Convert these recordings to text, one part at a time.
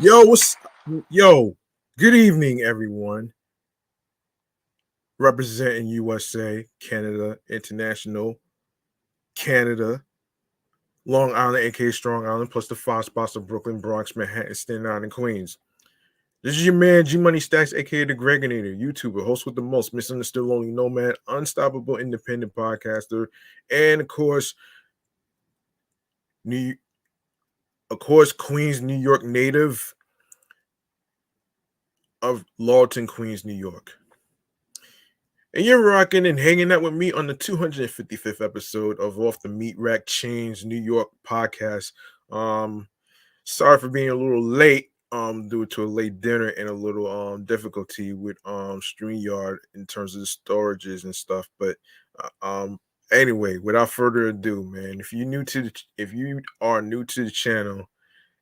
Yo, good evening, everyone. Representing USA, Canada, International, Canada, Long Island, aka Strong Island, plus the five spots of Brooklyn, Bronx, Manhattan, Staten Island, and Queens. This is your man, G Money Stacks, aka the Gregonator, YouTuber, host with the most, misunderstood, lonely nomad, unstoppable independent podcaster, and of course, New Queens, New York native of Lawton, Queens, New York. And you're rocking and hanging out with me on the 255th episode of Off the Meat Rack Chainz New York podcast. Um, Sorry for being a little late, due to a late dinner and a little difficulty with StreamYard in terms of the storages and stuff. But anyway, without further ado, man, if you are new to the channel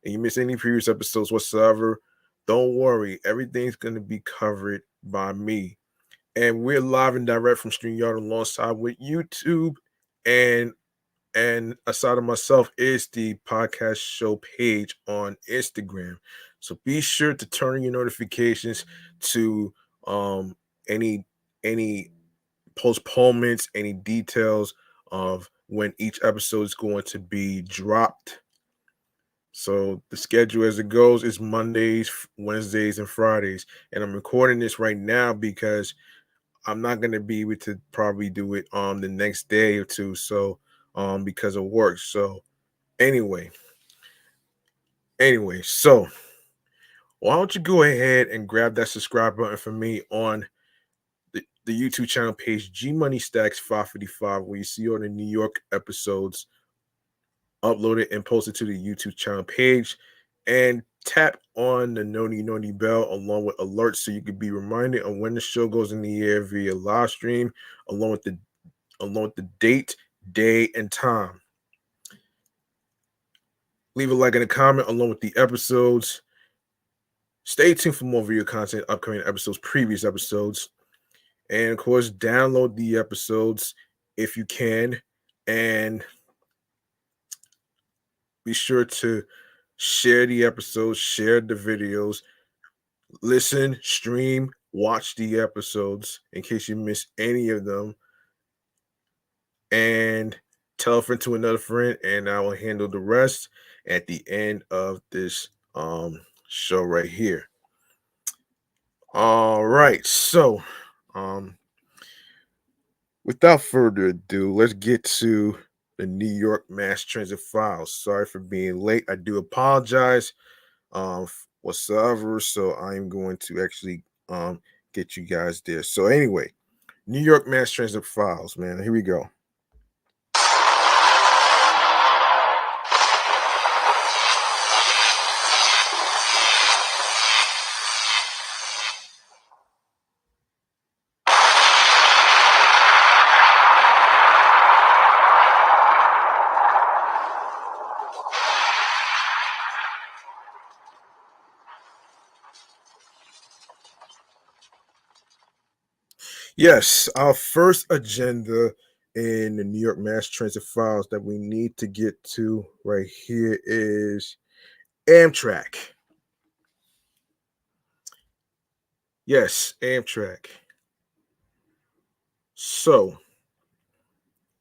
and you miss any previous episodes whatsoever, don't worry, everything's gonna be covered by me, and we're live and direct from StreamYard alongside with YouTube, and aside of myself is the podcast show page on Instagram. So be sure to turn on your notifications to um any any postponements, any details of when each episode is going to be dropped. So the schedule as it goes is Mondays, Wednesdays, and Fridays. And I'm recording this right now because I'm not gonna be able to probably do it the next day or two, so because of work. So anyway, so why don't you go ahead and grab that subscribe button for me on the YouTube channel page G Money Stacks 555, where you see all the New York episodes uploaded and posted to the YouTube channel page, and tap on the noni bell along with alerts so you can be reminded of when the show goes in the air via live stream, along with the date, day, and time. Leave a like and a comment along with the episodes. Stay tuned for more video content, upcoming episodes, previous episodes, and of course, download the episodes if you can, and be sure to share the episodes, share the videos, listen, stream, watch the episodes in case you miss any of them, and tell a friend to another friend, and I will handle the rest at the end of this show right here. All right, so without further ado, let's get to the New York Mass Transit files. Sorry for being late. I do apologize whatsoever. So I'm going to actually get you guys there. So anyway, New York Mass Transit files, man. Here we go. Yes, our first agenda in the New York Mass Transit files that we need to get to right here is Amtrak. Yes, Amtrak. So,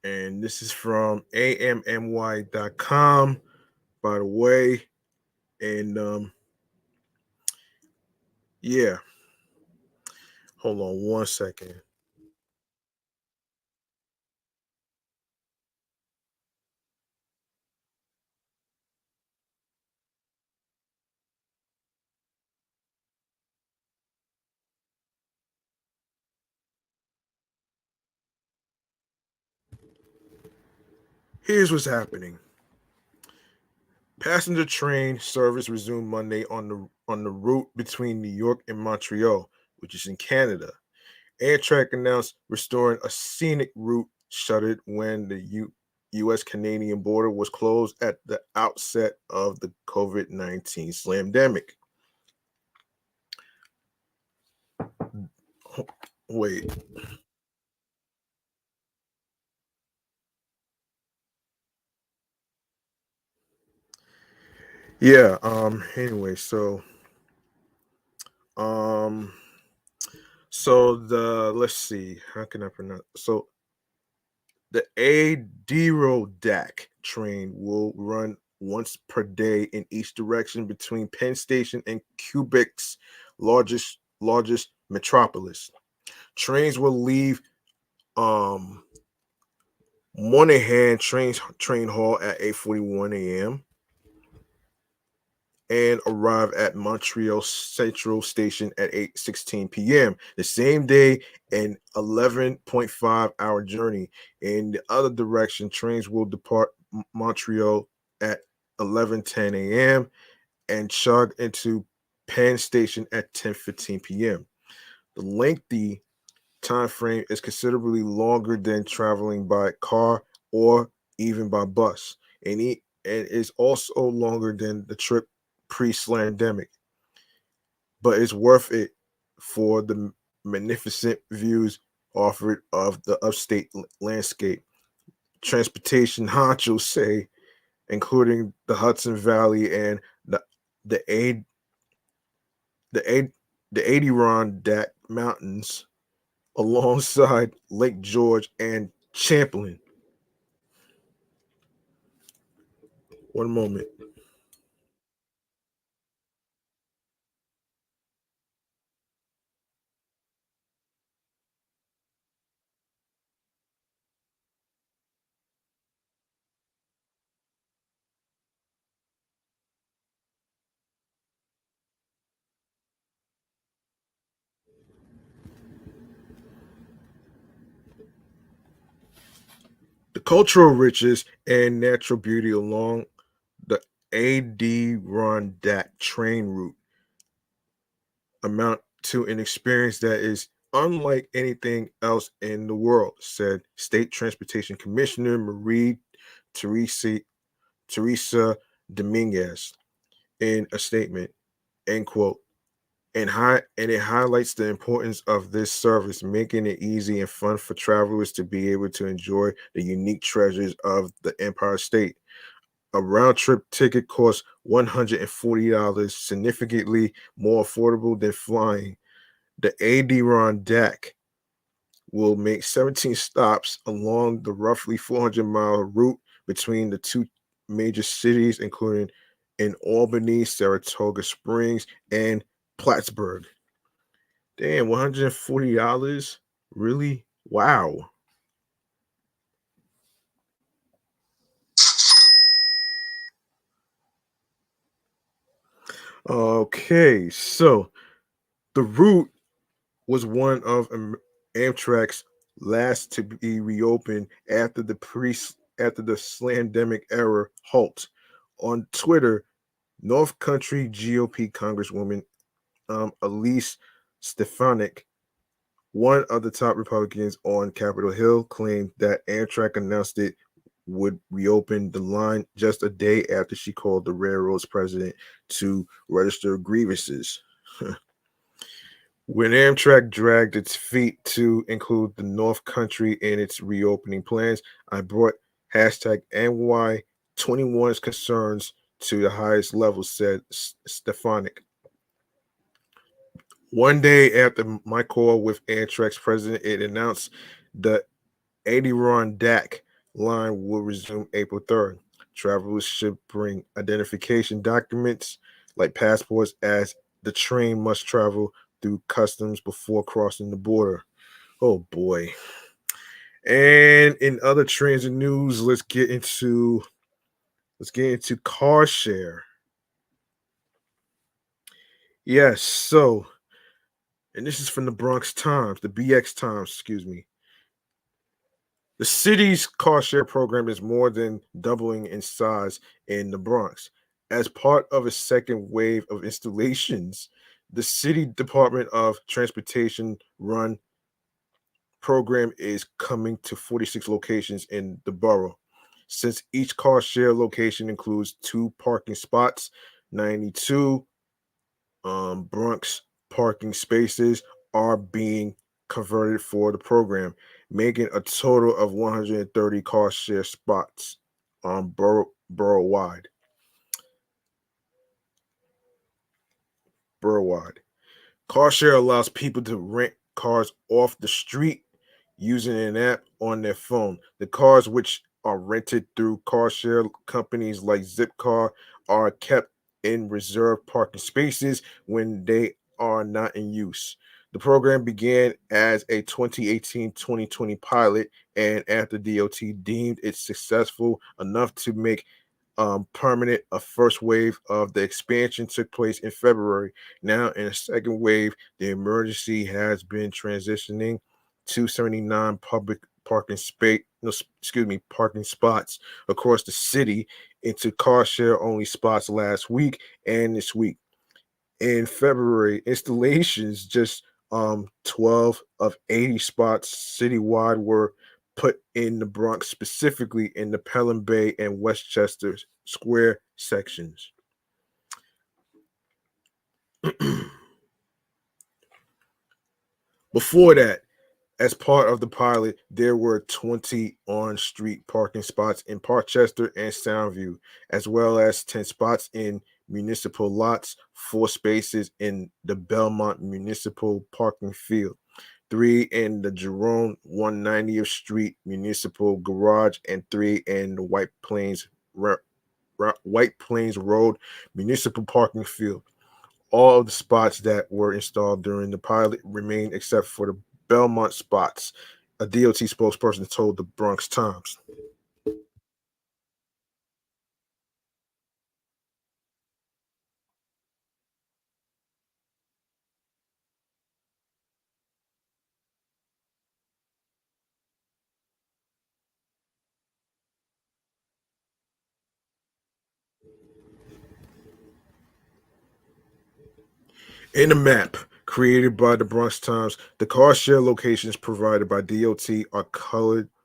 and this is from ammy.com, by the way. And yeah, hold on one second. Here's what's happening. Passenger train service resumed Monday on the route between New York and Montreal, which is in Canada. Amtrak announced restoring a scenic route shuttered when the U.S. Canadian border was closed at the outset of the COVID-19 slamdemic. Wait. Yeah. Anyway, um, so the let's see, how can I pronounce? So the Adirondack train will run once per day in each direction between Penn Station and Quebec's largest metropolis. Trains will leave um Moynihan train hall at 8:41 a.m. and arrive at Montreal Central Station at 8:16 p.m. The same day, an 11.5-hour journey. In the other direction, trains will depart Montreal at 11:10 a.m. and chug into Penn Station at 10:15 p.m. The lengthy time frame is considerably longer than traveling by car or even by bus, and is also longer than the trip pre-slandemic, but it's worth it for the magnificent views offered of the upstate landscape. Transportation honchos say, including the Hudson Valley and the Ad, the Ad, the Adirondack Mountains alongside Lake George and Champlain. One moment. The cultural riches and natural beauty along the Adirondack train route amount to an experience that is unlike anything else in the world, said State Transportation Commissioner Marie Teresa, Teresa Dominguez in a statement. End quote. And it highlights the importance of this service, making it easy and fun for travelers to be able to enjoy the unique treasures of the Empire State. A round trip ticket costs $140, significantly more affordable than flying. The Adirondack will make 17 stops along the roughly 400-mile route between the two major cities, including in Albany, Saratoga Springs, and Plattsburgh. Damn, $140? Really? Wow. Okay, so the route was one of Amtrak's last to be reopened after after the slandemic era halt. On Twitter, North Country GOP Congresswoman Elise Stefanik, one of the top Republicans on Capitol Hill, claimed that Amtrak announced it would reopen the line just a day after she called the railroad's president to register grievances. When Amtrak dragged its feet to include the North Country in its reopening plans, I brought hashtag NY21's concerns to the highest level, said Stefanik. One day after my call with Amtrak's president, it announced the Adirondack line will resume April 3rd. Travelers should bring identification documents like passports, as the train must travel through customs before crossing the border. Oh boy. And in other transit news, let's get into Carshare. Yes, so and this is from the Bronx Times, the BX Times, excuse me. The city's car share program is more than doubling in size in the Bronx. As part of a second wave of installations, the city Department of Transportation run program is coming to 46 locations in the borough. Since each car share location includes two parking spots, 92 Bronx parking spaces are being converted for the program, making a total of 130 car share spots borough wide. borough-wide. Carshare allows people to rent cars off the street using an app on their phone. The cars, which are rented through carshare companies like Zipcar, are kept in reserved parking spaces when they are not in use. The program began as a 2018-2020 pilot, and after DOT deemed it successful enough to make permanent, a first wave of the expansion took place in February. Now, in a second wave, the emergency has been transitioning to 79 public parking space, no, excuse me, parking spots across the city into car share only spots last week and this week. In February, installations just 12 of 80 spots citywide were put in the Bronx, specifically in the Pelham Bay and Westchester Square sections. Before that, as part of the pilot, there were 20 on-street parking spots in Parkchester and Soundview, as well as 10 spots in municipal lots, 4 spaces in the Belmont Municipal Parking Field, 3 in the Jerome 190th Street Municipal Garage, and 3 in the White Plains Road Municipal Parking Field. All of the spots that were installed during the pilot remain except for the Belmont spots, a DOT spokesperson told the Bronx Times. In a map created by the Bronx Times, the car share locations provided by DOT are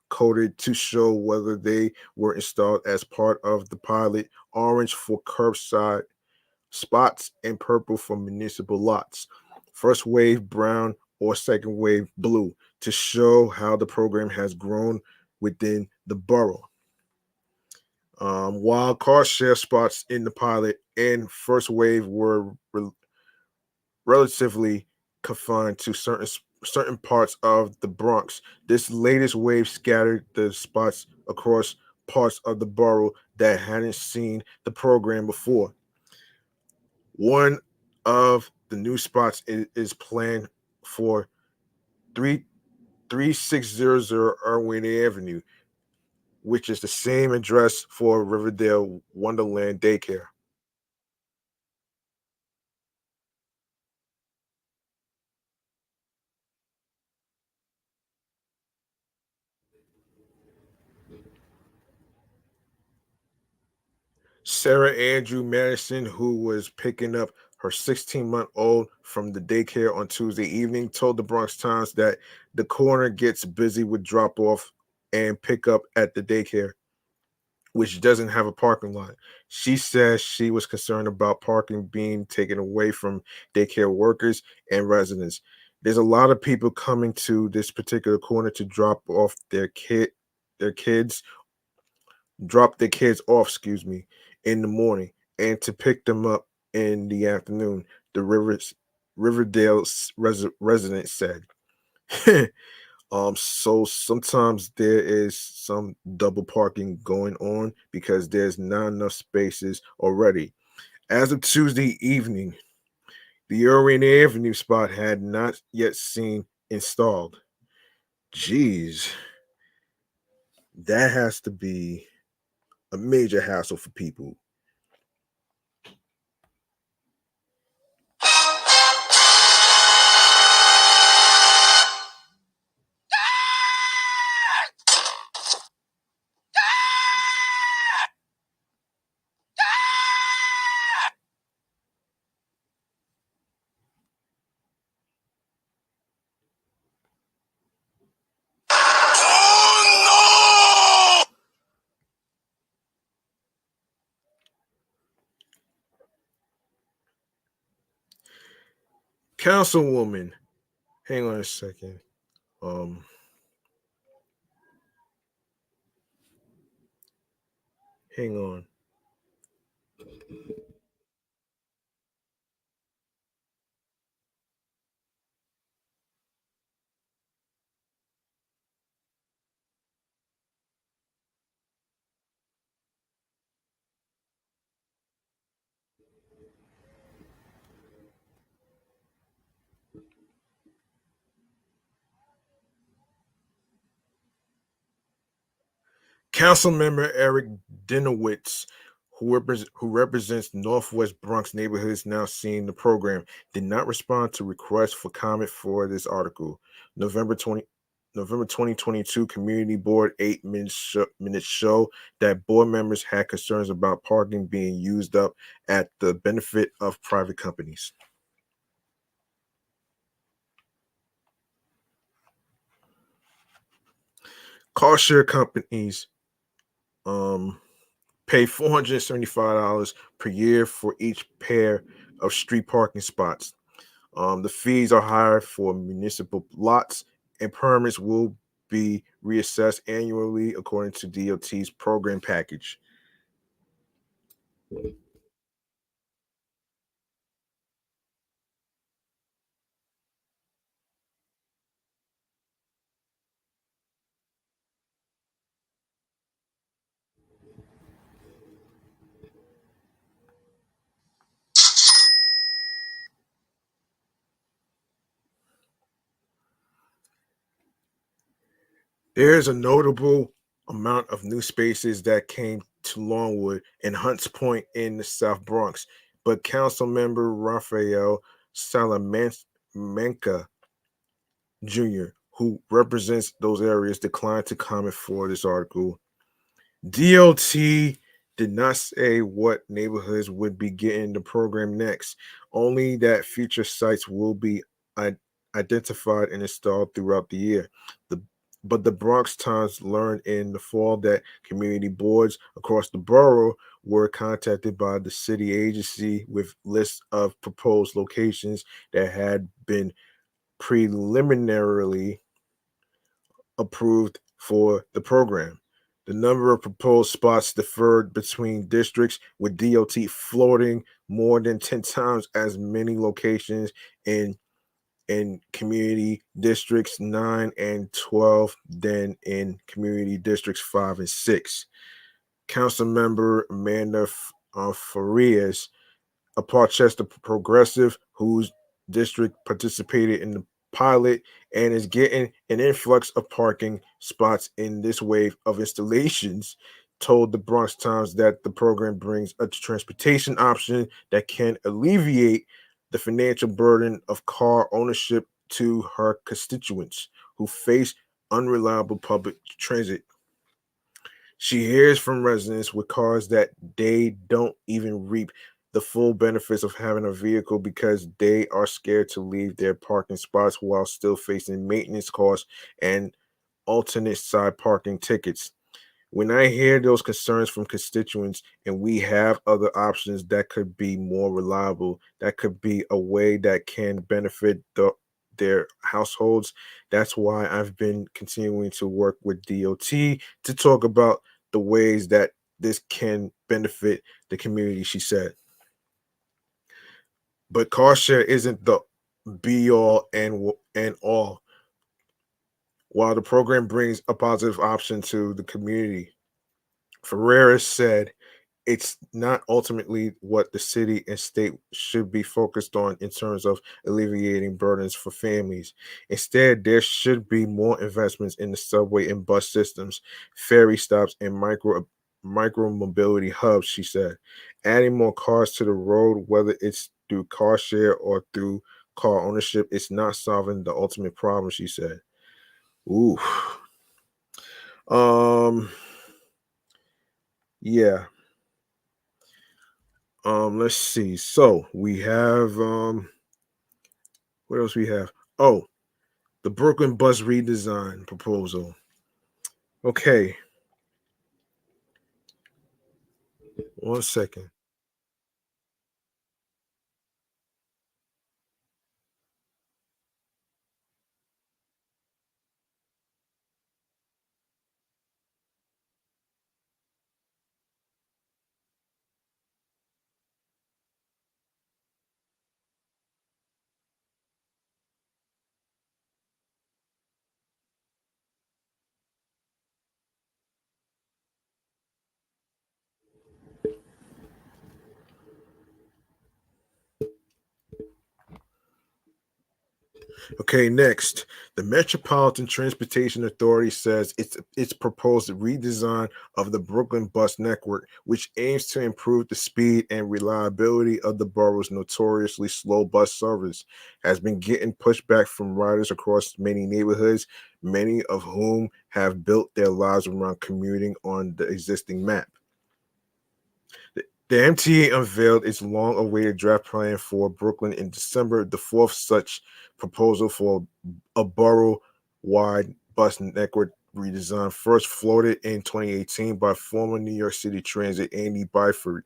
coded to show whether they were installed as part of the pilot, orange for curbside spots, and purple for municipal lots. First wave brown or second wave blue to show how the program has grown within the borough. While car share spots in the pilot and first wave were relatively confined to certain parts of the Bronx, this latest wave scattered the spots across parts of the borough that hadn't seen the program before. One of the new spots is planned for 3600 Irwin Avenue, which is the same address for Riverdale Wonderland Daycare. Sarah Andrew Madison, who was picking up her 16-month-old from the daycare on Tuesday evening, told the Bronx Times that the corner gets busy with drop off and pickup at the daycare, which doesn't have a parking lot. She says she was concerned about parking being taken away from daycare workers and residents. There's a lot of people coming to this particular corner to their kids drop their kids off, in the morning and to pick them up in the afternoon, the Riverdale resident said. So sometimes there is some double parking going on because there's not enough spaces already. As of Tuesday evening, the Irwin Avenue spot had not yet seen installed. Jeez, that has to be a major hassle for people. Councilwoman, hang on a second. Um, Hang on. Council member Eric Dinowitz, who represents Northwest Bronx neighborhoods now seeing the program, did not respond to requests for comment for this article. November 20, November 2022 Community Board 8 minute show that board members had concerns about parking being used up at the benefit of private companies. Carshare companies um, pay $475 per year for each pair of street parking spots. The fees are higher for municipal lots, and permits will be reassessed annually according to DOT's program package. There's a notable amount of new spaces that came to Longwood and Hunts Point in the South Bronx, but Council Member Raphael Salamanca Jr., who represents those areas, declined to comment for this article. DOT did not say what neighborhoods would be getting the program next, only that future sites will be identified and installed throughout the year. The, but the Bronx Times learned in the fall that community boards across the borough were contacted by the city agency with lists of proposed locations that had been preliminarily approved for the program. The number of proposed spots differed between districts, with DOT floating more than 10 times as many locations in community districts 9 and 12 than in community districts 5 and 6. Council member Amanda Farias, a Parchester progressive whose district participated in the pilot and is getting an influx of parking spots in this wave of installations, told the Bronx Times that the program brings a transportation option that can alleviate the financial burden of car ownership to her constituents who face unreliable public transit. She hears from residents with cars that they don't even reap the full benefits of having a vehicle because they are scared to leave their parking spots while still facing maintenance costs and alternate side parking tickets. When I hear those concerns from constituents and we have other options that could be more reliable, that could be a way that can benefit their households, that's why I've been continuing to work with DOT to talk about the ways that this can benefit the community, she said. But car share isn't the be all and all. While the program brings a positive option to the community, Ferreira said it's not ultimately what the city and state should be focused on in terms of alleviating burdens for families. Instead, there should be more investments in the subway and bus systems, ferry stops, and micro mobility hubs, she said. Adding more cars to the road, whether it's through car share or through car ownership, it's not solving the ultimate problem, she said. Ooh. Um, yeah. Let's see. So we have what else we have? Oh, the Brooklyn Bus Redesign proposal. Okay, 1 second. Okay, next, the Metropolitan Transportation Authority says it's proposed a redesign of the Brooklyn bus network, which aims to improve the speed and reliability of the borough's notoriously slow bus service, has been getting pushback from riders across many neighborhoods, many of whom have built their lives around commuting on the existing map. The MTA unveiled its long awaited draft plan for Brooklyn in December, the fourth such proposal for a borough wide bus network redesign, first floated in 2018 by former New York City Transit Andy Byford.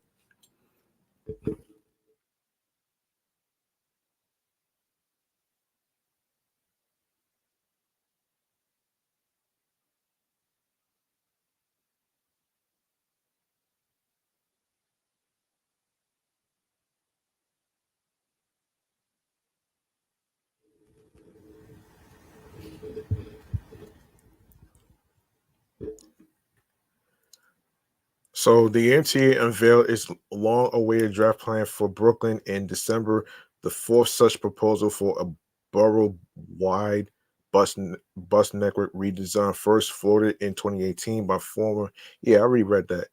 So the MTA unveiled its long-awaited draft plan for Brooklyn in December, the fourth such proposal for a borough-wide bus network redesign, first floated in 2018 by former. Yeah, I already read that.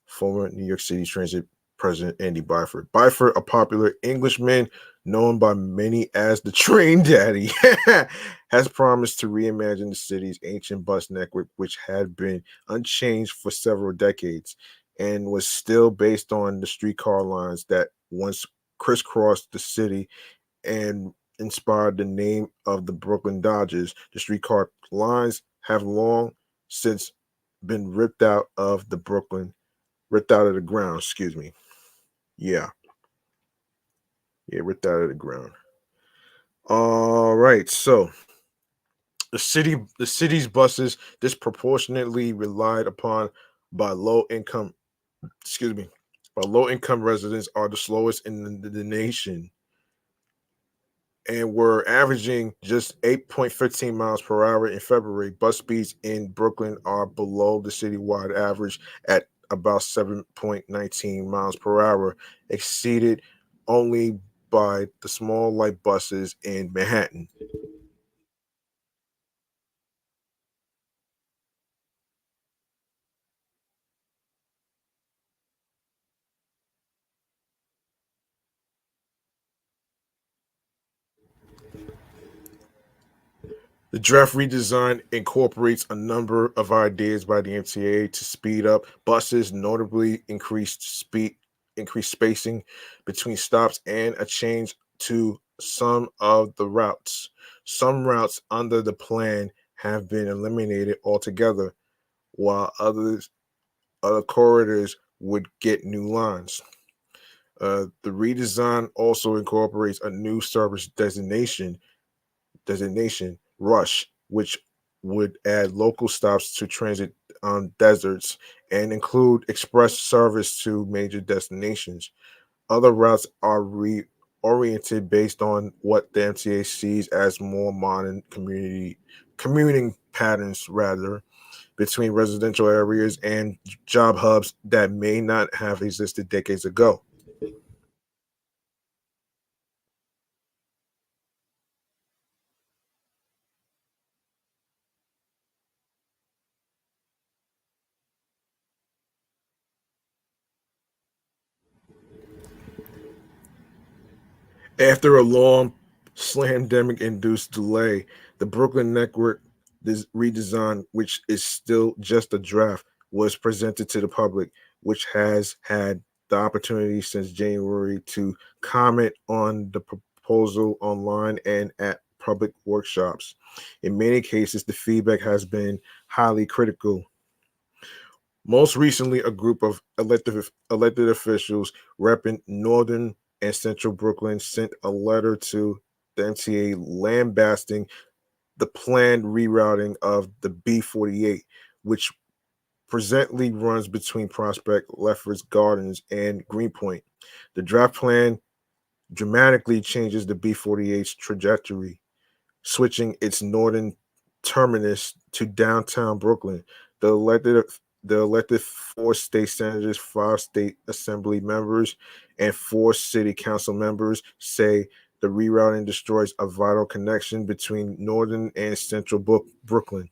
Former New York City Transit President Andy Byford. Byford, a popular Englishman known by many as the Train Daddy, has promised to reimagine the city's ancient bus network, which had been unchanged for several decades and was still based on the streetcar lines that once crisscrossed the city and inspired the name of the Brooklyn Dodgers. The streetcar lines have long since been ripped out of the ground, excuse me. Yeah, yeah, ripped out of the ground. All right, so the city's buses disproportionately relied upon by low income, excuse me, by low income residents are the slowest in the nation and were averaging just 8.15 miles per hour in February. Bus speeds in Brooklyn are below the citywide average at about 7.19 miles per hour, exceeded only by the small light buses in Manhattan. The draft redesign incorporates a number of ideas by the MTA to speed up buses, notably increased spacing between stops, and a change to some of the routes. Some routes under the plan have been eliminated altogether, while other corridors would get new lines. The redesign also incorporates a new service designation Rush, which would add local stops to transit deserts and include express service to major destinations. Other routes are reoriented based on what the MTA sees as more modern commuting patterns, rather between residential areas and job hubs that may not have existed decades ago. After a long slandemic induced delay, the Brooklyn network this redesign, which is still just a draft, was presented to the public, which has had the opportunity since January to comment on the proposal online and at public workshops. In many cases, the feedback has been highly critical. Most recently, a group of elected officials repping Northern and Central Brooklyn sent a letter to the MTA lambasting the planned rerouting of the B 48, which presently runs between Prospect, Lefferts Gardens, and Greenpoint. The draft plan dramatically changes the B 48's trajectory, switching its northern terminus to downtown Brooklyn. The elected the elected four state senators, five state assembly members, and four city council members say the rerouting destroys a vital connection between northern and central Brooklyn.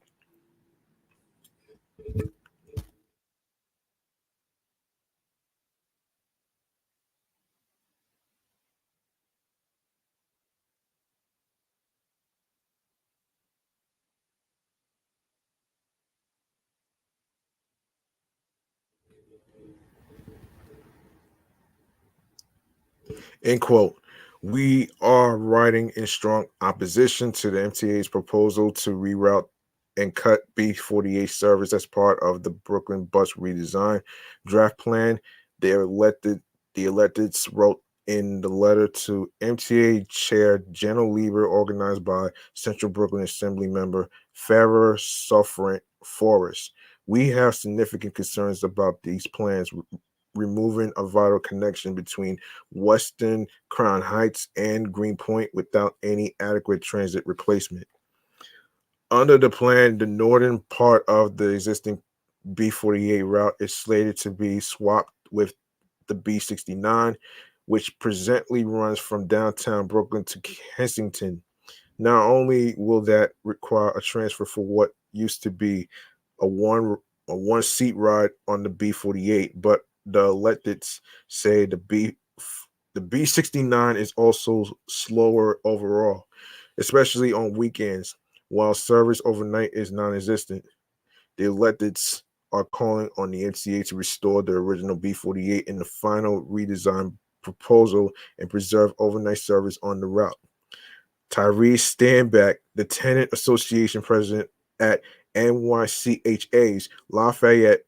End quote. We are writing in strong opposition to the MTA's proposal to reroute and cut B48 service as part of the Brooklyn Bus Redesign draft plan. The electeds wrote in the letter to MTA Chair General Lieber, organized by Central Brooklyn Assembly member Farrah Suffrant Forrest. We have significant concerns about these plans, removing a vital connection between Western Crown Heights and Greenpoint without any adequate transit replacement. Under the plan, the northern part of the existing B48 route is slated to be swapped with the B69, which presently runs from downtown Brooklyn to Kensington. Not only will that require a transfer for what used to be a one seat ride on the B48, but the electeds say the B69 is also slower overall, especially on weekends, while service overnight is non-existent. The electeds are calling on the MTA to restore the original B48 in the final redesign proposal and preserve overnight service on the route. Tyrese Standback, the Tenant Association president at NYCHA's Lafayette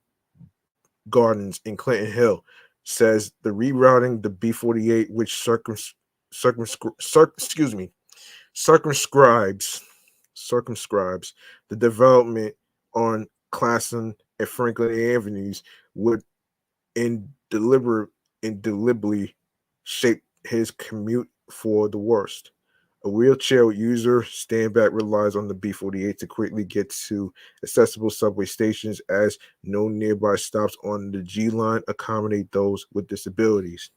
Gardens in Clinton Hill, says the rerouting the B48, which circumscribes the development on Classen and Franklin Avenues, would indelibly shape his commute for the worst. A wheelchair user, Standback relies on the B48 to quickly get to accessible subway stations, as no nearby stops on the G line accommodate those with disabilities.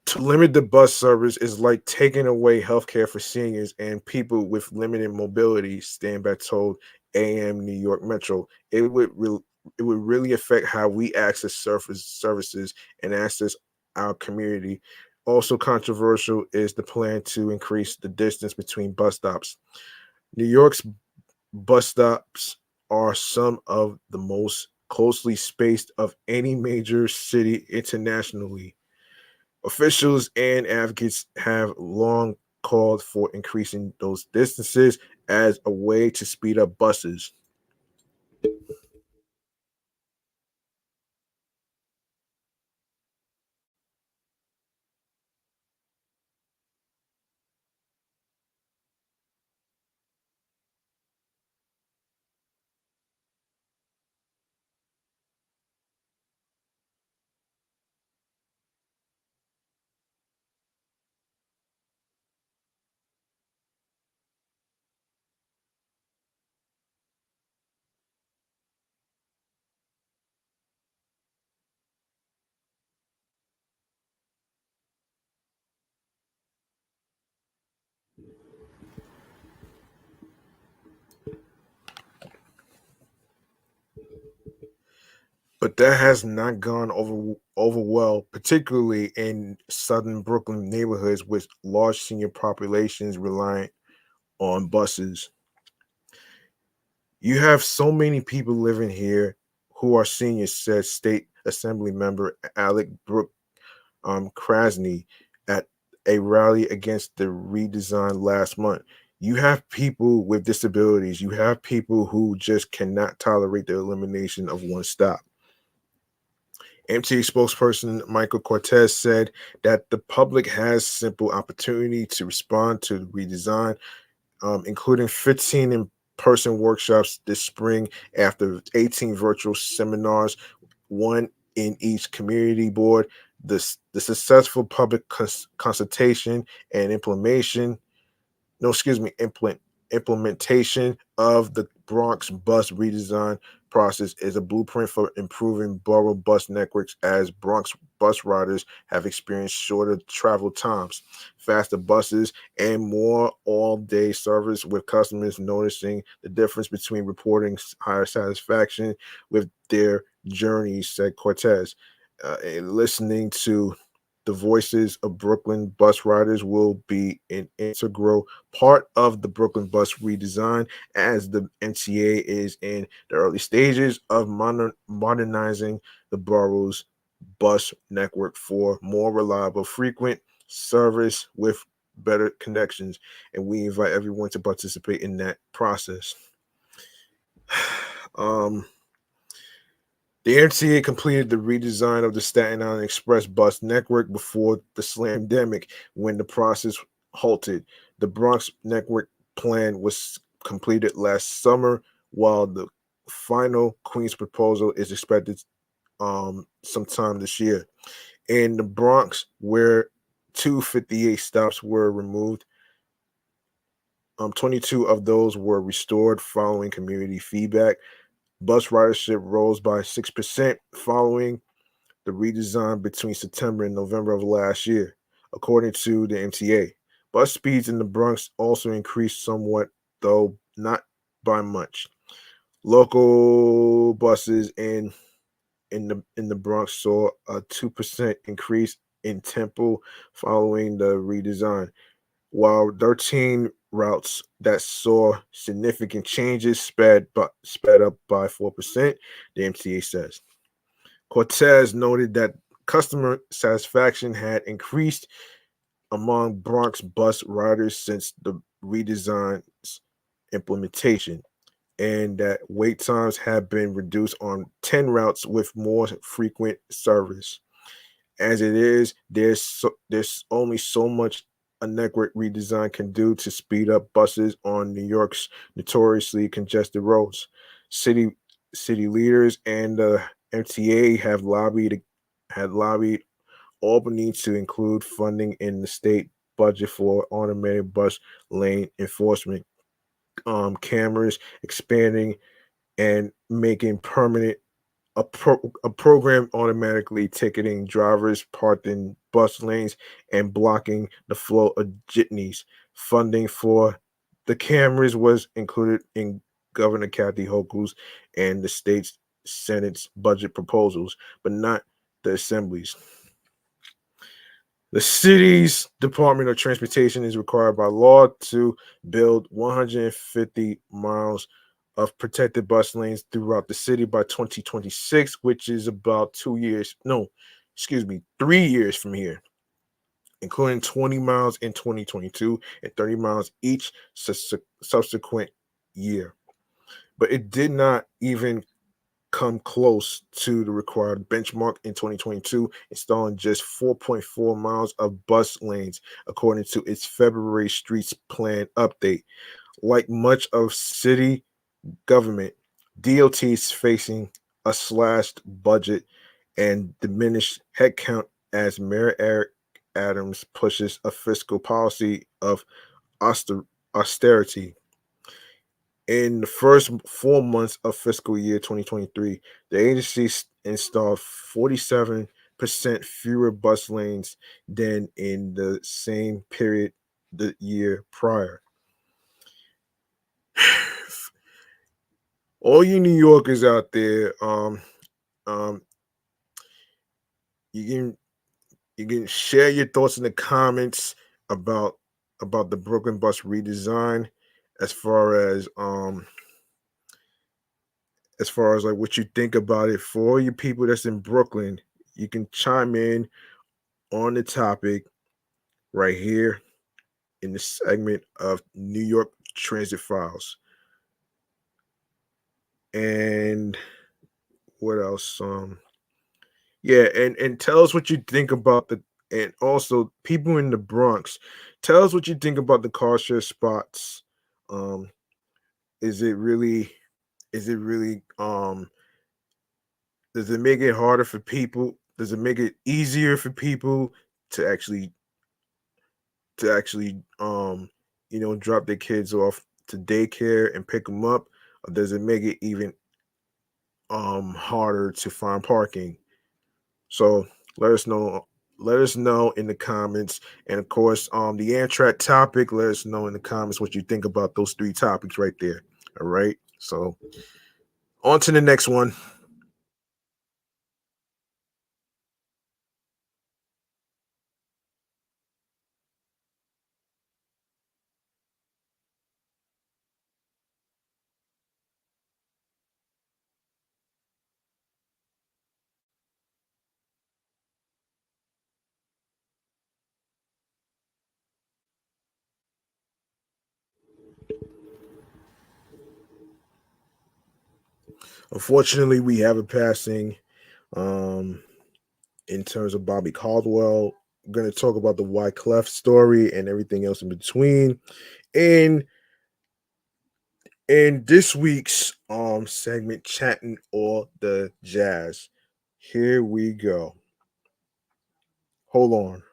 To limit the bus service is like taking away healthcare for seniors and people with limited mobility, Standback told AM New York Metro. It would really affect how we access services and access our community. Also controversial is the plan to increase the distance between bus stops. New York's bus stops are some of the most closely spaced of any major city internationally. Officials and advocates have long called for increasing those distances as a way to speed up buses. But that has not gone over well, particularly in southern Brooklyn neighborhoods with large senior populations reliant on buses. You have so many people living here who are seniors, said State Assembly member Alec Krasny at a rally against the redesign last month. You have people with disabilities. You have people who just cannot tolerate the elimination of one stop. MTA spokesperson Michael Cortez said that the public has simple opportunity to respond to the redesign, including 15 in-person workshops this spring after 18 virtual seminars, one in each community board. The successful public consultation and implementation of the Bronx bus redesign process is a blueprint for improving borough bus networks as Bronx bus riders have experienced shorter travel times, faster buses, and more all-day service, with customers noticing the difference between reporting higher satisfaction with their journeys, said Cortez. And listening to the voices of Brooklyn bus riders will be an integral part of the Brooklyn bus redesign, as the MTA is in the early stages of modernizing the borough's bus network for more reliable, frequent service with better connections. And we invite everyone to participate in that process. um, The MTA completed the redesign of the Staten Island Express bus network before the slamdemic, when the process halted. The Bronx network plan was completed last summer, while the final Queens proposal is expected sometime this year. In the Bronx, where 258 stops were removed, 22 of those were restored following community feedback. Bus ridership rose by 6% following the redesign between September and November of last year, according to the MTA. Bus speeds in the Bronx also increased somewhat, though not by much. Local buses in the Bronx saw a 2% increase in tempo following the redesign, while 13 routes that saw significant changes sped up by 4%, the MTA says. Cortez noted that customer satisfaction had increased among Bronx bus riders since the redesign's implementation, and that wait times have been reduced on 10 routes with more frequent service. As it is, there's only so much a network redesign can do to speed up buses on New York's notoriously congested roads. City city leaders and the MTA had lobbied Albany to include funding in the state budget for automated bus lane enforcement, cameras, expanding and making permanent a program automatically ticketing drivers parked in bus lanes and blocking the flow of jitneys. Funding for the cameras was included in Governor Kathy Hochul's and the state's Senate's budget proposals, but not the Assembly's. The city's Department of Transportation is required by law to build 150 miles of protected bus lanes throughout the city by 2026, which is about 2 years. No, excuse me, 3 years from here, including 20 miles in 2022 and 30 miles each subsequent year. But it did not even come close to the required benchmark in 2022, installing just 4.4 miles of bus lanes, according to its February streets plan update. Like much of city government, DOT is facing a slashed budget and diminished headcount as Mayor Eric Adams pushes a fiscal policy of austerity. In the first 4 months of fiscal year 2023, the agency installed 47% fewer bus lanes than in the same period the year prior. All you New Yorkers out there, um, you can share your thoughts in the comments about the Brooklyn bus redesign, as far as like what you think about it. For all you people that's in Brooklyn, you can chime in on the topic right here in the segment of New York Transit Files. And what else? Yeah, and tell us what you think about and also people in the Bronx, tell us what you think about the Carshare spots. Um, is it really is it really does it make it harder for people? Does it make it easier for people to actually drop their kids off to daycare and pick them up, or does it make it even harder to find parking? So let us know. Let us know in the comments, and of course, the Amtrak topic. Let us know in the comments what you think about those three topics right there. All right. So on to the next one. Unfortunately, we have a passing. Um, in terms of Bobby Caldwell, I'm going to talk about the Wyclef story and everything else in between. And in this week's segment, chatting all the jazz. Here we go. Hold on.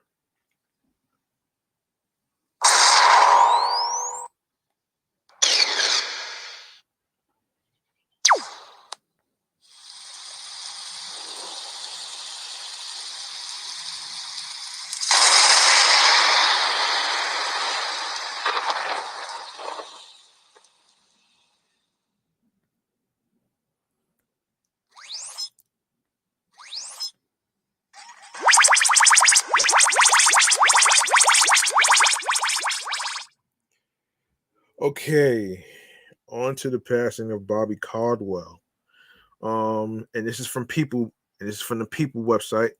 Okay, on to the passing of Bobby Caldwell. And this is from People. And this is from the People website.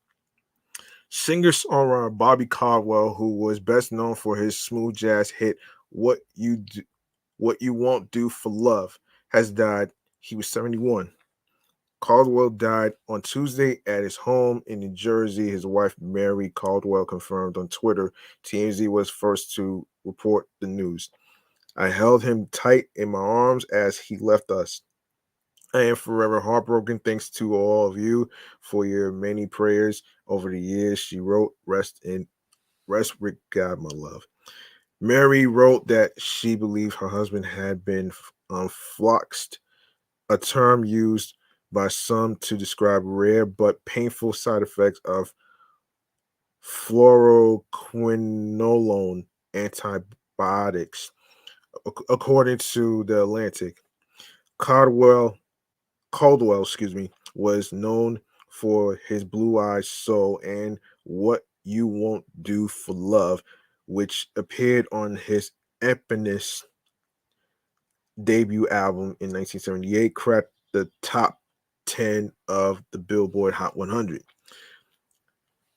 Singer-songwriter Bobby Caldwell, who was best known for his smooth jazz hit "What You Won't Do for Love," has died. He was 71. Caldwell died on Tuesday at his home in New Jersey. His wife, Mary Caldwell, confirmed on Twitter. TMZ was first to report the news. I held him tight in my arms as he left us. I am forever heartbroken. Thanks to all of you for your many prayers over the years. She wrote, rest with God, my love. Mary wrote that she believed her husband had been floxed, a term used by some to describe rare but painful side effects of fluoroquinolone antibiotics, according to the Atlantic. Caldwell, Caldwell, was known for his Blue Eyed Soul and What You Won't Do for Love, which appeared on his eponymous debut album in 1978, cracked the top 10 of the Billboard Hot 100.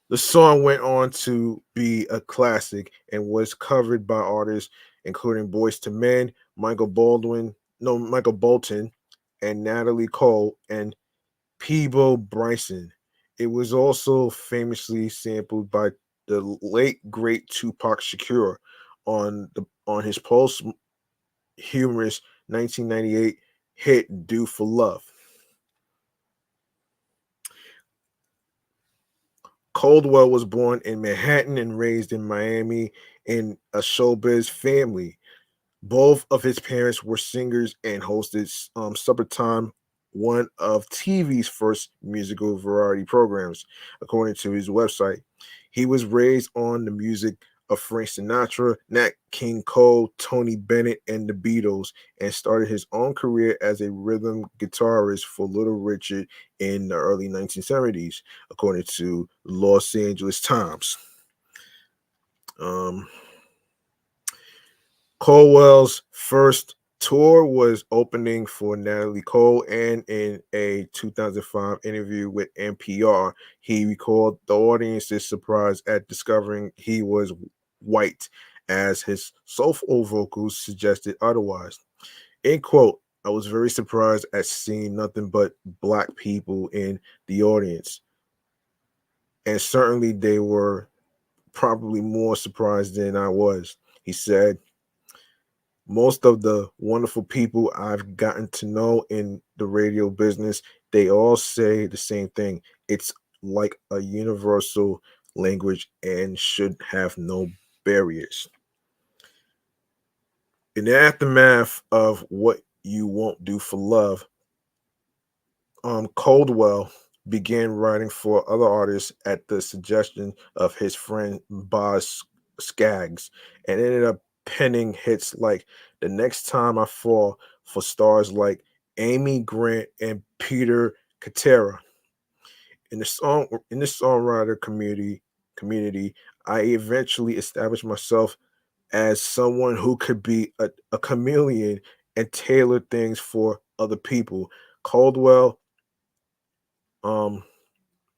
The song went on to be a classic and was covered by artists including Boyz II Men, Michael Bolton, and Natalie Cole and Peebo Bryson. It was also famously sampled by the late great Tupac Shakur on his humorous 1998 hit "Do for Love." Caldwell was born in Manhattan and raised in Miami in a showbiz family. Both of his parents were singers and hosted Supper Time, one of TV's first musical variety programs, according to his website. He was raised on the music of Frank Sinatra, Nat King Cole, Tony Bennett, and the Beatles, and started his own career as a rhythm guitarist for Little Richard in the early 1970s, according to Los Angeles Times. Um, Colwell's first tour was opening for Natalie Cole, and in a 2005 interview with NPR, he recalled the audience's surprise at discovering he was white, as his soulful vocals suggested otherwise. End quote. I was very surprised at seeing nothing but black people in the audience, and certainly they were probably more surprised than I was. He said, most of the wonderful people I've gotten to know in the radio business, they all say the same thing. It's like a universal language and should have no barriers. In the aftermath of What You Won't Do for Love, Caldwell began writing for other artists at the suggestion of his friend Boz Skaggs, and ended up penning hits like "The Next Time I Fall" for stars like Amy Grant and Peter Cetera. In the songwriter community, I eventually established myself as someone who could be a chameleon and tailor things for other people. Caldwell um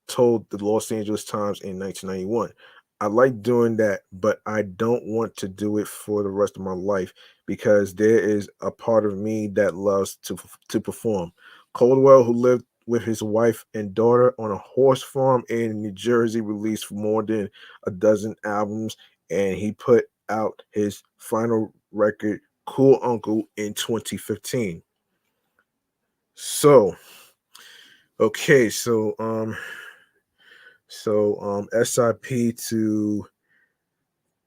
told the Los Angeles Times in 1991. I like doing that, but I don't want to do it for the rest of my life because there is a part of me that loves to perform. Caldwell, who lived with his wife and daughter on a horse farm in New Jersey, released more than a dozen albums, and he put out his final record, Cool Uncle, in 2015. So, okay, SIP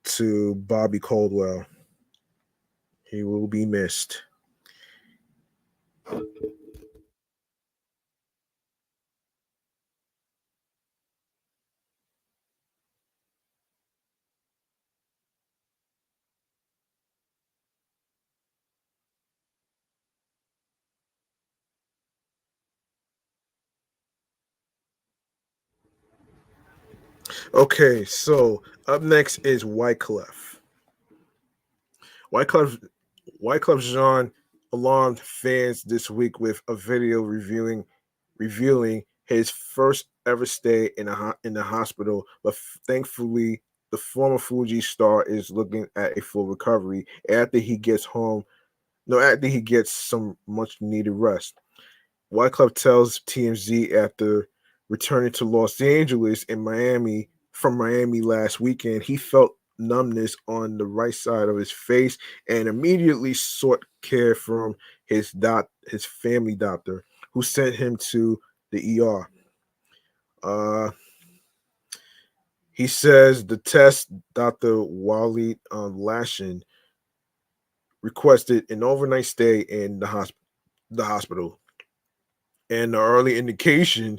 to Bobby Caldwell. He will be missed. Okay, so up next is Wyclef. Wyclef Wyclef Jean alarmed fans this week with a video revealing his first ever stay in the hospital, but thankfully the former Fuji star is looking at a full recovery after he gets home. No, after he gets some much needed rest. Wyclef tells TMZ after returning to Los Angeles and Miami last weekend, he felt numbness on the right side of his face and immediately sought care from his family doctor, who sent him to the ER. Uh, he says the test Dr. Wally Lashin requested an overnight stay in the hospital, and the early indication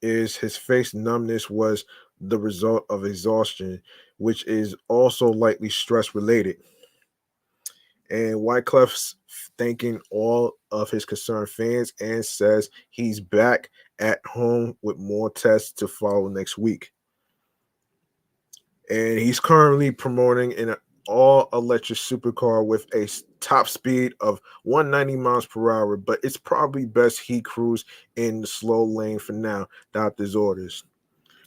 is his face numbness was the result of exhaustion, which is also likely stress related. And Wyclef's thanking all of his concerned fans and says he's back at home with more tests to follow next week. And he's currently promoting an all electric supercar with a top speed of 190 miles per hour, but it's probably best he cruise in the slow lane for now, doctor's orders.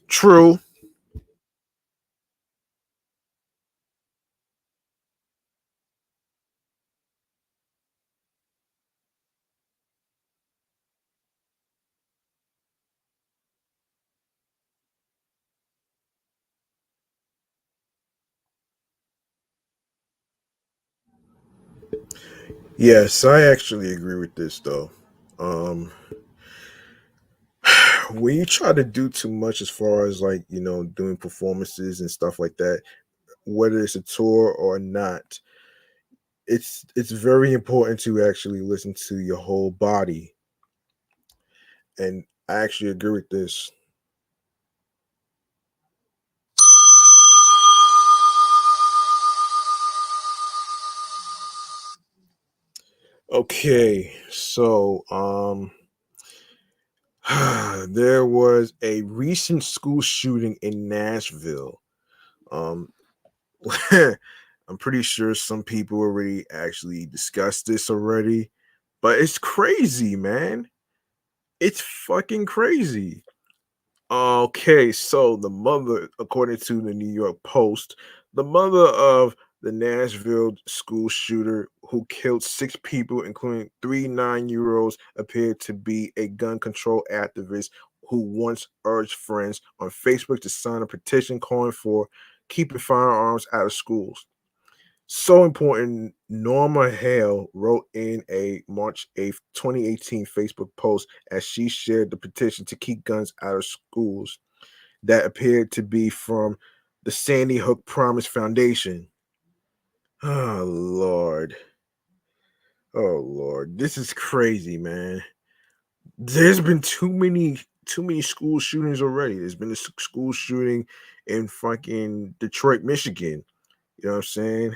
True. Yes, I actually agree with this though. Um when you try to do too much as far as like, doing performances and stuff like that, whether it's a tour or not, it's very important to actually listen to your whole body. And I actually agree with this. Okay, so there was a recent school shooting in Nashville. Um I'm pretty sure some people already actually discussed this already, but it's crazy, man. It's fucking crazy. Okay, so the mother, according to the New York Post, the mother of the Nashville school shooter who killed six people, including three 9-year olds, appeared to be a gun control activist who once urged friends on Facebook to sign a petition calling for keeping firearms out of schools. So important, Norma Hale wrote in a March 8th, 2018 Facebook post as she shared the petition to keep guns out of schools that appeared to be from the Sandy Hook Promise Foundation. Oh Lord. Oh Lord. This is crazy, man. There's been too many school shootings already. There's been a school shooting in fucking Detroit, Michigan. You know what I'm saying?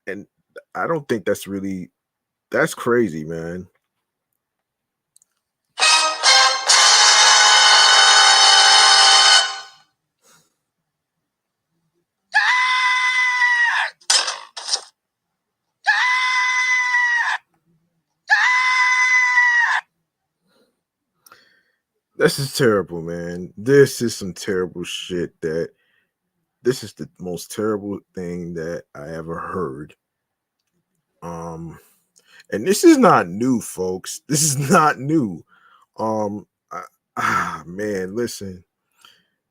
And I don't think that's crazy, man. This is terrible, man. This is some terrible shit that this is the most terrible thing that I ever heard. Um and this is not new, folks. This is not new. I, man, listen.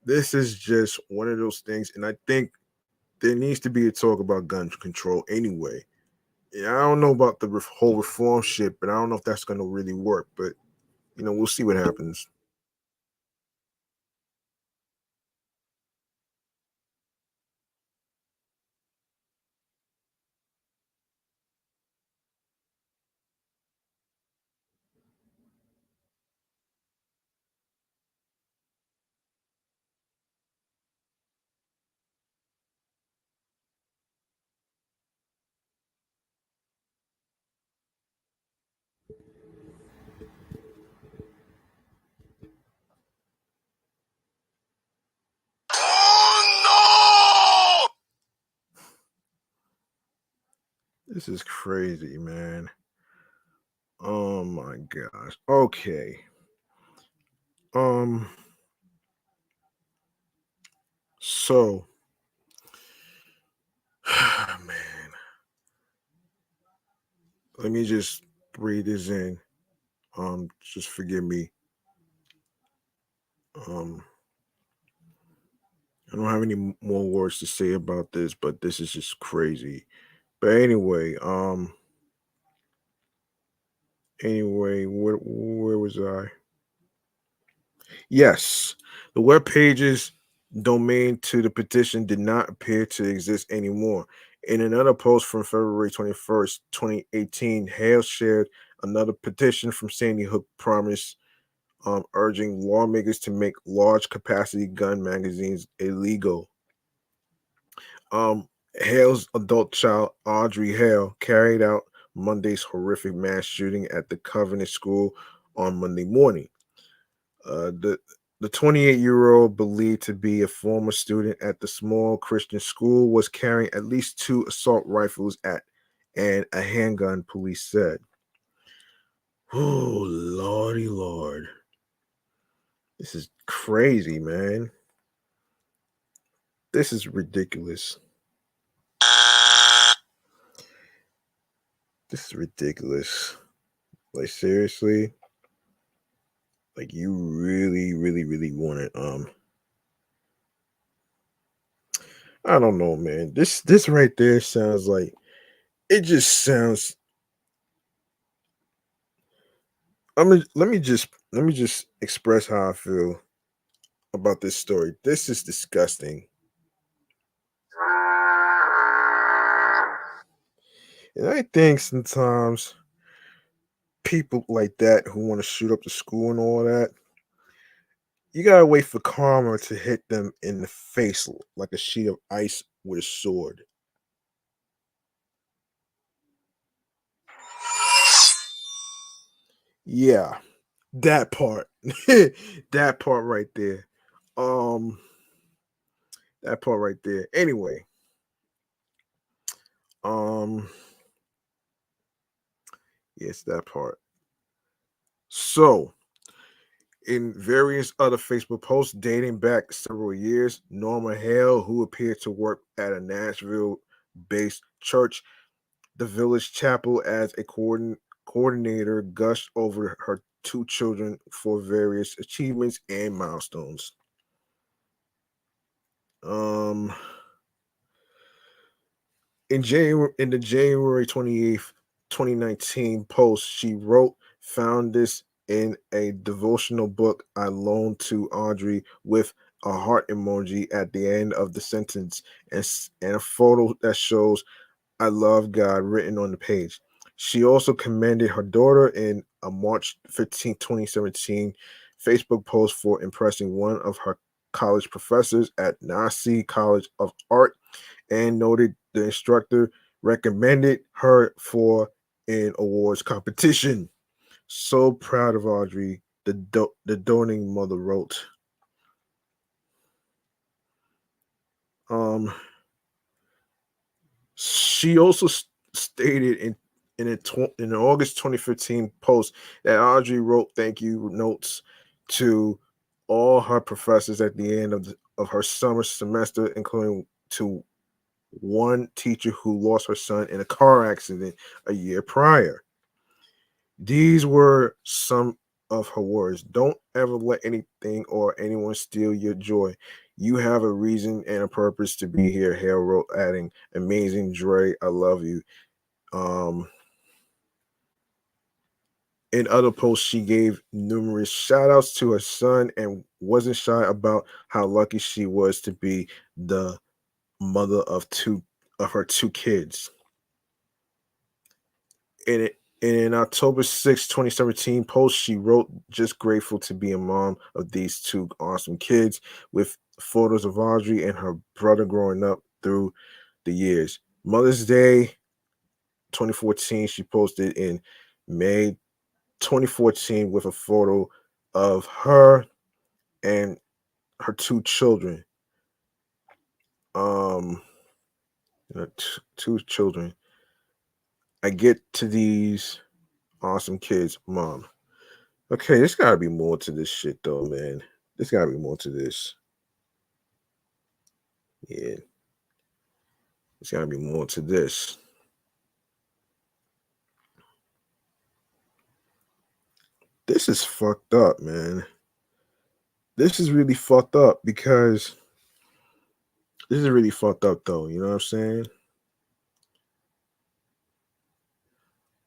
This is just one of those things and I think there needs to be a talk about gun control anyway. Yeah, I don't know about the whole reform shit, but I don't know if that's going to really work. But we'll see what happens. Oh no! This is crazy, man. Oh my gosh. Okay. Um. So, man, let me just breathe this in. Just forgive me. Um, I don't have any more words to say about this, but this is just crazy. But anyway, where was I? Yes, the web page's domain to the petition did not appear to exist anymore. In another post from February 21st, 2018, Hale shared another petition from Sandy Hook Promise urging lawmakers to make large capacity gun magazines illegal. Um, Hale's adult child, Audrey Hale, carried out Monday's horrific mass shooting at the Covenant School on Monday morning. The 28-year-old, believed to be a former student at the small Christian school, was carrying at least two assault rifles and a handgun, police said. Oh, lordy lord. This is crazy, man. This is ridiculous. This is ridiculous. Like, seriously? Like, you really, really, really want it. I don't know, man. This right there sounds like it just sounds let me just express how I feel about this story. This is disgusting. And I think sometimes people like that who want to shoot up the school and all that, you gotta wait for karma to hit them in the face like a sheet of ice with a sword. Yeah, that part. That part right there. Um, that part right there. Anyway, um, yes, that part. So, in various other Facebook posts dating back several years, Norma Hale, who appeared to work at a Nashville based church, the Village Chapel, as a coordinator, gushed over her two children for various achievements and milestones. Um, in the January 28th, 2019 post, she wrote, found this in a devotional book I loaned to Audrey with a heart emoji at the end of the sentence and a photo that shows I love God written on the page. She also commended her daughter in a March 15, 2017 Facebook post for impressing one of her college professors at Nashville College of Art and noted the instructor recommended her for an awards competition. So proud of Audrey, the doting mother wrote. Um, she also stated in an August 2015 post that Audrey wrote thank you notes to all her professors at the end of her summer semester, including to one teacher who lost her son in a car accident a year prior. These were some of her words. Don't ever let anything or anyone steal your joy. You have a reason and a purpose to be here, Hale wrote, adding, amazing Dre, I love you. Um, in other posts, she gave numerous shout outs to her son and wasn't shy about how lucky she was to be the mother of her two kids. In October 6, 2017 post, she wrote, just grateful to be a mom of these two awesome kids with photos of Audrey and her brother growing up through the years. Mother's Day 2014, she posted in May 2014 with a photo of her and her two children. Um, two children. I get to these awesome kids, mom. Okay, there's gotta be more to this shit though, man. There's gotta be more to this. Yeah, there's gotta be more to this. This is fucked up, man. This is really fucked up because this is really fucked up though, you know what I'm saying?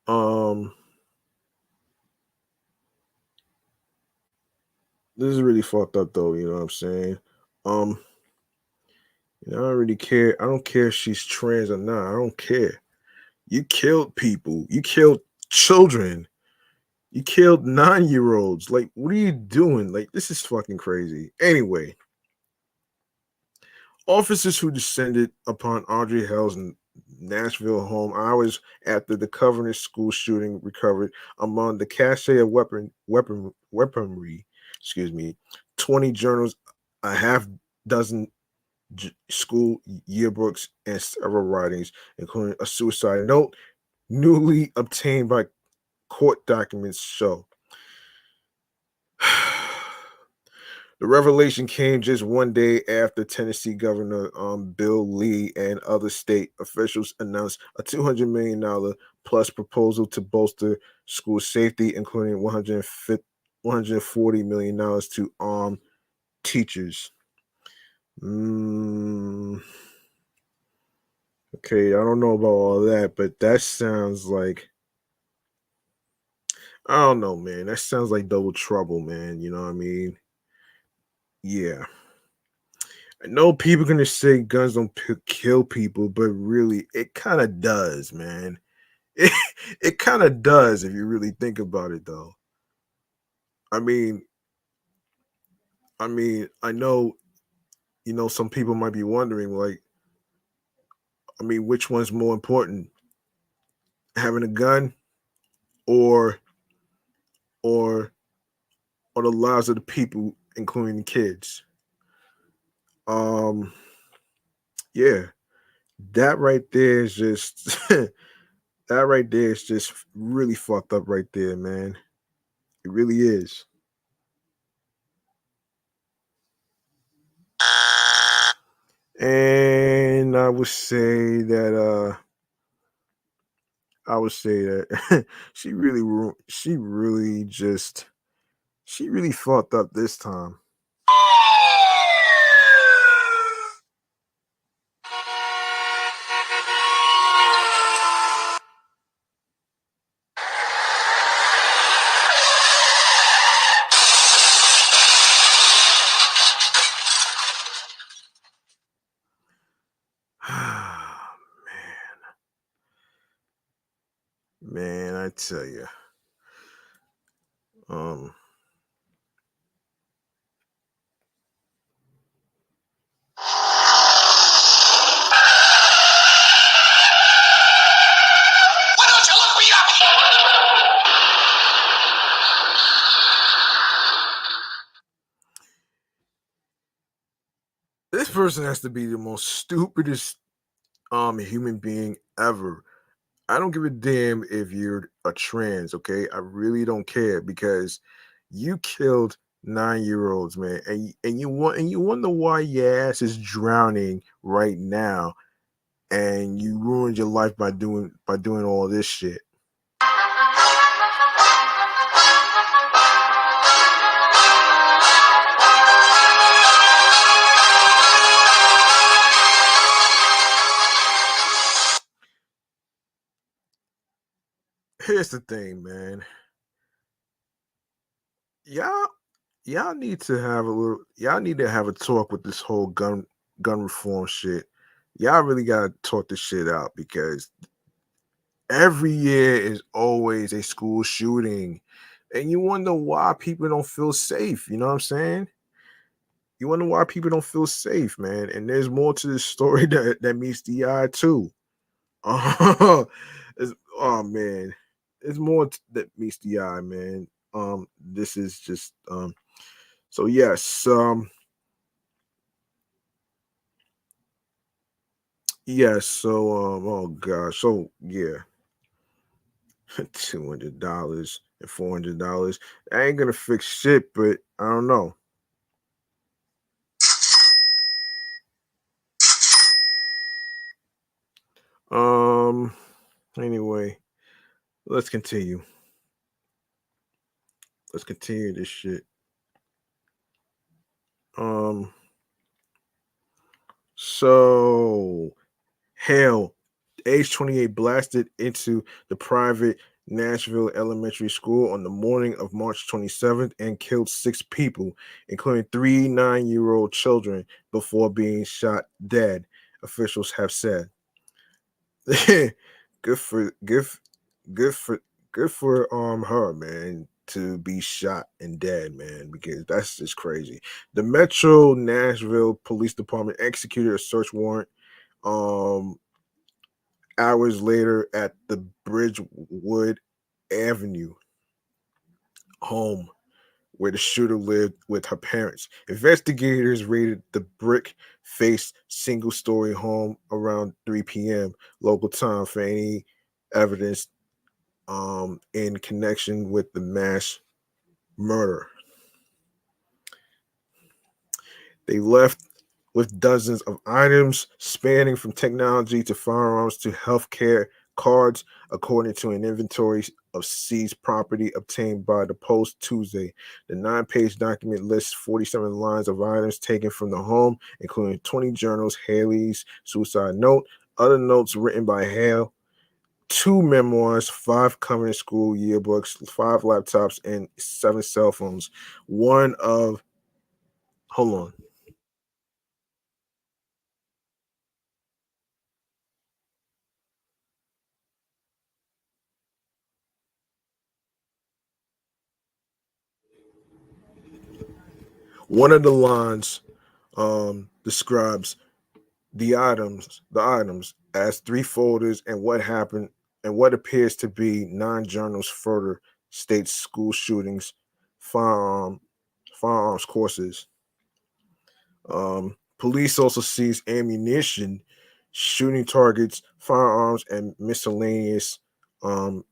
Um, this is really fucked up though, you know what I'm saying? Um, I don't really care. I don't care if she's trans or not. I don't care. You killed people. You killed children. You killed 9-year-olds. Like, what are you doing? Like, this is fucking crazy. Anyway, officers who descended upon Audrey Hale's Nashville home hours after the Covenant school shooting recovered among the cache of weaponry, 20 journals, a half dozen school yearbooks, and several writings, including a suicide note newly obtained by court documents show. The revelation came just one day after Tennessee Governor Bill Lee and other state officials announced a $200 million plus proposal to bolster school safety, including $140 million to arm teachers. Okay, I don't know about all that, but that sounds like, I don't know, man. That sounds like double trouble, man. You know what I mean? Yeah. I know people gonna say guns don't kill people, but really, it kind of does, man. It it kind of does if you really think about it, though. I mean, I know, some people might be wondering, like, which one's more important, having a gun or or or the lives of the people, including the kids? Um, yeah, that right there is just that right there is just really fucked up right there, man. It really is. And I would say that she really fucked up this time. Man. Man, I tell you. Um, Why don't you look me up? this person has to be the most stupidest human being ever. I don't give a damn if you're a trans, okay? I really don't care because you killed 9 year olds, man, and you wonder why your ass is drowning right now, and you ruined your life by doing all this shit. Here's the thing, man. Y'all y'all need to have a little y'all need to have a talk with this whole gun reform shit. Y'all really gotta talk this shit out because every year is always a school shooting. And you wonder why people don't feel safe. You know what I'm saying? You wonder why people don't feel safe, man. And there's more to this story that meets the eye too. Oh, oh man, there's more that meets the eye, man. This is just so yes, yes, so oh gosh, so yeah, $200 and $400. I ain't gonna fix shit, but I don't know. Um. Anyway, let's continue. Let's continue this shit. Um. So hell, age 28 blasted into the private Nashville elementary school on the morning of March 27th and killed 6 people, including 3 9-year-old children, before being shot dead. Officials have said. good for good good for good for her, man, to be shot and dead, man, because that's just crazy. The Metro Nashville Police Department executed a search warrant um hours later at the Bridgewood Avenue home where the shooter lived with her parents. Investigators raided the brick faced single story home around 3 p.m. local time for any evidence in connection with the mass murder. They left with dozens of items spanning from technology to firearms to healthcare cards, according to an inventory of seized property obtained by the Post Tuesday. The 9-page document lists 47 lines of items taken from the home, including 20 journals, Haley's suicide note, other notes written by Hale, 2 memoirs, 5 school yearbooks, 5 laptops, and 7 cell phones. One of, hold on. One of the lines describes the items as 3 folders and what happened and what appears to be 9 journals further states school shootings, firearm firearms courses. Police also seized ammunition, shooting targets, firearms, and miscellaneous um,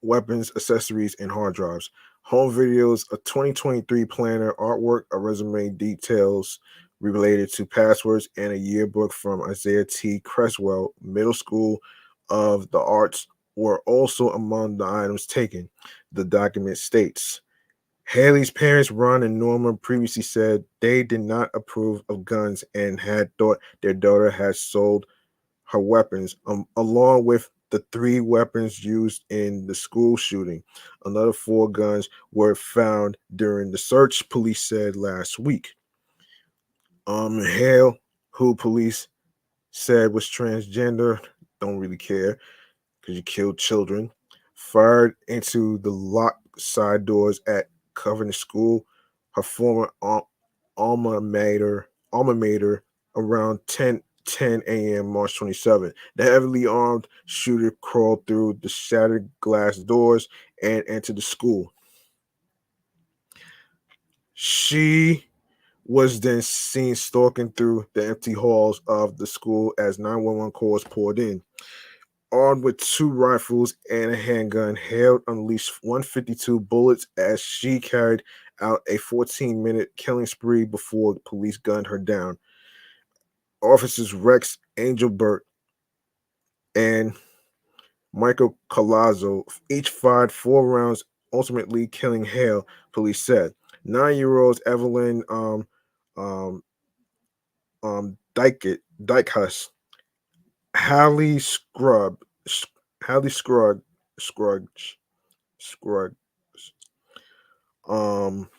weapons, accessories, and hard drives. Home videos, a 2023 planner, artwork, a resume, details related to passwords, and a yearbook from Isaiah T. Creswell Middle School of the Arts were also among the items taken. The document states. Haley's parents, Ron and Norma, previously said they did not approve of guns and had thought their daughter had sold her weapons, along with the 3 weapons used in the school shooting. Another 4 guns were found during the search, police said last week. Hale, who police said was transgender, don't really care because you killed children, fired into the locked side doors at Covenant School, her former alma mater, around 10 a.m. March 27th. The heavily armed shooter crawled through the shattered glass doors and entered the school. She was then seen stalking through the empty halls of the school as 911 calls poured in. Armed with two rifles and a handgun, Hale unleashed 152 bullets as she carried out a 14-minute killing spree before the police gunned her down. Officers Rex Angelbert and Michael Colazzo each fired 4 rounds, ultimately killing Hale, police said. 9-year-olds Evelyn um, Dykehus, Hallie Scrub, Hallie Scruggs, Scruggs, um,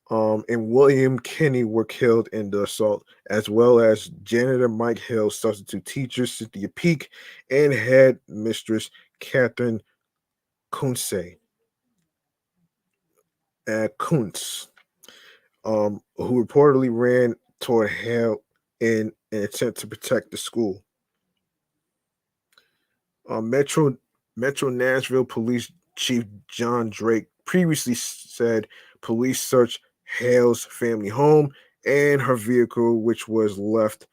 and William Kinney were killed in the assault, as well as janitor Mike Hill, substitute teacher Cynthia Peak, and head mistress Catherine Kuntze, Kuntz, who reportedly ran toward Hale in an attempt to protect the school. Metro Nashville Police Chief John Drake previously said police searched Hale's family home and her vehicle, which was left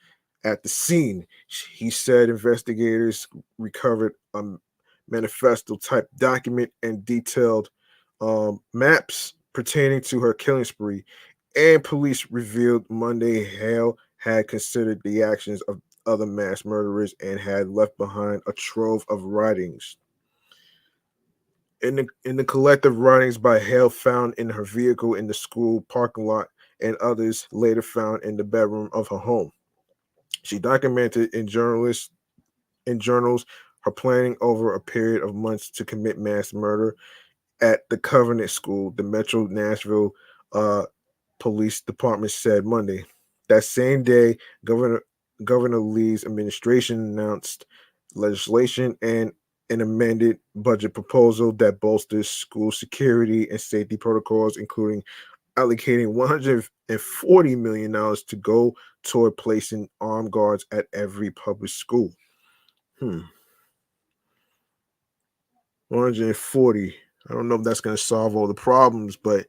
at the scene. He said investigators recovered a manifesto type document and detailed maps pertaining to her killing spree. And police revealed Monday Hale had considered the actions of other mass murderers and had left behind a trove of writings. In the collective writings by Hale found in her vehicle in the school parking lot and others later found in the bedroom of her home. She documented in journals her planning over a period of months to commit mass murder at the Covenant School, the Metro Nashville uh, Police Department said Monday. That same day, Governor Lee's administration announced legislation and an amended budget proposal that bolsters school security and safety protocols, including allocating $140 million to go toward placing armed guards at every public school. 140. I don't know if that's going to solve all the problems, but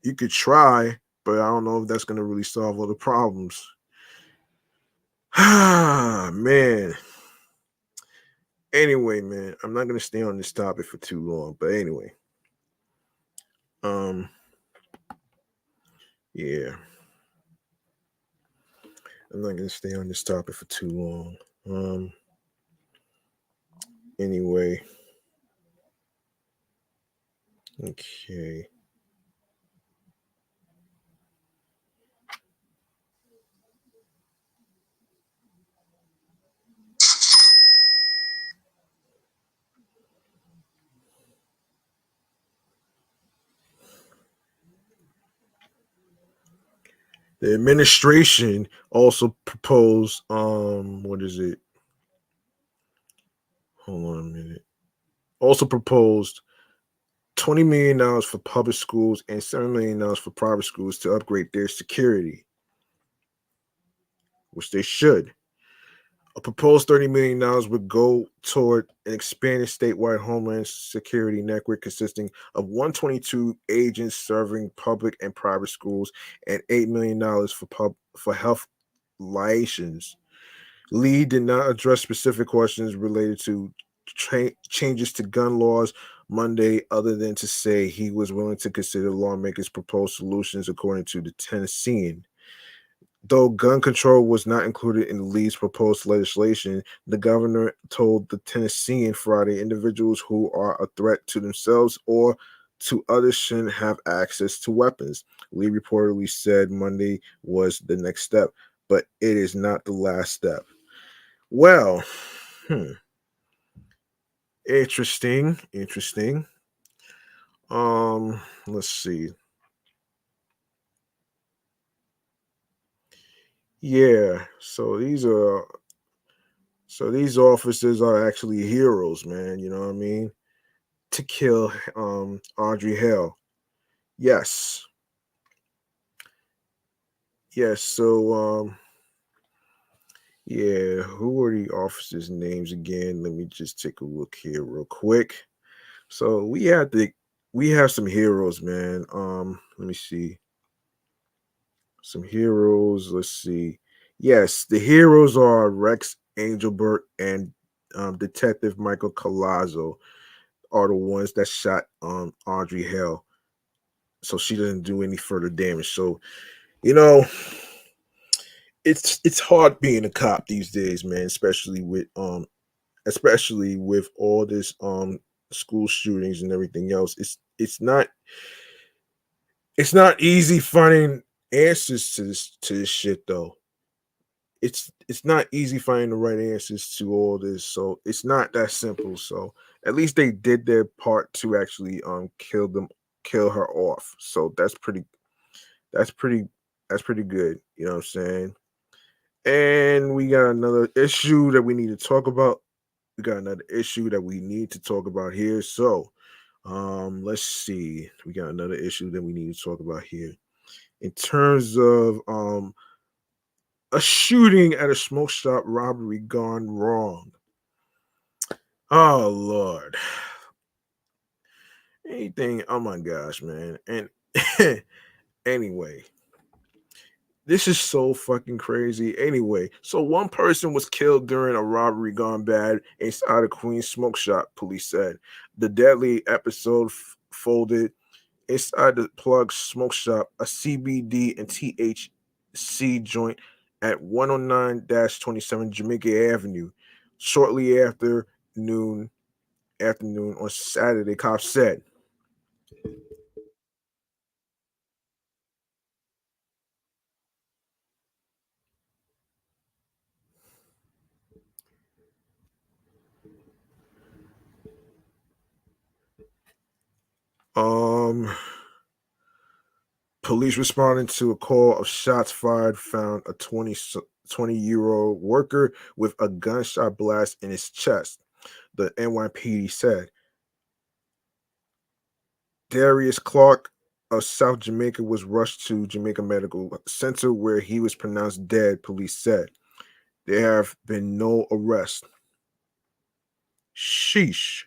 you could try, but I don't know if that's going to really solve all the problems. Ah, man. Anyway, man, I'm not going to stay on this topic for too long, but anyway. Yeah. I'm not going to stay on this topic for too long. Anyway. Okay. The administration also proposed, what is it? Hold on a minute. Also proposed $20 million for public schools and $7 million for private schools to upgrade their security, which they should. A proposed $30 million would go toward an expanded statewide homeland security network consisting of 122 agents serving public and private schools and $8 million for health liaisons. Lee did not address specific questions related to changes to gun laws Monday, other than to say he was willing to consider lawmakers' proposed solutions, according to the Tennessean. Though gun control was not included in Lee's proposed legislation, the governor told the Tennessean Friday individuals who are a threat to themselves or to others shouldn't have access to weapons. Lee reportedly said Monday was the next step, but it is not the last step. Well, interesting. Let's see. Yeah, so these are So these officers are actually heroes, man. You know what I mean? To kill Audrey Hale. Yes. Yes. So yeah, who are the officers' names again? Let me just take a look here real quick. So we have some heroes, man. Let me see. Some heroes. Let's see. Yes, the heroes are Rex Angelbert and Detective Michael Colazzo are the ones that shot Audrey Hale, so she doesn't do any further damage. So you know, it's hard being a cop these days, man, especially with all this school shootings and everything else. It's not easy finding answers to this shit though. It's not easy finding the right answers to all this, so it's not that simple. So at least they did their part to actually kill her off. So that's pretty that's pretty good. You know what I'm saying? And we got another issue that we need to talk about. We got another issue that we need to talk about here. So let's see. We got another issue that we need to talk about here. In terms of a shooting at a smoke shop robbery gone wrong. Oh Lord. Anything, oh my gosh, man. And anyway, this is so fucking crazy. Anyway, so one person was killed during a robbery gone bad inside a Queens smoke shop, police said. The deadly episode folded inside the plug smoke shop, a CBD and THC joint at 109-27 Jamaica Avenue. Shortly afternoon on Saturday, cops said. Um Police responding to a call of shots fired found a 20-year-old worker with a gunshot blast in his chest, the NYPD said. Darius Clark of South Jamaica was rushed to Jamaica Medical Center where he was pronounced dead, police said. There have been no arrests. Sheesh.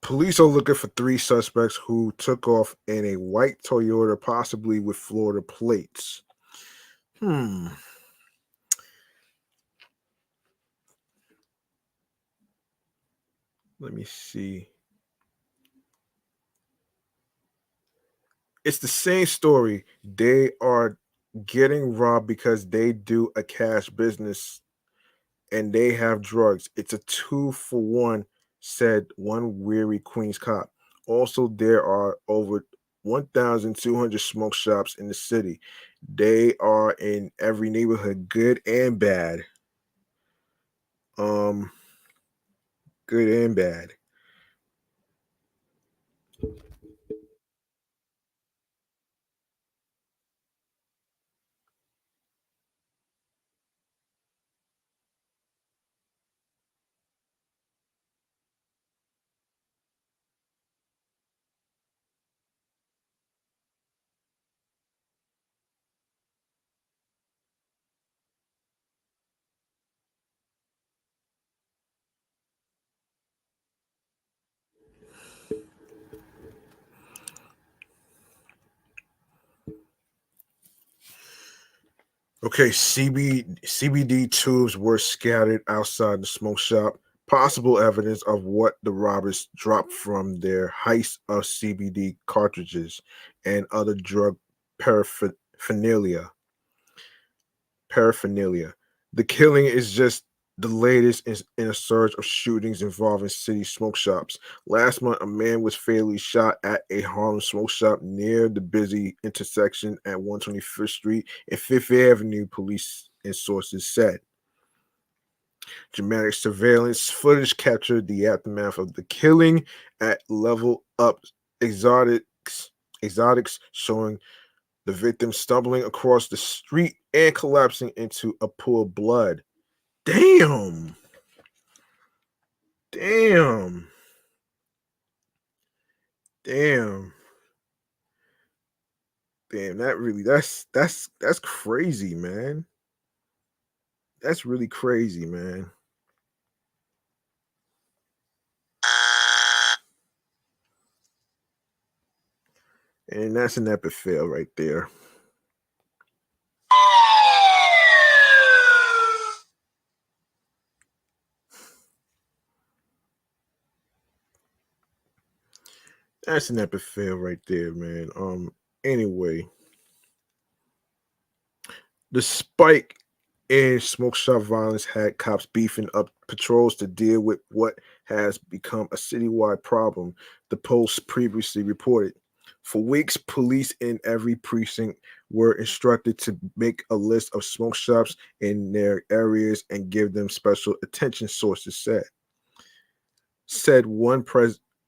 Police are looking for three suspects who took off in a white Toyota, possibly with Florida plates. Hmm. Let me see. It's the same story. They are getting robbed because they do a cash business and they have drugs. It's a 2-for-1, said one weary Queens cop. Also, there are over 1,200 smoke shops in the city. They are in every neighborhood, good and bad. Um, Good and bad. Okay, CBD tubes were scattered outside the smoke shop. Possible evidence of what the robbers dropped from their heist of CBD cartridges and other drug paraphernalia. paraphernalia. The killing is just the latest in a surge of shootings involving city smoke shops. Last month, a man was fatally shot at a Harlem smoke shop near the busy intersection at 125th Street and Fifth Avenue, police and sources said. Dramatic surveillance footage captured the aftermath of the killing at Level Up exotics showing the victim stumbling across the street and collapsing into a pool of blood. Damn. Damn. Damn. Damn, that's crazy, man. That's really crazy, man. And that's an epic fail right there. That's an epic fail right there, man. Anyway, the spike in smoke shop violence had cops beefing up patrols to deal with what has become a citywide problem, the Post previously reported. For weeks, police in every precinct were instructed to make a list of smoke shops in their areas and give them special attention, sources said. Said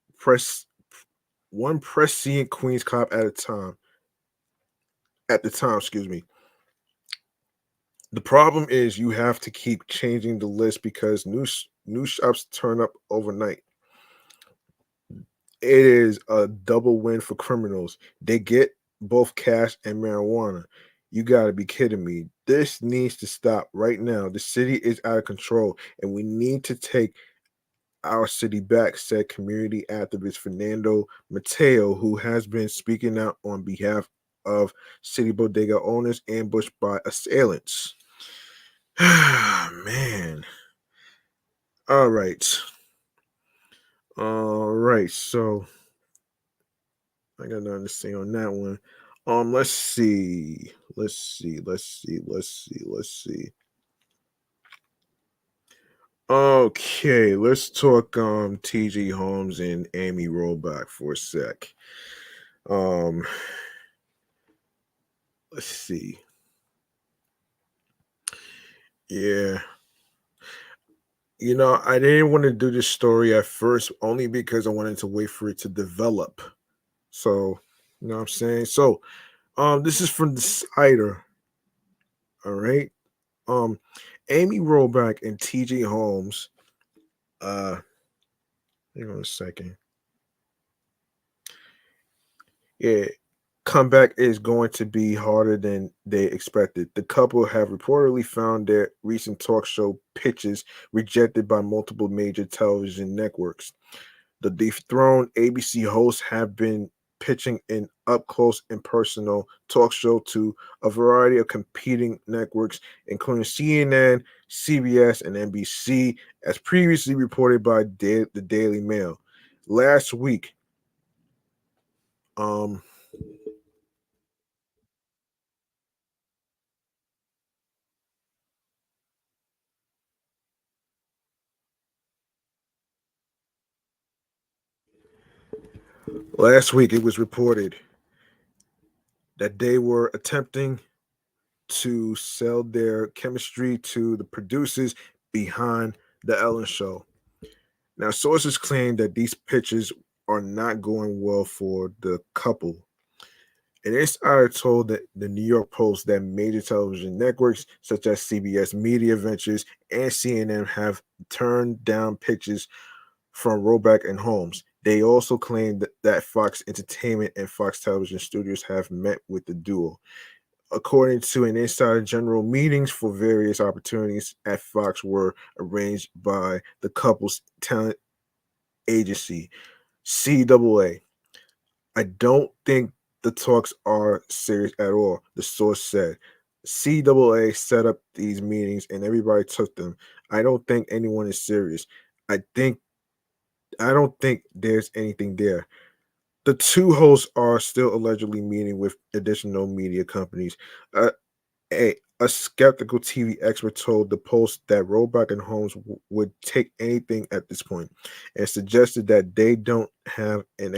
press one prescient Queens cop at the time, excuse me. The problem is you have to keep changing the list because new shops turn up overnight. It is a double win for criminals. They get both cash and marijuana. You got to be kidding me. This needs to stop right now. The city is out of control and we need to take our city back, said community activist Fernando Mateo, who has been speaking out on behalf of city bodega owners ambushed by assailants. Man. All right. All right. So I got nothing to say on that one. Let's see. Let's see. Okay, let's talk TG Holmes and Amy Robach for a sec. Um let's see. Yeah. I didn't want to do this story at first only because I wanted to wait for it to develop. So, you know what I'm saying? So, this is from the Cider. All right. Um, Amy Robach and TJ Holmes. Uh, hang on a second. Yeah, comeback is going to be harder than they expected. The couple have reportedly found their recent talk show pitches rejected by multiple major television networks. The dethroned ABC hosts have been pitching an up close and personal talk show to a variety of competing networks, including CNN, CBS, and NBC, as previously reported by the Daily Mail. Last week, um, it was reported that they were attempting to sell their chemistry to the producers behind the Ellen Show. Now, sources claim that these pitches are not going well for the couple. An insider told the New York Post that major television networks such as CBS Media Ventures and CNN have turned down pitches from Roback and Holmes. They also claimed that Fox Entertainment and Fox Television Studios have met with the duo. According to an insider, general meetings for various opportunities at Fox were arranged by the couple's talent agency, CAA. I don't think the talks are serious at all, the source said. CAA set up these meetings and everybody took them. I don't think anyone is serious. I think I don't think there's anything there. The two hosts are still allegedly meeting with additional media companies. Uh, a skeptical TV expert told the Post that Robach and Holmes would take anything at this point, and suggested that they don't have an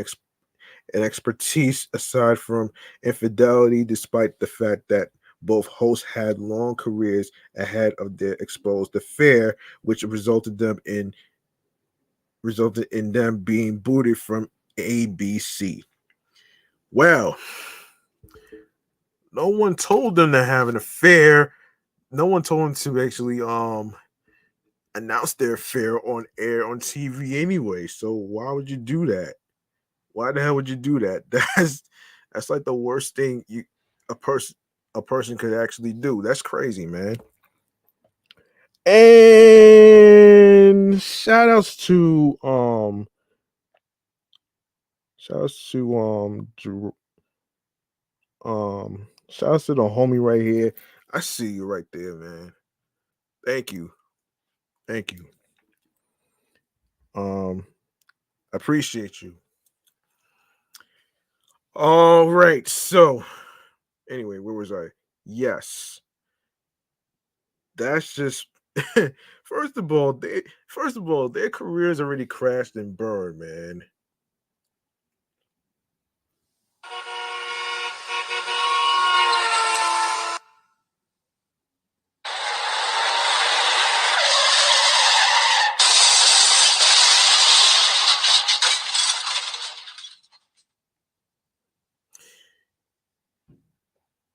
expertise aside from infidelity, despite the fact that both hosts had long careers ahead of their exposed affair, which resulted in them being booted from ABC. Well, no one told them to have an affair. No one told them to actually announce their affair on air on TV anyway. So why would you do that? Why the hell would you do that? That's like the worst thing a person a person could actually do. That's crazy, man. And shout outs to the homie right here. I see you right there, man. Thank you. Thank you. Um appreciate you. All right. So anyway, where was I? Yes. That's just first of all, their careers already crashed and burned, man.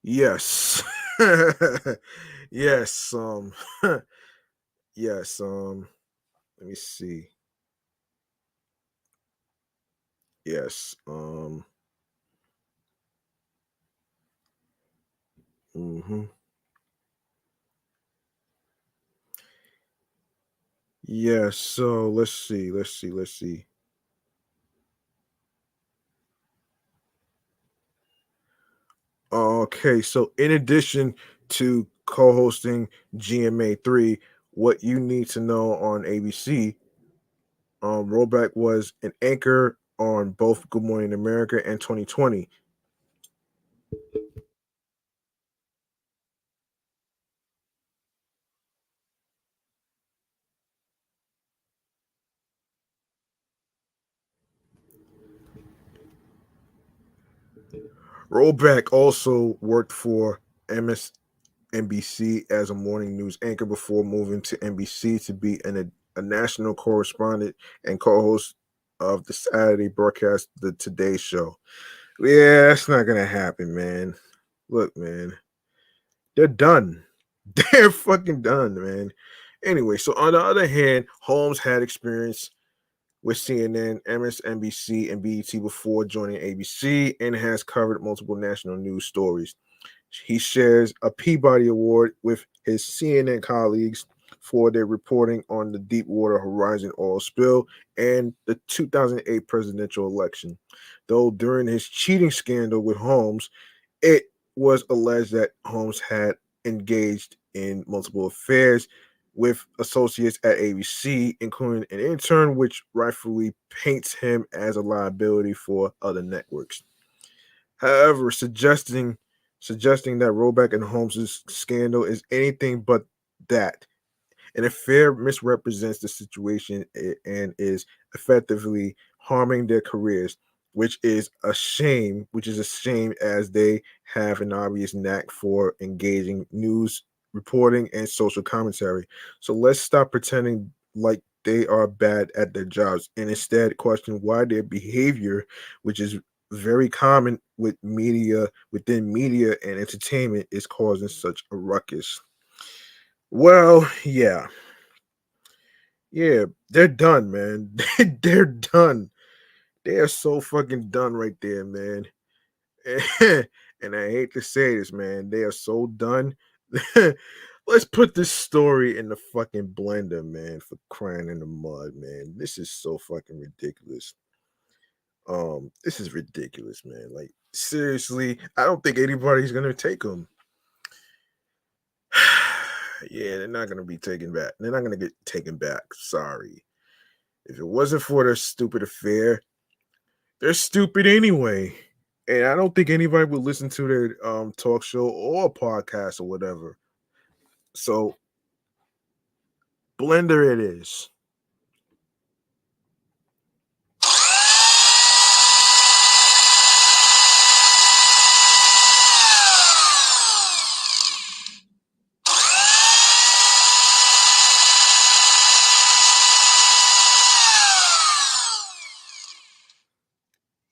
Yes. yes, yes, let me see. Yes. Mhm. Yes, so let's see. Okay, so in addition to co-hosting GMA3, what you need to know on ABC, Roback was an anchor on both Good Morning America and 2020. Roback also worked for MSNBC as a morning news anchor before moving to NBC to be a national correspondent and co-host of the Saturday broadcast, The Today Show. Yeah, that's not gonna happen, man. Look, man, they're done. They're fucking done, man. Anyway, so on the other hand, Holmes had experience with CNN, MSNBC, and BET before joining ABC and has covered multiple national news stories. He shares a Peabody Award with his CNN colleagues for their reporting on the Deepwater Horizon oil spill and the 2008 presidential election. Though during his cheating scandal with Holmes, it was alleged that Holmes had engaged in multiple affairs with associates at ABC, including an intern, which rightfully paints him as a liability for other networks. However, suggesting that Roback and Holmes's scandal is anything but that. An affair misrepresents the situation and is effectively harming their careers, which is a shame as they have an obvious knack for engaging news reporting and social commentary. So let's stop pretending like they are bad at their jobs and instead question why their behavior, which is very common within media and entertainment, is causing such a ruckus. Well, yeah, they're done, man. They're done. They are so fucking done right there, man. And I hate to say this, man. They are so done. Let's put this story in the fucking blender, man, for crying in the mud, man. This is so fucking ridiculous. This is ridiculous, man. Like, seriously, I don't think anybody's gonna take them. Yeah, they're not gonna be taken back. They're not gonna get taken back. Sorry. If it wasn't for their stupid affair, they're stupid anyway. And I don't think anybody would listen to their talk show or podcast or whatever. So Blender it is.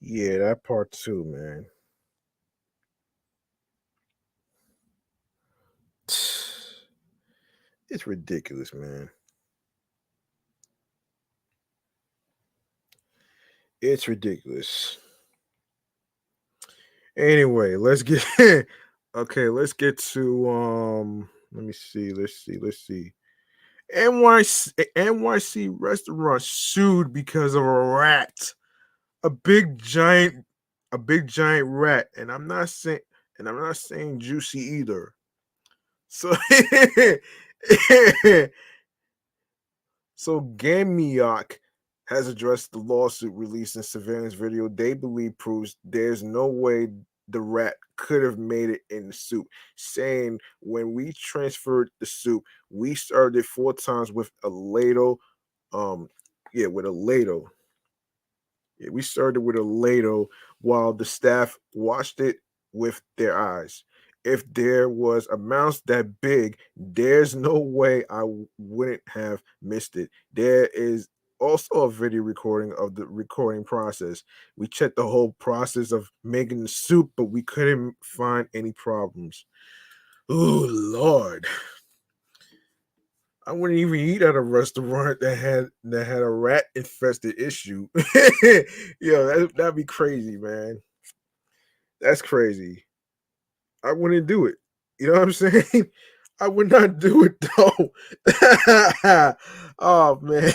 Yeah, that part too, man. It's ridiculous, man. It's ridiculous. Anyway, let's get okay, let's get to let me see, let's see. NYC restaurant sued because of a rat. A big giant a big giant rat. And I'm not saying juicy either. So so Gamiok has addressed the lawsuit released in surveillance video they believe proves there's no way the rat could have made it in the soup, saying when we transferred the soup, we served it 4 times with a ladle. Um, yeah, with a ladle. Yeah, we served it with a ladle while the staff watched it with their eyes. If there was a mouse that big, there's no way wouldn't have missed it. There is also a video recording of the recording process. We checked the whole process of making the soup, but we couldn't find any problems. Oh Lord. I wouldn't even eat at a restaurant that had a rat infested issue. Yo, that'd be crazy, man. That's crazy. I wouldn't do it. You know what I'm saying? I would not do it though. Oh man.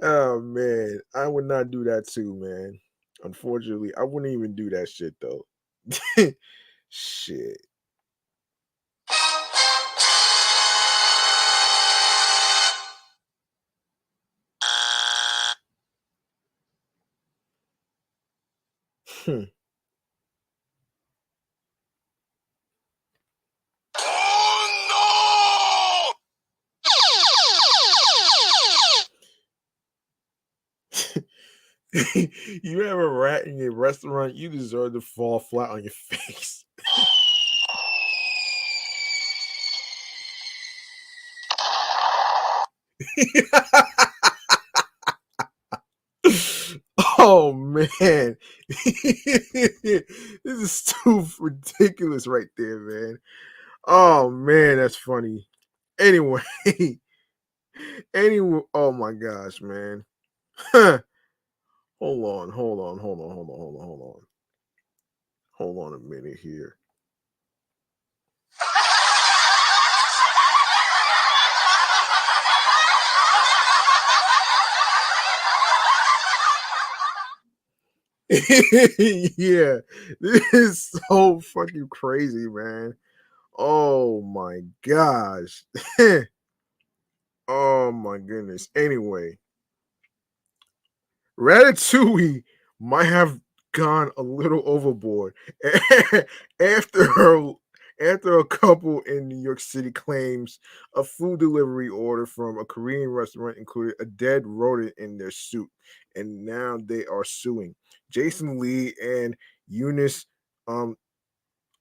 Oh man. I would not do that too, man. Unfortunately, I wouldn't even do that shit though. Shit. Hmm. Oh You have a rat in your restaurant, you deserve to fall flat on your face. Oh man. This is too ridiculous right there, man. Oh man, that's funny. Anyway, anyway, oh my gosh, man. Hold on, hold on, hold on, hold on, hold on, hold on. Hold on a minute here. Yeah, this is so fucking crazy, man. Oh my gosh. Oh my goodness. Anyway, Ratatouille might have gone a little overboard after after a couple in New York City claims a food delivery order from a Korean restaurant included a dead rodent in their soup, and now they are suing. Jason Lee and Eunice um,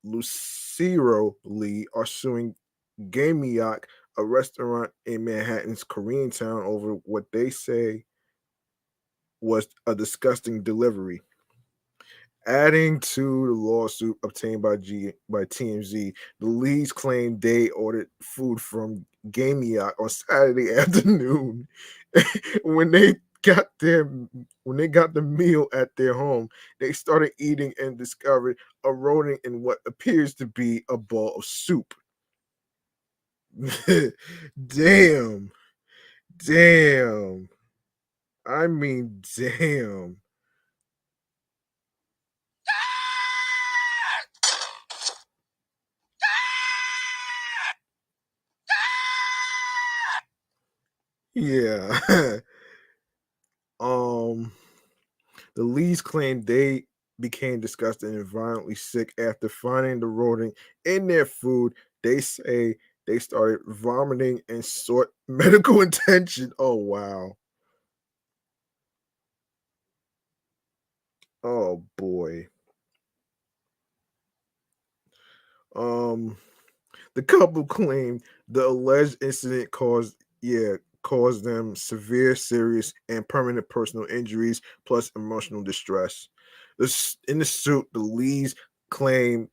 Lucero Lee are suing Gamiok, a restaurant in Manhattan's Koreatown, over what they say was a disgusting delivery. Adding to the lawsuit obtained by TMZ, the Lees claimed they ordered food from Gamiok on Saturday afternoon. when they got their when they got the meal at their home, they started eating and discovered a rodent in what appears to be a bowl of soup. Damn, damn. I mean, damn. Yeah. um, the Lees claimed they became disgusted and violently sick after finding the rodent in their food. They say they started vomiting and sought medical attention. Oh wow. Oh boy. Um, the couple claimed the alleged incident caused them severe, serious, and permanent personal injuries plus emotional distress. In the suit, the Lees claimed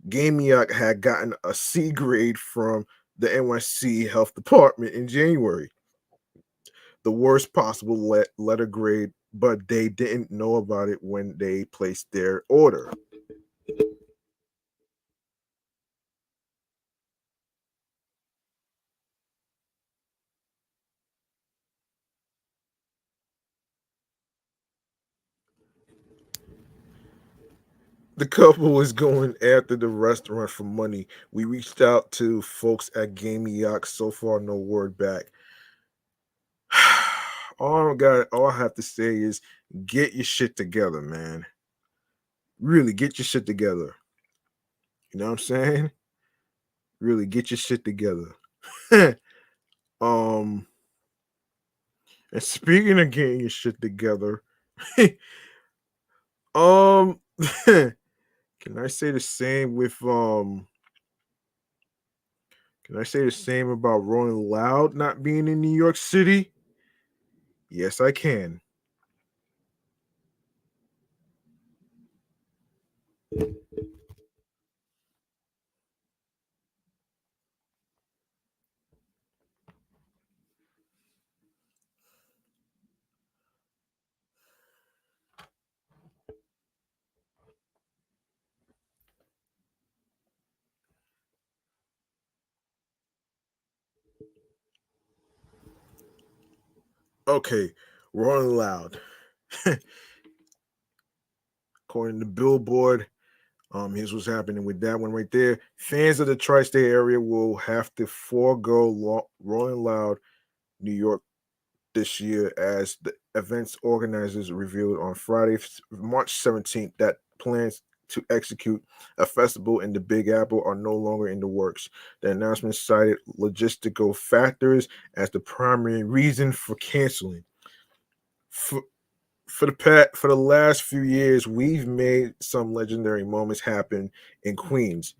Gamiak had gotten a C grade from the NYC Health Department in January, the worst possible letter grade, but they didn't know about it when they placed their order. The couple was going after the restaurant for money. We reached out to folks at Gamiak. So far, no word back. All I have to say is get your shit together, man. Really get your shit together. You know what I'm saying? Really get your shit together. um, and speaking of getting your shit together, um, can I say the same with Can I say the same about Rolling Loud not being in New York City? Yes, I can. Okay, Rolling Loud. According to Billboard, here's what's happening with that one right there. Fans of the tri-state area will have to forego Rolling Loud New York this year, as the event's organizers revealed on Friday, March 17th, that plans to execute a festival in the Big Apple are no longer in the works. The announcement cited logistical factors as the primary reason for canceling. For, for the last few years, we've made some legendary moments happen in Queens.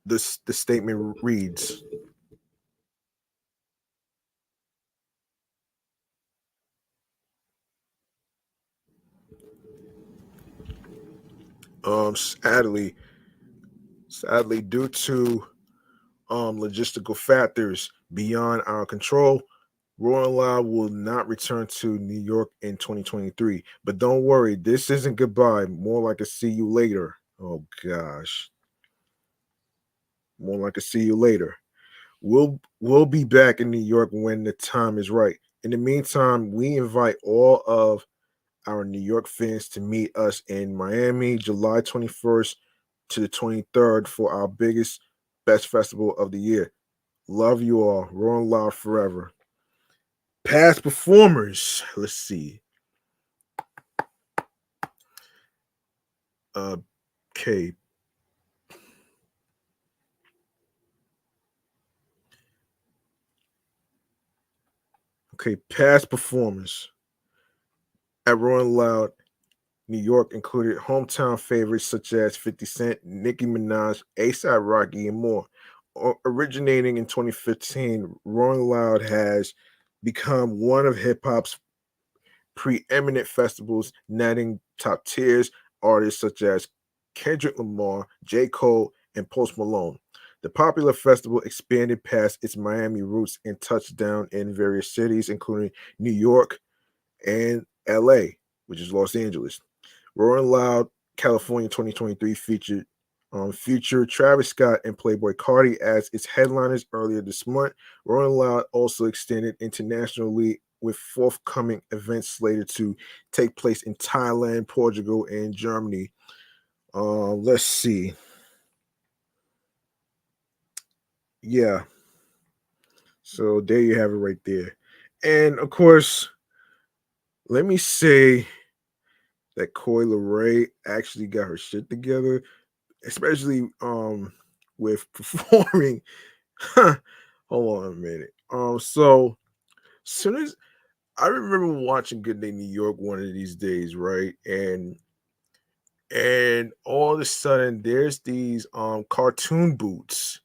The statement reads, um, sadly, sadly, due to logistical factors beyond our control, Rolling Loud will not return to New York in 2023. But don't worry, this isn't goodbye. More like a see you later. Oh gosh, more like a see you later. We'll be back in New York when the time is right. In the meantime, we invite all of our New York fans to meet us in Miami, July 21st to the 23rd for our biggest, best festival of the year. Love you all. Rolling Loud forever. Past performers. Let's see. Uh, okay. Okay. Past performers at Rolling Loud, New York included hometown favorites such as 50 Cent, Nicki Minaj, ASAP Rocky, and more. Originating in 2015, Rolling Loud has become one of hip hop's preeminent festivals, netting top tiers artists such as Kendrick Lamar, J. Cole, and Post Malone. The popular festival expanded past its Miami roots and touched down in various cities, including New York and LA, which is Los Angeles. Rolling Loud California 2023 featured future Travis Scott and Playboy Cardi as its headliners earlier this month. Rolling Loud also extended internationally with forthcoming events slated to take place in Thailand, Portugal, and Germany. Let's see. Yeah. So there you have it right there. And of course, let me say that Coi Leray actually got her shit together, especially with performing. Hold on a minute. So soon as I remember watching Good Day New York one of these days, right? And all of a sudden there's these cartoon boots,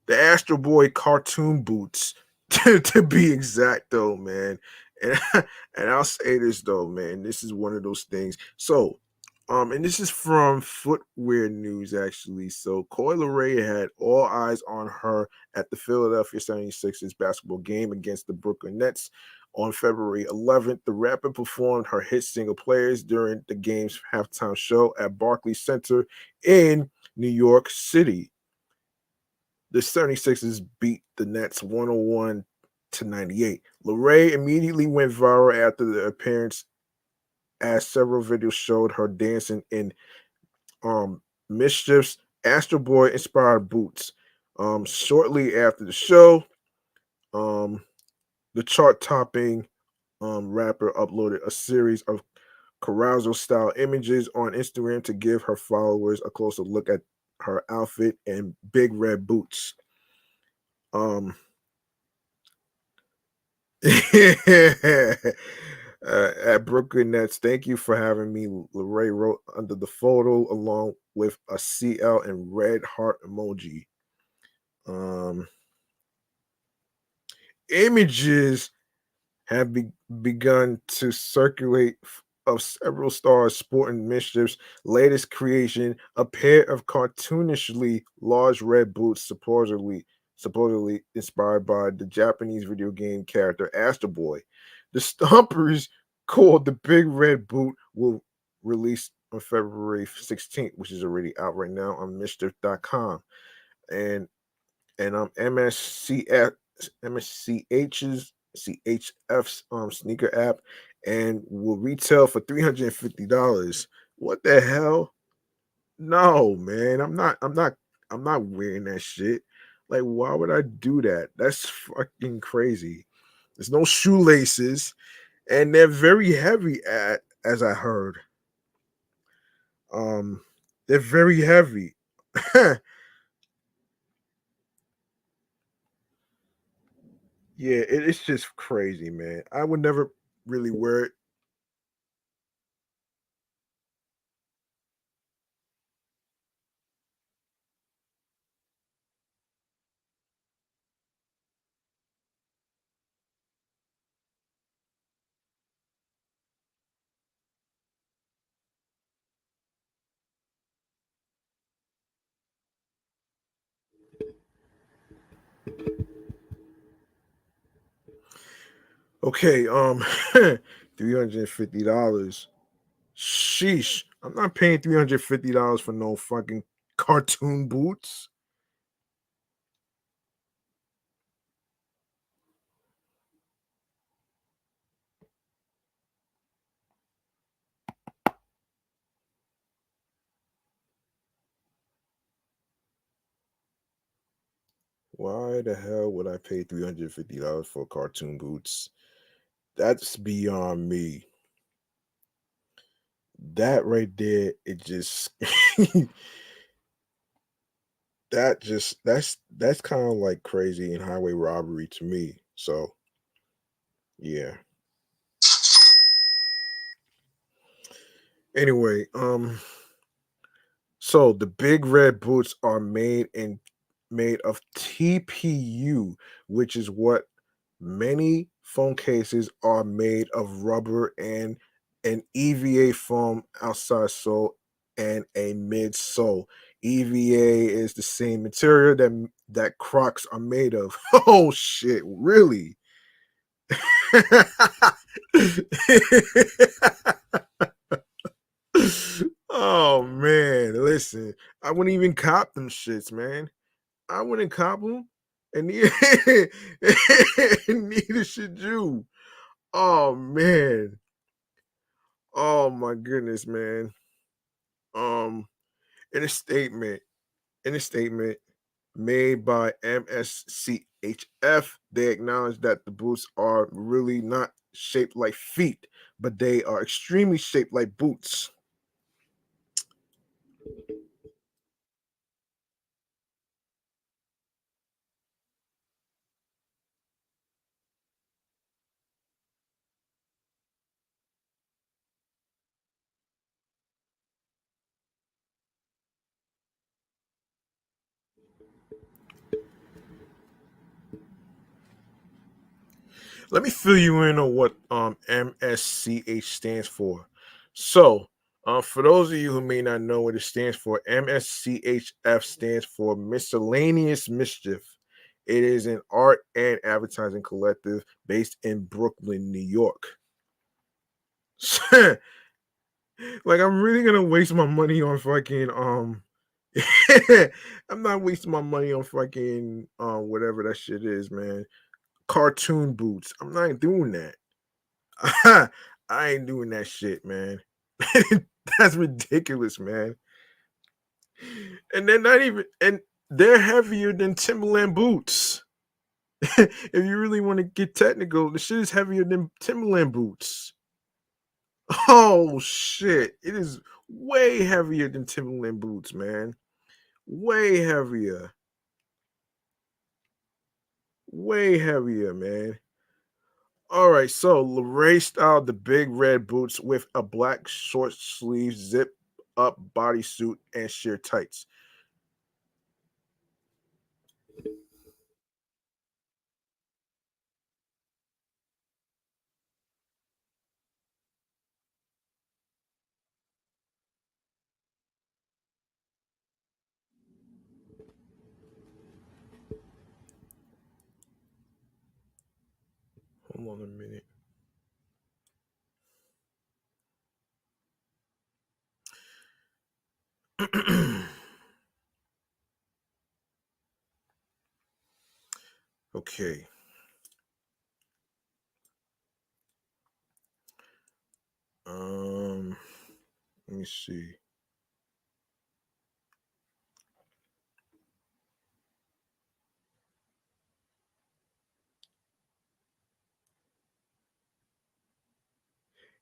the Astro Boy cartoon boots, to be exact, though, man. And and I'll say this though, man, this is one of those things. So, and this is from Footwear News actually. So, Coi Leray had all eyes on her at the Philadelphia 76ers basketball game against the Brooklyn Nets on February 11th. The rapper performed her hit single "Players" during the game's halftime show at Barclays Center in New York City. The 76ers beat the Nets 101-98. Leray immediately went viral after the appearance, as several videos showed her dancing in Mischief's Astro Boy inspired boots. Shortly after the show, um, the chart topping rapper uploaded a series of carousal style images on Instagram to give her followers a closer look at her outfit and big red boots. Um, at Brooklyn Nets, thank you for having me. Leray wrote under the photo along with a CL and red heart emoji. Um, Images have begun to circulate of several stars sporting Mischief's latest creation, a pair of cartoonishly large red boots, supposedly inspired by the Japanese video game character Astro Boy. The Stompers, called the Big Red Boot, will release on February 16th, which is already out right now on mischief.com. And MSCF MSCH's CHF's sneaker app, and will retail for $350. What the hell? No, man. I'm not wearing that shit. Like, why would I do that? That's fucking crazy. There's no shoelaces, and they're very heavy as I heard. Um they're very heavy. Yeah, it's just crazy, man. I would never really wear it. Okay, $350. Sheesh. I'm not paying $350 for no fucking cartoon boots. Why the hell would I pay $350 for cartoon boots? That's beyond me. That right there, it just that's kind of like crazy and highway robbery to me. So yeah. Anyway, so the big red boots are made of TPU, which is what many phone cases are made of, rubber and an EVA foam outside sole and a midsole. EVA is the same material that Crocs are made of. Oh shit, really? Oh man, listen, I wouldn't even cop them shits, man. I wouldn't cop them, and neither, and neither should you. Oh man, oh my goodness, man. Um, in a statement, in a statement made by MSC they acknowledge that the boots are really not shaped like feet, but they are extremely shaped like boots. Let me fill you in on what MSCH stands for. So, for those of you who may not know what it stands for, MSCHF stands for Miscellaneous Mischief. It is an art and advertising collective based in Brooklyn, New York. Like, I'm really gonna waste my money on fucking I'm not wasting my money on fucking whatever that shit is, man. Cartoon boots. I'm not doing that. I ain't doing that shit, man. That's ridiculous, man. And they're not even, and they're heavier than Timberland boots. If you really want to get technical, the shit is heavier than Timberland boots. Oh shit. It is way heavier than Timberland boots, man. Way heavier. Way heavier, man. All right, so Leray styled the big red boots with a black short sleeve zip up bodysuit and sheer tights. Hold on a minute. Okay. Um, Let me see.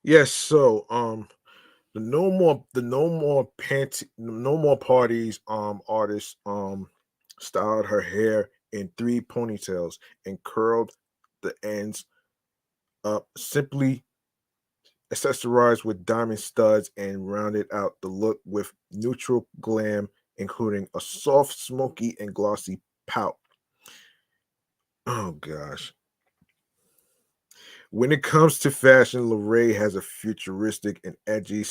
Yes, so no more parties artist styled her hair in three ponytails and curled the ends up, simply accessorized with diamond studs and rounded out the look with neutral glam, including a soft, smoky, and glossy pout. Oh gosh. When it comes to fashion, Leray has a futuristic and edgy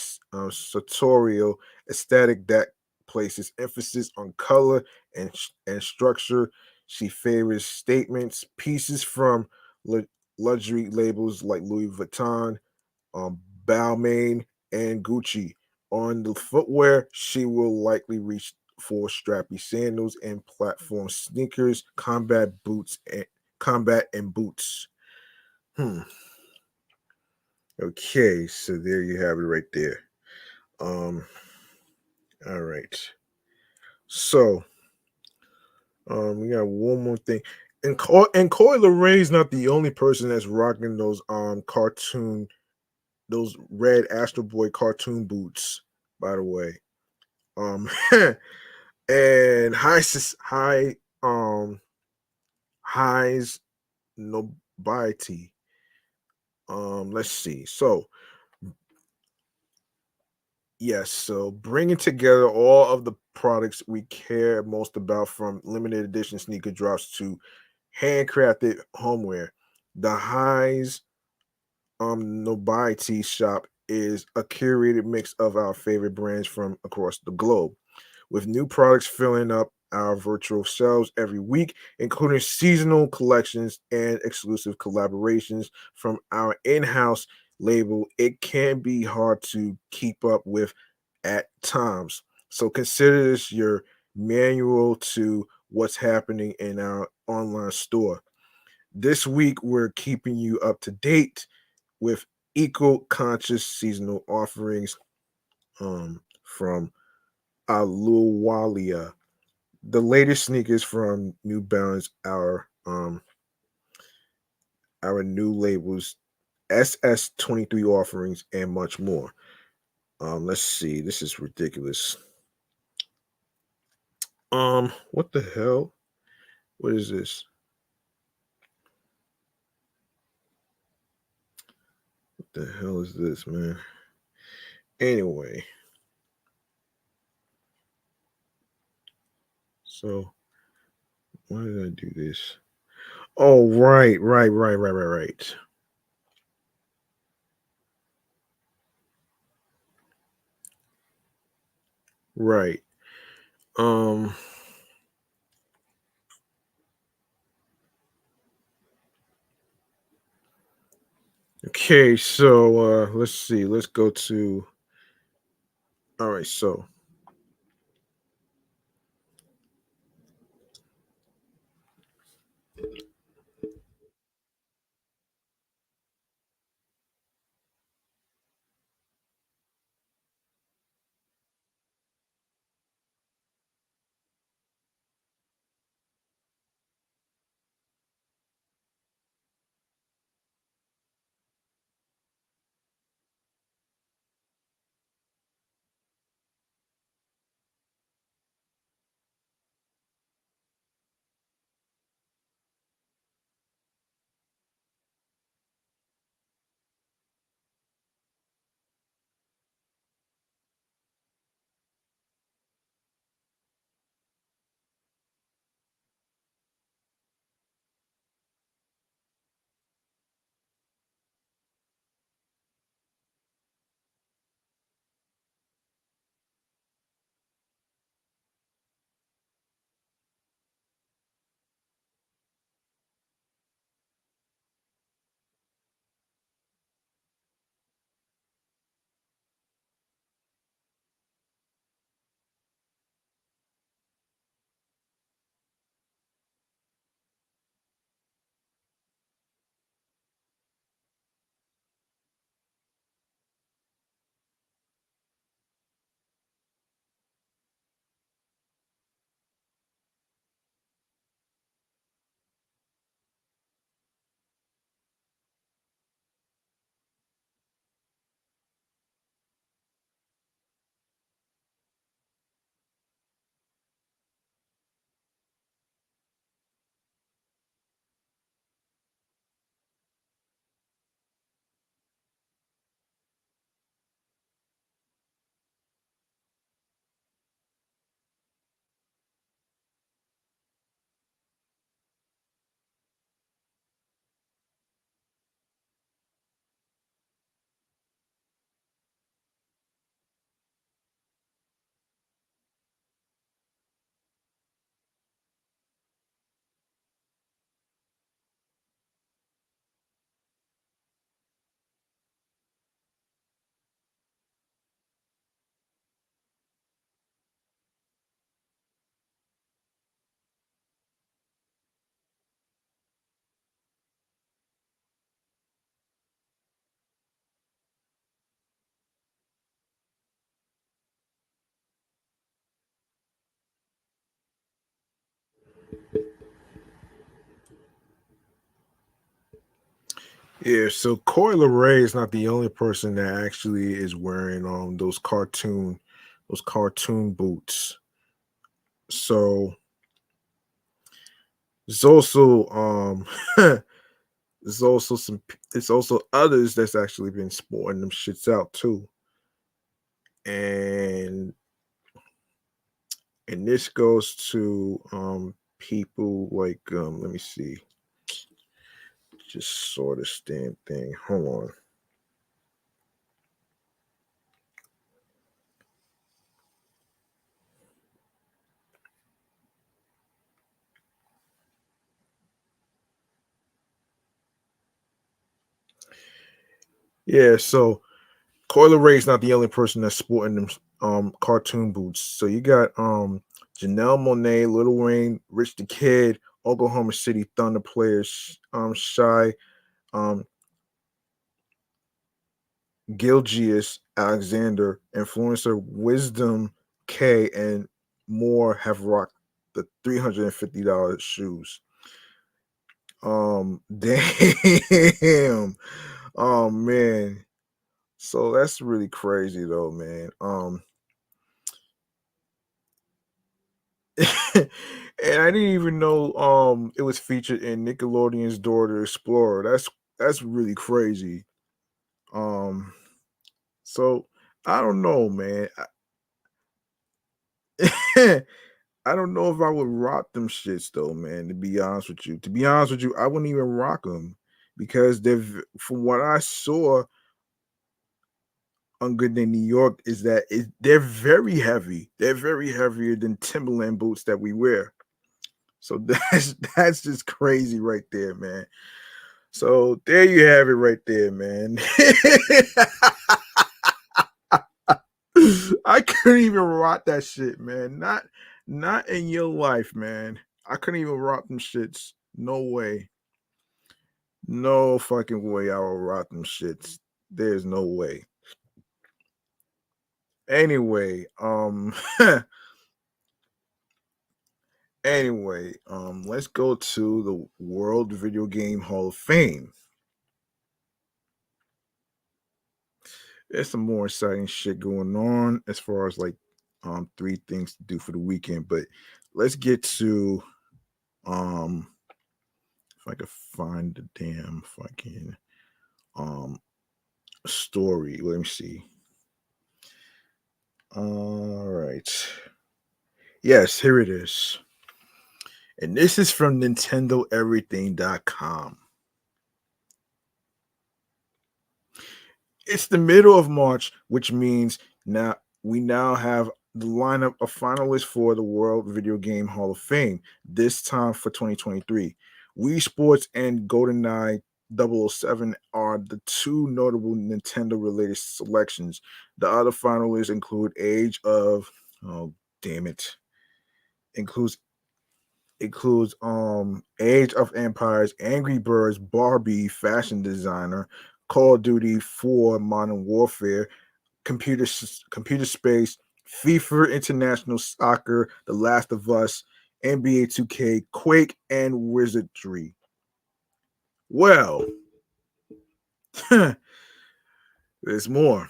sartorial aesthetic that places emphasis on color and structure. She favors statements pieces from lu- luxury labels like Louis Vuitton, Balmain, and Gucci. On the footwear, she will likely reach for strappy sandals and platform sneakers, combat and boots. Hmm. Okay, so there you have it right there. Um, all right. So, we got one more thing. And Coi Leray not the only person that's rocking those red Astro Boy cartoon boots, by the way. Um and highs nobiety. Let's see. So, yes, so bringing together all of the products we care most about, from limited edition sneaker drops to handcrafted homeware. The Highs Nobiety shop is a curated mix of our favorite brands from across the globe, with new products filling up our virtual shelves every week, including seasonal collections and exclusive collaborations from our in house label. It can be hard to keep up with at times. So consider this your manual to what's happening in our online store. This week, we're keeping you up to date with eco conscious seasonal offerings from Aluwalia, the latest sneakers from New Balance, our um, our new labels, SS23 offerings, and much more. Let's see. This is ridiculous. What the hell? What is this? What the hell is this, man? Anyway, so why did I do this? Oh, right. Right. Um, okay, so let's see. Let's go to all right, so yeah, so Coi Leray is not the only person that actually is wearing those cartoon boots. So there's also there's also it's also others that's actually been sporting them shits out too. And this goes to people like let me see. Just saw this damn thing. Hold on. Yeah, so Coi Leray not the only person that's sporting them cartoon boots. So you got Janelle Monáe, Lil Wayne, Rich the Kid, Oklahoma City Thunder players, Shy, um, Gilgeous Alexander, influencer Wisdom K, and more have rocked the $350 shoes. Damn. Oh man. So that's really crazy though, man. And I didn't even know it was featured in Nickelodeon's Daughter Explorer. That's really crazy. Um so I don't know, man. I don't know if I would rock them shits though, man. To be honest with you, I wouldn't even rock them because from what I saw on Good Day New York is that they're very heavy. They're very heavier than Timberland boots that we wear. So that's just crazy right there, man. So there you have it right there, man. I couldn't even rock that shit, man. Not in your life, man. I couldn't even rock them shits. No way. No fucking way I will rock them shits. There's no way. Anyway, let's go to the World Video Game Hall of Fame. There's some more exciting shit going on as far as like 3 things to do for the weekend, but let's get to if I could find the damn fucking story. Let me see. All right. Yes, here it is. And this is from NintendoEverything.com. It's the middle of March, which means we now have the lineup of finalists for the World Video Game Hall of Fame, this time for 2023. Wii Sports and GoldenEye 007 are the 2 notable Nintendo related selections. The other finalists include oh damn it. Includes Age of Empires, Angry Birds, Barbie, Fashion Designer, Call of Duty 4, Modern Warfare, Computer Space, FIFA International Soccer, The Last of Us, NBA 2K, Quake, and Wizardry. Well, there's more.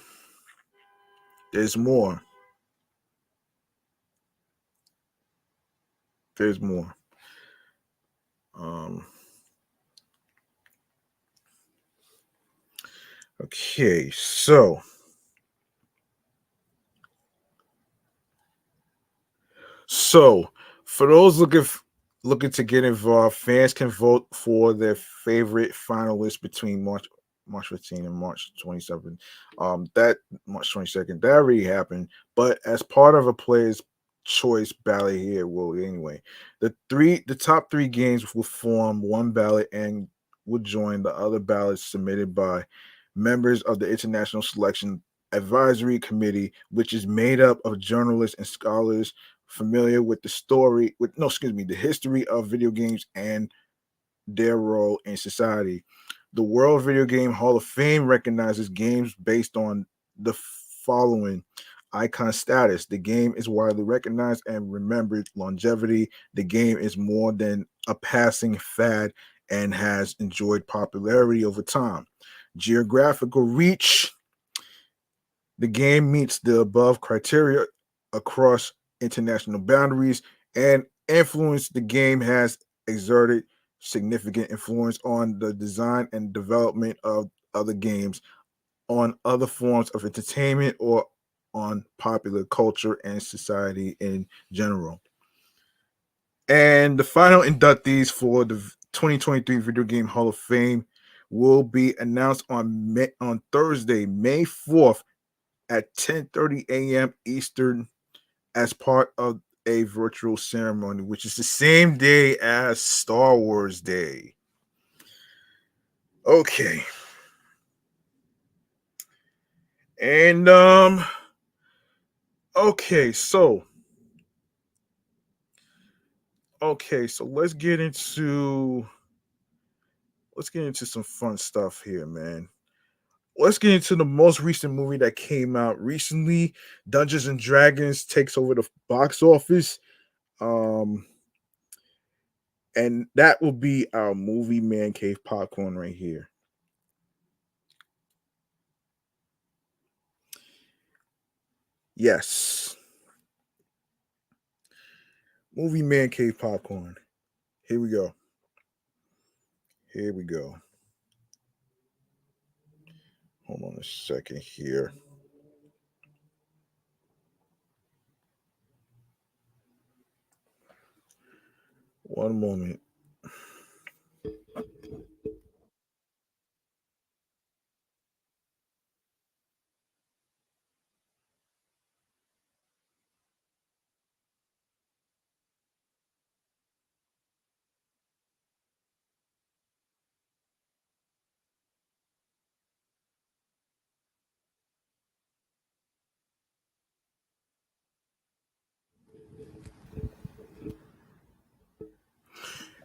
There's more. There's more. Okay, so for those looking to get involved, fans can vote for their favorite finalists between March 15th and March 27th. That March 22nd, that already happened. But as part of a player's choice ballot here, well, anyway, the top 3 games will form one ballot and will join the other ballots submitted by members of the International Selection Advisory Committee, which is made up of journalists and scholars familiar with the history of video games and their role in society. The World Video Game Hall of Fame recognizes games based on the following icon status. The game is widely recognized and remembered. Longevity. The game is more than a passing fad and has enjoyed popularity over time. Geographical reach. The game meets the above criteria across international boundaries, and influence. The game has exerted significant influence on the design and development of other games, on other forms of entertainment, or on popular culture and society in general. And the final inductees for the 2023 Video Game Hall of Fame will be announced on Thursday, May 4th at 10:30 a.m. Eastern as part of a virtual ceremony, which is the same day as Star Wars Day. Okay. And okay, so let's get into some fun stuff here, man. Let's get into the most recent movie that came out recently. Dungeons and Dragons takes over the box office. Um And that will be our movie man cave popcorn right here. Yes. Movie man cave popcorn. Here we go. Here we go. Hold on a second here. One moment.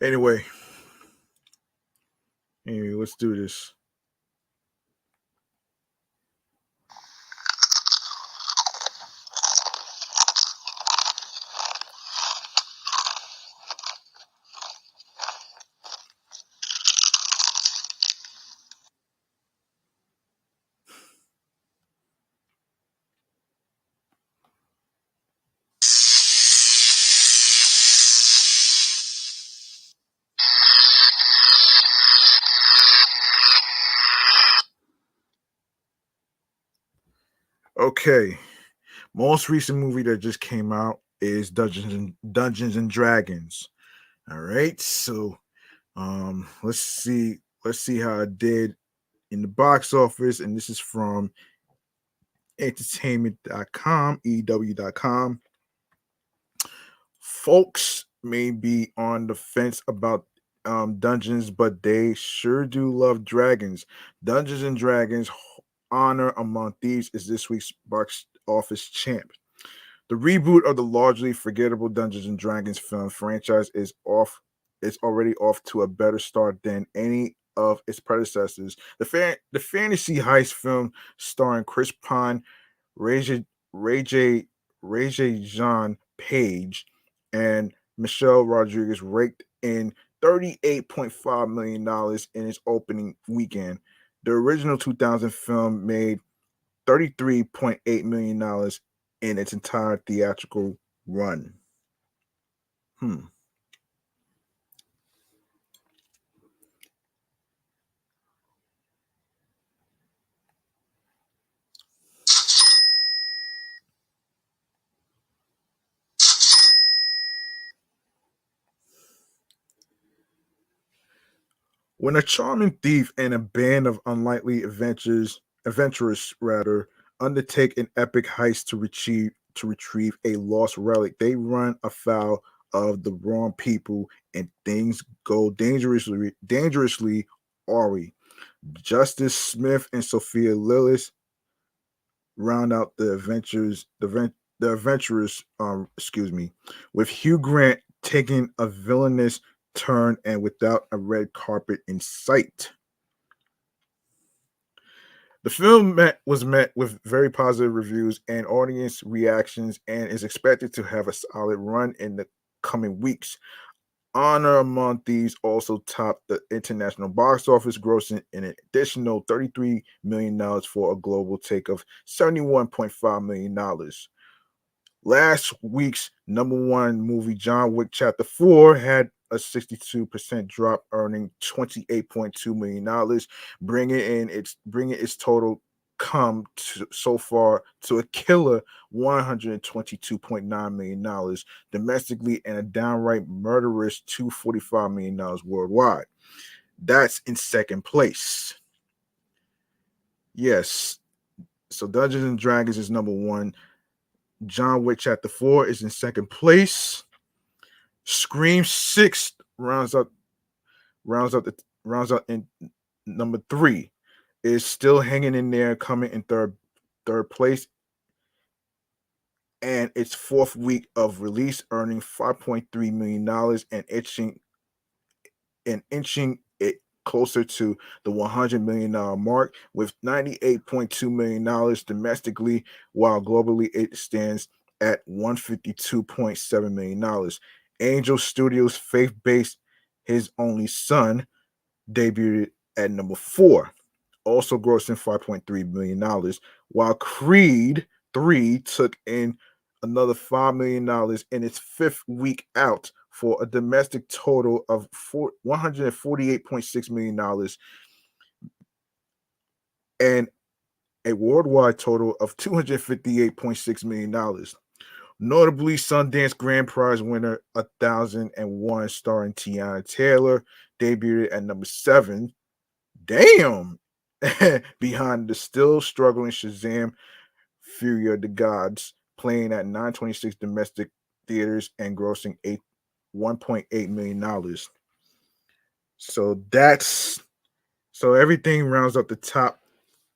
Anyway, let's do this. Okay. Most recent movie that just came out is Dungeons and Dragons. All right. So let's see how it did in the box office. And this is from entertainment.com, EW.com. Folks may be on the fence about dungeons, but they sure do love dragons. Dungeons and Dragons Honor Among Thieves is this week's box office champ. The reboot of the largely forgettable Dungeons and Dragons film franchise is already off to a better start than any of its predecessors. The fantasy heist film starring Chris Pine, Ray J. Jean Page, and Michelle Rodriguez raked in $38.5 million in its opening weekend. The original 2000 film made $33.8 million in its entire theatrical run. When a charming thief and a band of unlikely adventurers rather, undertake an epic heist to retrieve a lost relic, they run afoul of the wrong people and things go dangerously awry. Justice Smith and Sophia Lillis round out the adventurers, with Hugh Grant taking a villainous turn and without a red carpet in sight. The film was met with very positive reviews and audience reactions and is expected to have a solid run in the coming weeks. Honor Among Thieves also topped the international box office, grossing an additional $33 million for a global take of $71.5 million. Last week's number one movie, John Wick Chapter 4, had a 62% drop, earning $28.2 million, bringing its total so far to a killer $122.9 million domestically and a downright murderous $245 million worldwide. That's in second place. Yes. So Dungeons and Dragons is number one. John Wick Chapter 4 is in second place. Scream 6 rounds out in number 3. Is still hanging in there, coming in third place, and its fourth week of release, earning $5.3 million and inching it closer to the $100 million mark with $98.2 million domestically, while globally it stands at $152.7 million. Angel Studios' faith-based His Only Son debuted at number 4, also grossing $5.3 million, while Creed 3 took in another $5 million in its fifth week out for a domestic total of $148.6 million and a worldwide total of $258.6 million. Notably, Sundance Grand Prize winner 1001 starring Tiana Taylor debuted at number 7. Damn! Behind the still struggling Shazam Fury of the Gods, playing at 926 domestic theaters and grossing $1.8 million. So everything rounds up the top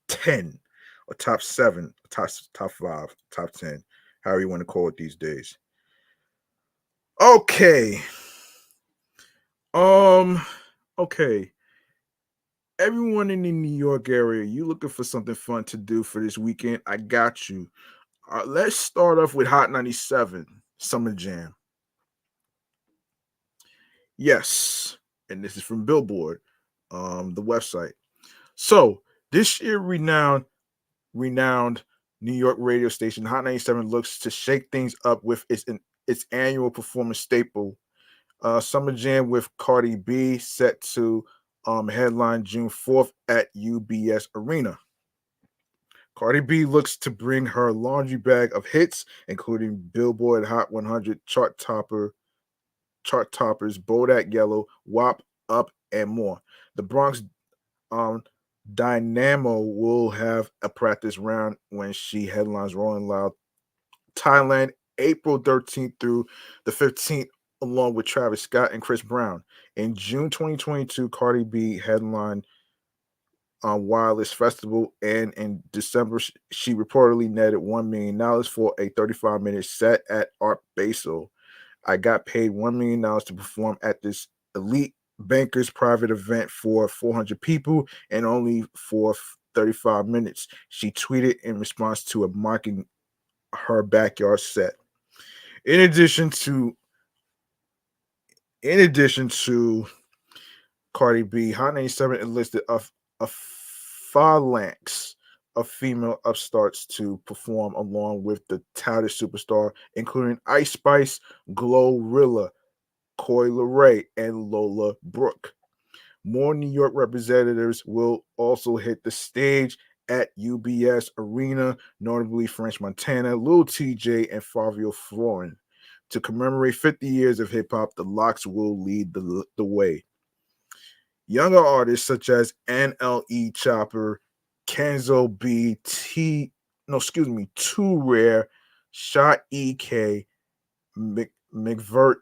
10 or top 7, top 5, top 10, however you want to call it these days. Okay. Okay. Everyone in the New York area, you looking for something fun to do for this weekend? I got you. Let's start off with Hot 97 Summer Jam. Yes, and this is from Billboard, the website. So this year, renowned New York radio station Hot 97 looks to shake things up with its annual performance staple, Summer Jam with Cardi B, set to headline June 4th at UBS Arena. Cardi B looks to bring her laundry bag of hits, including Billboard Hot 100 chart toppers, Bodak Yellow, WAP, Up, and more. The Bronx um, Dynamo will have a practice round when she headlines Rolling Loud Thailand April 13th through the 15th, along with Travis Scott and Chris Brown. In June 2022, Cardi B headlined Wireless Festival, and in December, she reportedly netted $1 million for a 35-minute set at Art Basel. I got paid $1 million to perform at this elite bankers private event for 400 people and only for 35 minutes, she tweeted in response to a mocking her backyard set. In addition to Cardi B, Hot 97 enlisted a phalanx of female upstarts to perform along with the touted superstar, including Ice Spice, Glorilla, Coi Leray, and Lola Brooke. More New York representatives will also hit the stage at UBS Arena, notably French Montana, Lil TJ, and Fabio Foreign. To commemorate 50 years of hip hop, the Locks will lead the way. Younger artists such as NLE Chopper, Kenzo B, Too Rare, Shot EK, McVert,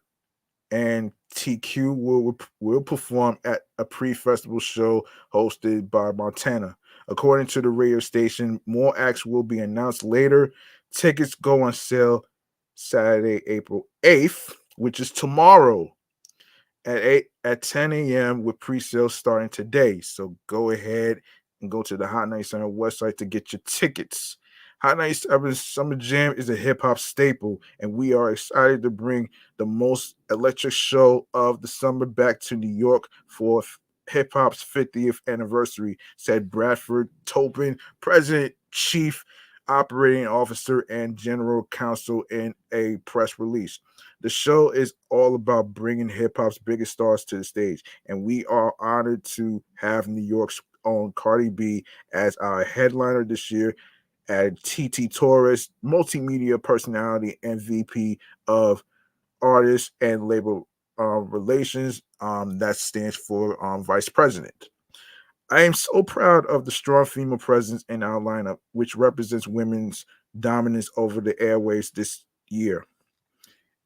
and TQ will perform at a pre-festival show hosted by Montana. According to the radio station, more acts will be announced later. Tickets go on sale Saturday, April 8th, which is tomorrow at 10 a.m. with pre-sales starting today. So go ahead and go to the Hot 97 website to get your tickets. Hot 97 Summer Jam is a hip-hop staple, and we are excited to bring the most electric show of the summer back to New York for hip-hop's 50th anniversary, said Bradford Topin, President, Chief Operating Officer, and General Counsel in a press release. The show is all about bringing hip-hop's biggest stars to the stage, and we are honored to have New York's own Cardi B as our headliner this year, and TT Torres, multimedia personality and VP of Artists and Labor Relations. That stands for Vice President. I am so proud of the strong female presence in our lineup, which represents women's dominance over the airways this year.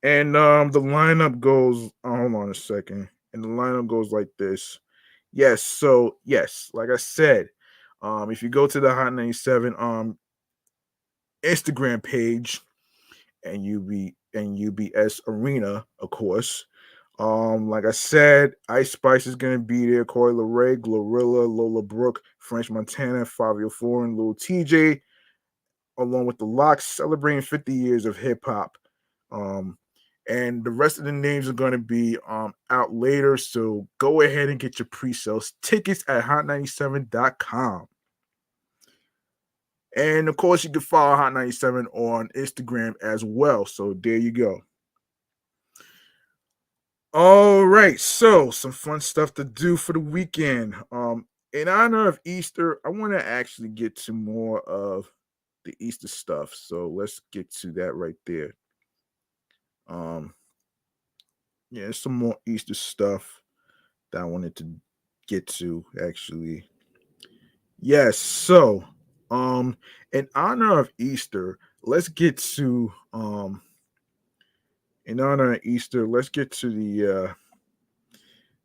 And the lineup goes, hold on a second. And the lineup goes like this. Yes, like I said, if you go to the Hot 97 Instagram page and UBS Arena, of course. Like I said, Ice Spice is gonna be there. Coi Leray, Glorilla, Lola Brooke, French Montana, Fabio Foreign, Lil TJ, along with the Locks, celebrating 50 years of hip hop. And the rest of the names are going to be out later. So go ahead and get your pre-sales tickets at hot97.com. And of course, you can follow Hot 97 on Instagram as well. So there you go. All right. So some fun stuff to do for the weekend. In honor of Easter, I want to actually get to more of the Easter stuff. So let's get to that right there. Yeah, some more Easter stuff that I wanted to get to actually. Yes, so in honor of Easter, let's get to in honor of Easter, let's get to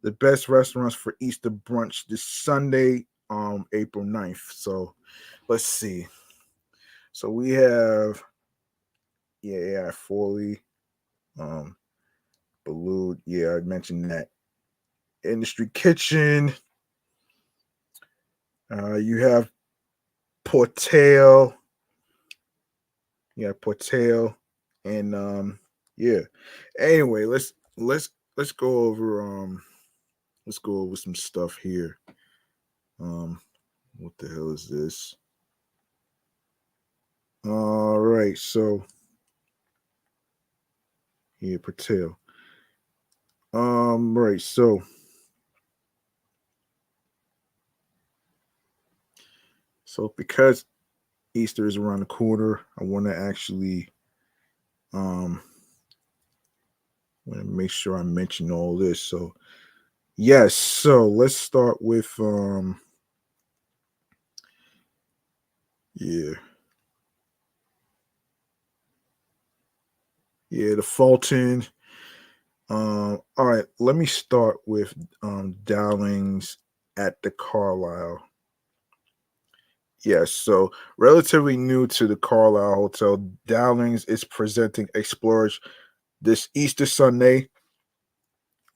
the best restaurants for Easter brunch this Sunday, April 9th. So let's see. So we have Foley, Baloo, I mentioned that. Industry Kitchen. You have Portail. Portail. And yeah. Anyway, let's go over some stuff here. What the hell is this? All right, so Patel. Right, so because Easter is around the corner, I want to actually want to make sure I mention all this. So yes, so let's start with the Fulton. All right, let me start with Dowlings at the Carlisle. Yes, so relatively new to the Carlisle Hotel, Dowlings is presenting explorers this Easter Sunday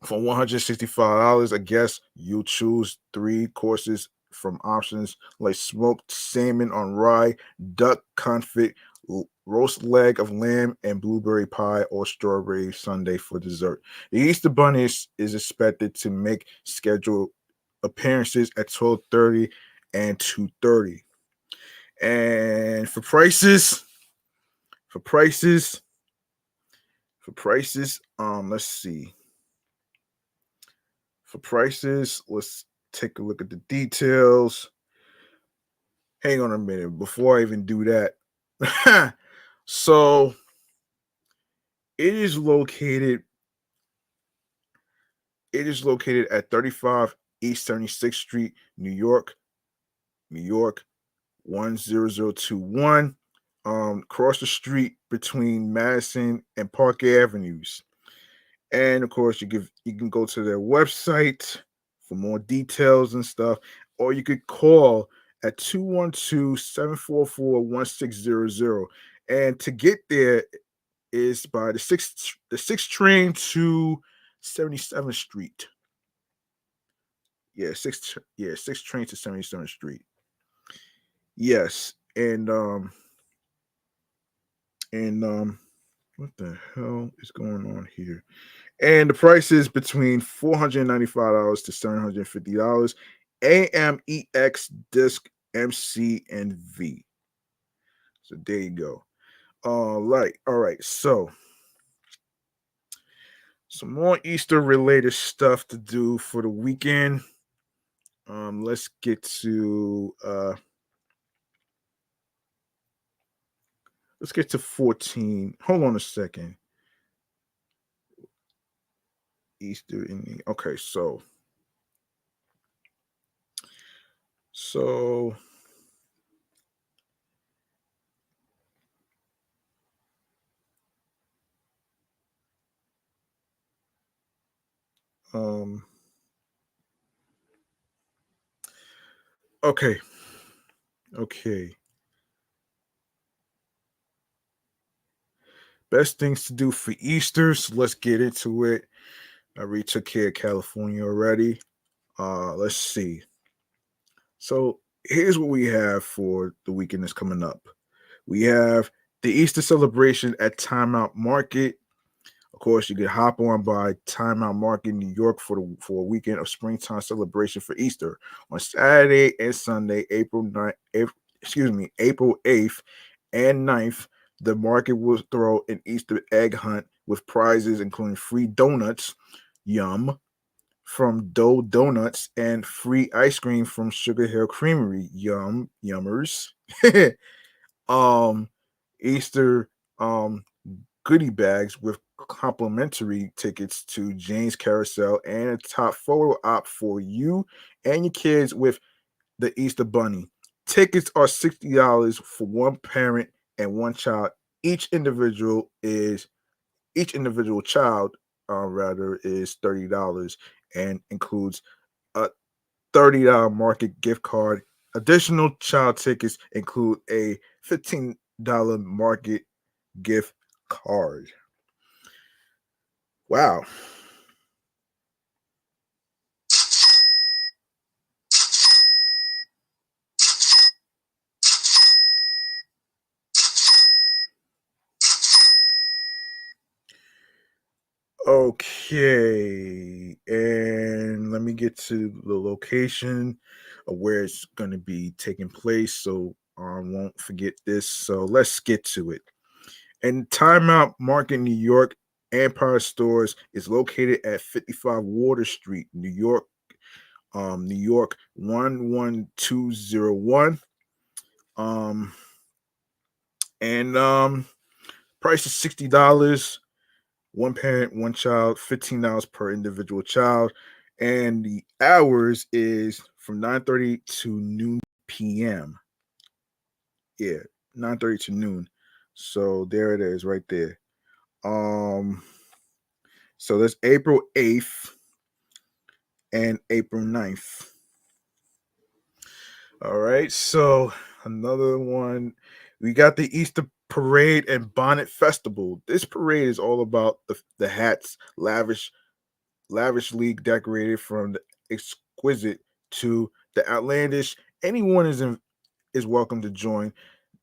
for $165. I guess you choose 3 courses from options like smoked salmon on rye, duck confit, roast leg of lamb, and blueberry pie or strawberry sundae for dessert. The Easter Bunny is expected to make scheduled appearances at 12:30 and 2:30. And for prices, let's see. For prices, let's take a look at the details. Hang on a minute before I even do that. So it is located at 35 East 76th Street, New York, 10021. Across the street between Madison and Park Avenues. And of course, you can go to their website for more details and stuff, or you could call at 212-744-1600. And to get there is by the sixth train to 77th Street. Sixth train to 77th Street. Yes, and what the hell is going on here? And the price is between $495 to $750. AMEX disc MC and V. So there you go. All right. So some more Easter related stuff to do for the weekend. Let's get to 14. Hold on a second. Easter in the okay, so okay. Best things to do for Easter. So let's get into it. I already took care of California already. Let's see. So here's what we have for the weekend that's coming up. We have the Easter celebration at Timeout Market. course, you can hop on by Time Out Market, New York, for a weekend of springtime celebration for Easter on Saturday and Sunday, April 8th and 9th. The market will throw an Easter egg hunt with prizes including free donuts, yum, from Dough Donuts, and free ice cream from Sugar Hill Creamery, yummers. um, Easter goodie bags with complimentary tickets to Jane's Carousel and a top photo op for you and your kids with the Easter Bunny. Tickets are $60 for one parent and one child. Each individual is each individual child rather is $30 and includes a $30 market gift card. Additional child tickets include a $15 market gift card. Wow. Okay. And let me get to the location of where it's going to be taking place so I won't forget this. So let's get to it. And Timeout Market, New York, Empire Stores is located at 55 Water Street, New York, New York 11201. Um, and price is $60. One parent, one child, $15 per individual child. And the hours is from 9:30 to noon p.m. Yeah, 9:30 to noon. So there it is right there. Um so that's April 8th and April 9th. All right. So another one, we got the Easter Parade and Bonnet Festival. This parade is all about the hats, lavishly decorated from the exquisite to the outlandish. Anyone is welcome to join.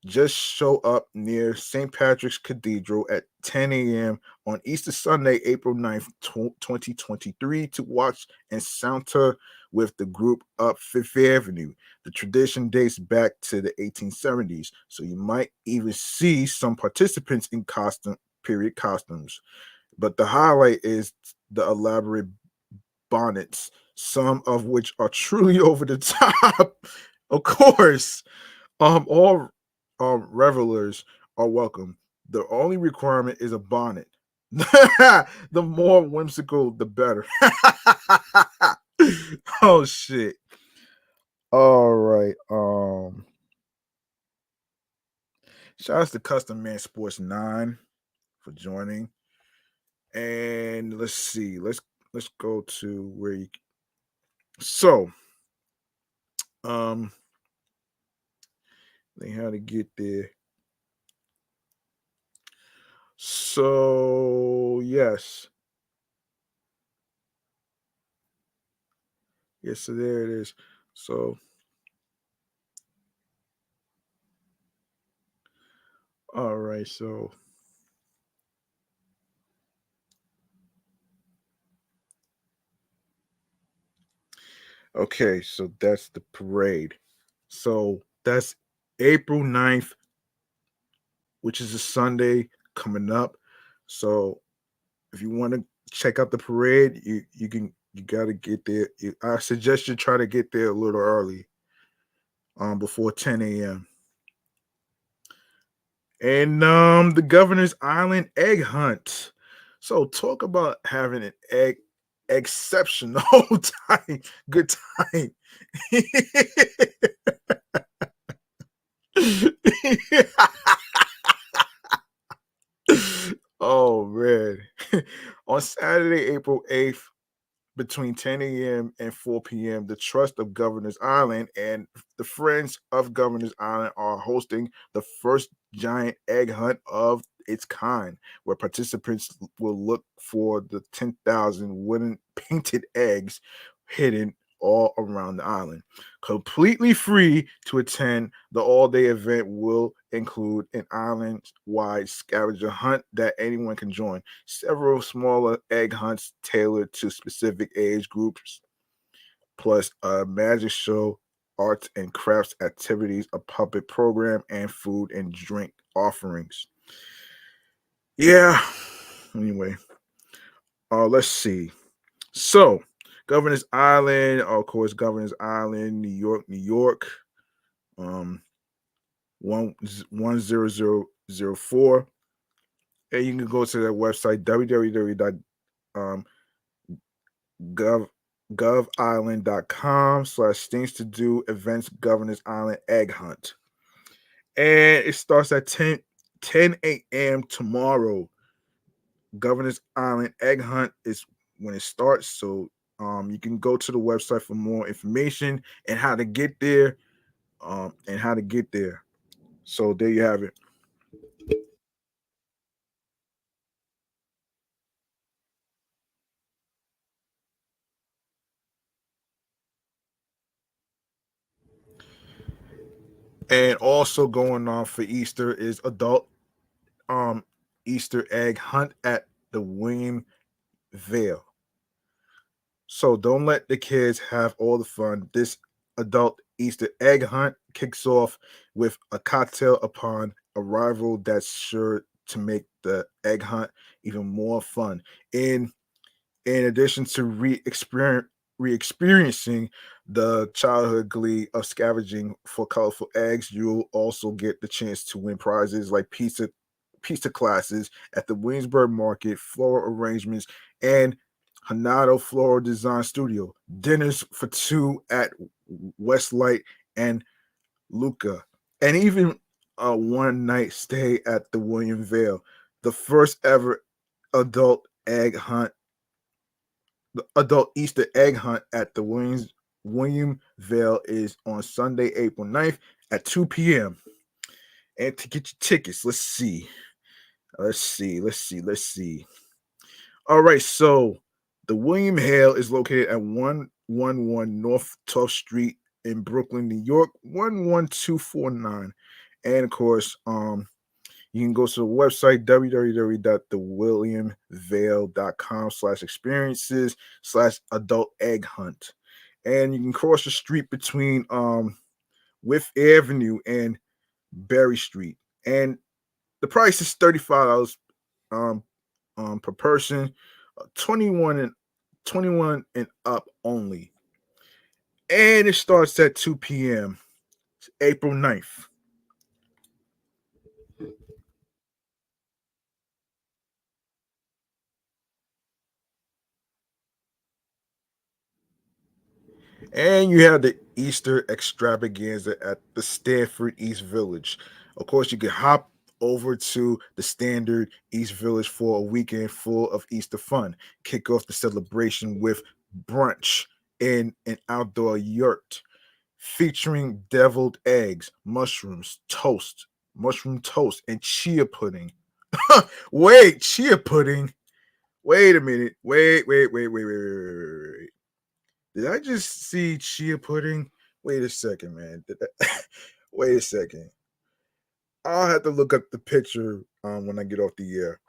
Just show up near St. Patrick's Cathedral at 10 a.m. on Easter Sunday, April 9th, 2023, to watch and saunter with the group up Fifth Avenue. The tradition dates back to the 1870s, so you might even see some participants in period costumes. But the highlight is the elaborate bonnets, some of which are truly over the top. Of course, all revelers are welcome. The only requirement is a bonnet. The more whimsical, the better. Oh shit. All right. Shout out to Custom Man Sports 9 for joining. And let's see. Let's go to where you so they had to get there. So yes. Yes, so there it is. So all right, so okay, so that's the parade. So that's April 9th, which is a Sunday coming up. So if you want to check out the parade, you gotta get there. I suggest you try to get there a little early, before 10 a.m. And the Governor's Island egg hunt. So talk about having an exceptional time, good time. Oh man. On Saturday, April 8th, between 10 a.m. and 4 p.m., the Trust of Governor's Island and the Friends of Governor's Island are hosting the first giant egg hunt of its kind, where participants will look for the 10,000 wooden painted eggs hidden all around the island. Completely free to attend, the all-day event will include an island-wide scavenger hunt that anyone can join, several smaller egg hunts tailored to specific age groups, plus a magic show, arts and crafts activities, a puppet program, and food and drink offerings. Yeah. Anyway, let's see. So, Governor's Island, of course, Governor's Island, New York, New York. 10004. And you can go to their website www.govisland.com/things to do events Governor's Island Egg Hunt. And it starts at 10 a.m. tomorrow. Governor's Island Egg Hunt is when it starts. So you can go to the website for more information and how to get there. So there you have it. And also going on for Easter is adult Easter egg hunt at the William Vale. So don't let the kids have all the fun. This adult Easter egg hunt kicks off with a cocktail upon arrival that's sure to make the egg hunt even more fun. In addition to re-experiencing the childhood glee of scavenging for colorful eggs, you'll also get the chance to win prizes like pizza classes at the Williamsburg Market, floral arrangements, and Hanado Floral Design Studio, dinners for two at Westlight and Luca, and even a one night stay at the William Vale. The first ever adult egg hunt, the adult Easter egg hunt at the William Vale is on Sunday, April 9th at 2 p.m. And to get your tickets, let's see. All right, so the William Hale is located at 111 North 12th Street in Brooklyn, New York, 11249. And of course, you can go to the website www.thewilliamvale.com/experiences/adult egg hunt. And you can cross the street between Fifth Avenue and Berry Street. And the price is $35 um, per person, 21 and up only. And it starts at 2 p.m. April 9th. And you have the Easter extravaganza at the Stanford East Village. Of course, you can hop over to the standard East Village for a weekend full of Easter fun. Kick off the celebration with brunch in an outdoor yurt featuring deviled eggs, mushroom toast, and chia pudding. Wait, chia pudding. Wait a minute. Wait. Did I just see chia pudding? Wait a second, man. Wait a second. I'll have to look up the picture when I get off the air.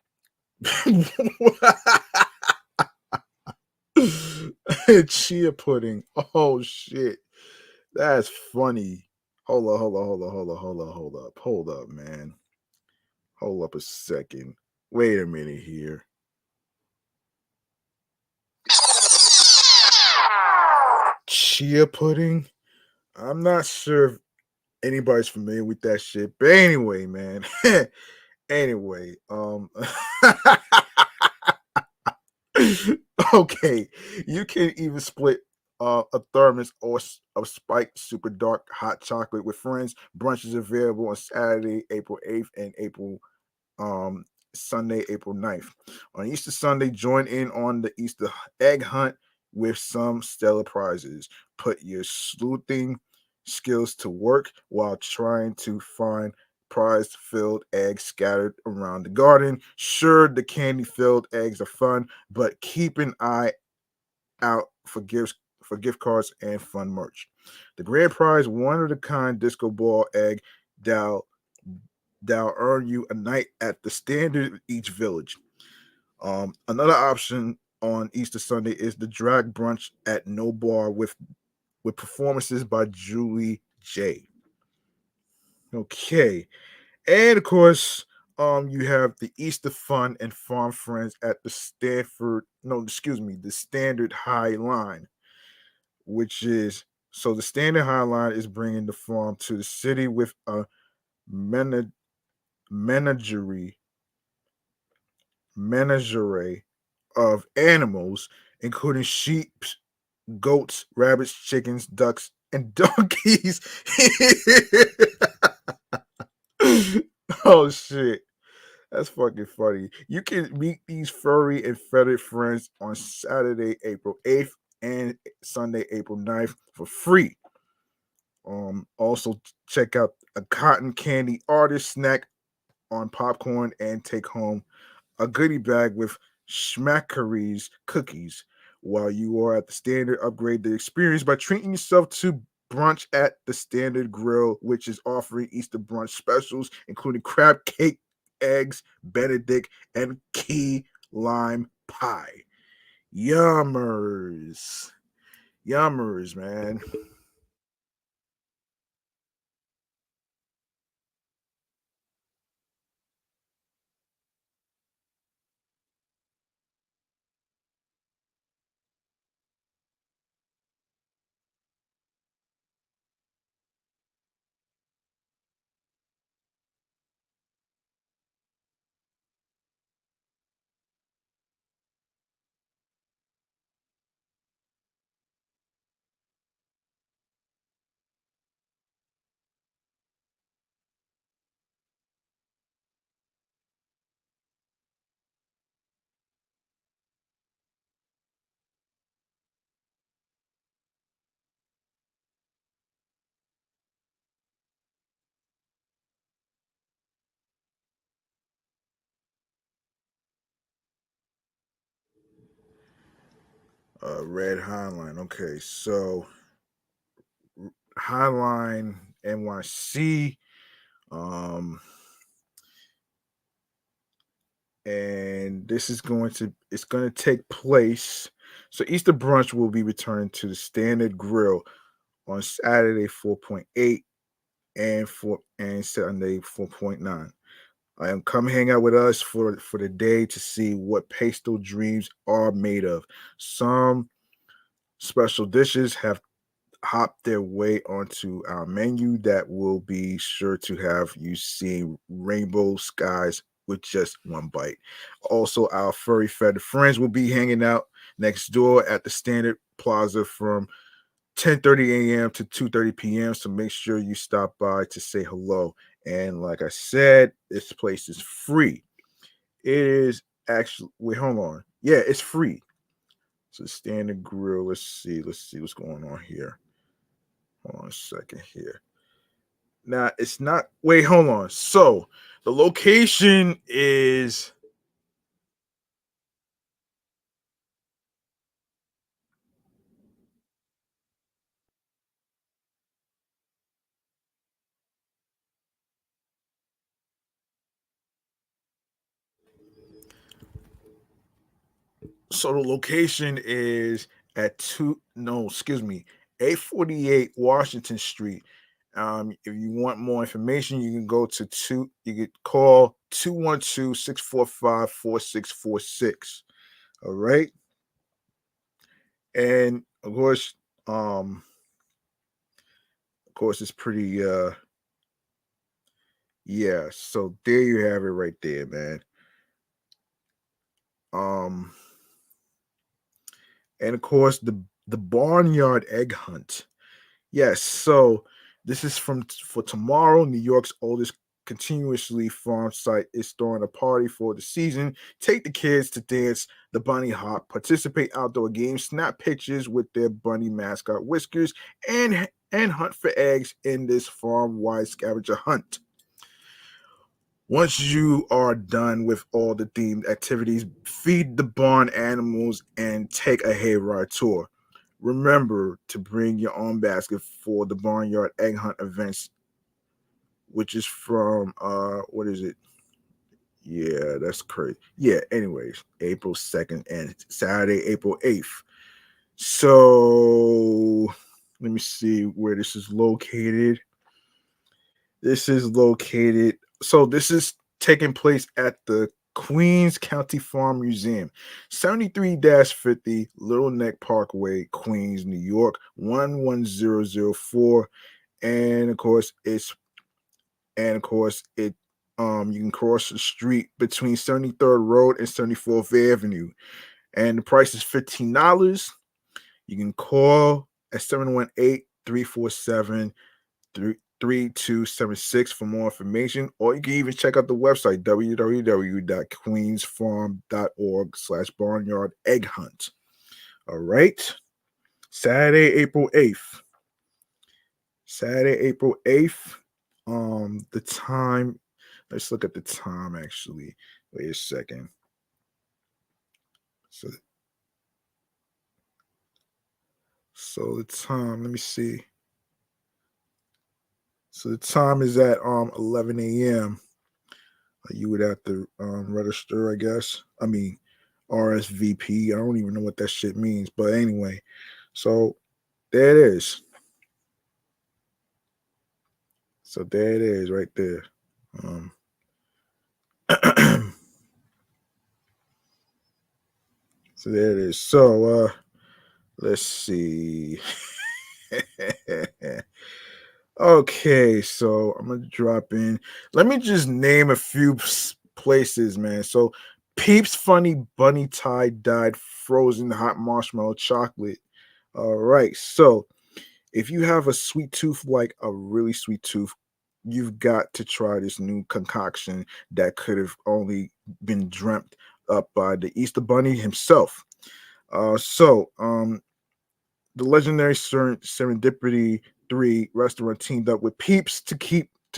Chia pudding. Oh shit. That's funny. Hold up, man. Hold up a second. Wait a minute here. Chia pudding? I'm not sure if anybody's familiar with that shit. But anyway, man. Anyway, okay, you can even split a thermos of spiked super dark hot chocolate with friends. Brunch is available on Saturday, April 8th and um Sunday, April 9th. On Easter Sunday, join in on the Easter egg hunt with some stellar prizes. Put your sleuthing skills to work while trying to find prize filled eggs scattered around the garden. Sure, the candy filled eggs are fun, but keep an eye out for for gift cards and fun merch. The grand prize, one-of-a-kind disco ball egg that'll earn you a night at the standard each village. Another option on Easter Sunday is the drag brunch at No Bar with performances by Julie J. Okay. And of course, you have the Easter Fun and Farm Friends at the the Standard High Line, which is so the Standard High Line is bringing the farm to the city with a menagerie menagerie of animals, including sheep, goats, rabbits, chickens, ducks, and donkeys. Oh shit. That's fucking funny. You can meet these furry and feathered friends on Saturday, April 8th and Sunday, April 9th for free. Also check out a cotton candy artist snack on popcorn and take home a goodie bag with Schmackery's cookies. While you are at the Standard, upgrade the experience by treating yourself to brunch at the Standard Grill, which is offering Easter brunch specials, including crab cake, eggs, Benedict, and key lime pie. Yummers. Yummers, man. Red Highline. Okay, so Highline NYC. Um, and this is it's going to take place. So Easter brunch will be returning to the Standard Grill on Saturday 4.8 and Sunday 4.9. Come hang out with us for the day to see what pastel dreams are made of. Some special dishes have hopped their way onto our menu that will be sure to have you seeing rainbow skies with just one bite. Also, our furry feathered friends will be hanging out next door at the Standard Plaza from 10:30 a.m. to 2:30 p.m. So make sure you stop by to say hello. And like I said, this place is free. It is actually wait, hold on. Yeah, it's free. So Standard Grill. Let's see what's going on here. Hold on a second here. Now it's not. Wait, hold on. So the location is. So the location is at 848 Washington Street. If you want more information, you can go to you could call 212-645-4646. All right. And of course it's pretty yeah, so there you have it right there, man. Um and of course the barnyard egg hunt. Yes, so this is for tomorrow. New York's oldest continuously farm site is throwing a party for the season. Take the kids to dance the bunny hop, participate outdoor games, snap pictures with their bunny mascot whiskers, and hunt for eggs in this farm-wide scavenger hunt. Once you are done with all the themed activities, feed the barn animals and take a hayride tour. Remember to bring your own basket for the Barnyard Egg Hunt events, which is from what is it? Yeah, that's crazy. Yeah, anyways, April 2nd and Saturday, April 8th. So let me see where this is located. This is taking place at the Queens County Farm Museum, 73-50 Little Neck Parkway, Queens, New York, 11004. And of course, it you can cross the street between 73rd Road and 74th Avenue. And the price is $15. You can call at 718-347-3276 for more information, or you can even check out the website www.queensfarm.org/barnyard egg hunt. All right. Saturday, April 8th. The time, let's look at the time actually. Wait a second. So the time, let me see. So the time is at 11 a.m. You would have to register, I guess. I mean, RSVP. I don't even know what that shit means. But anyway, so there it is. So there it is right there. So there it is. So let's see. Okay, so I'm gonna drop in. Let me just name a few places, man. So Peeps Funny Bunny Tie Dyed Frozen Hot Marshmallow Chocolate. All right, so if you have a sweet tooth, like a really sweet tooth, you've got to try this new concoction that could have only been dreamt up by the Easter Bunny himself. The legendary Serendipity 3 restaurant teamed up with Peeps to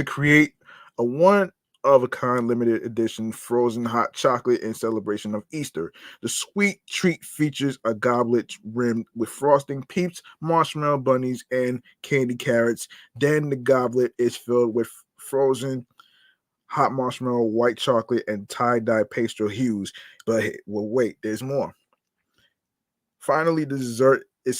create a one of a kind limited edition frozen hot chocolate in celebration of Easter. The sweet treat features a goblet rimmed with frosting, Peeps, marshmallow bunnies, and candy carrots. Then the goblet is filled with frozen hot marshmallow, white chocolate, and tie-dye pastel hues. But well, wait, there's more. Finally, the dessert is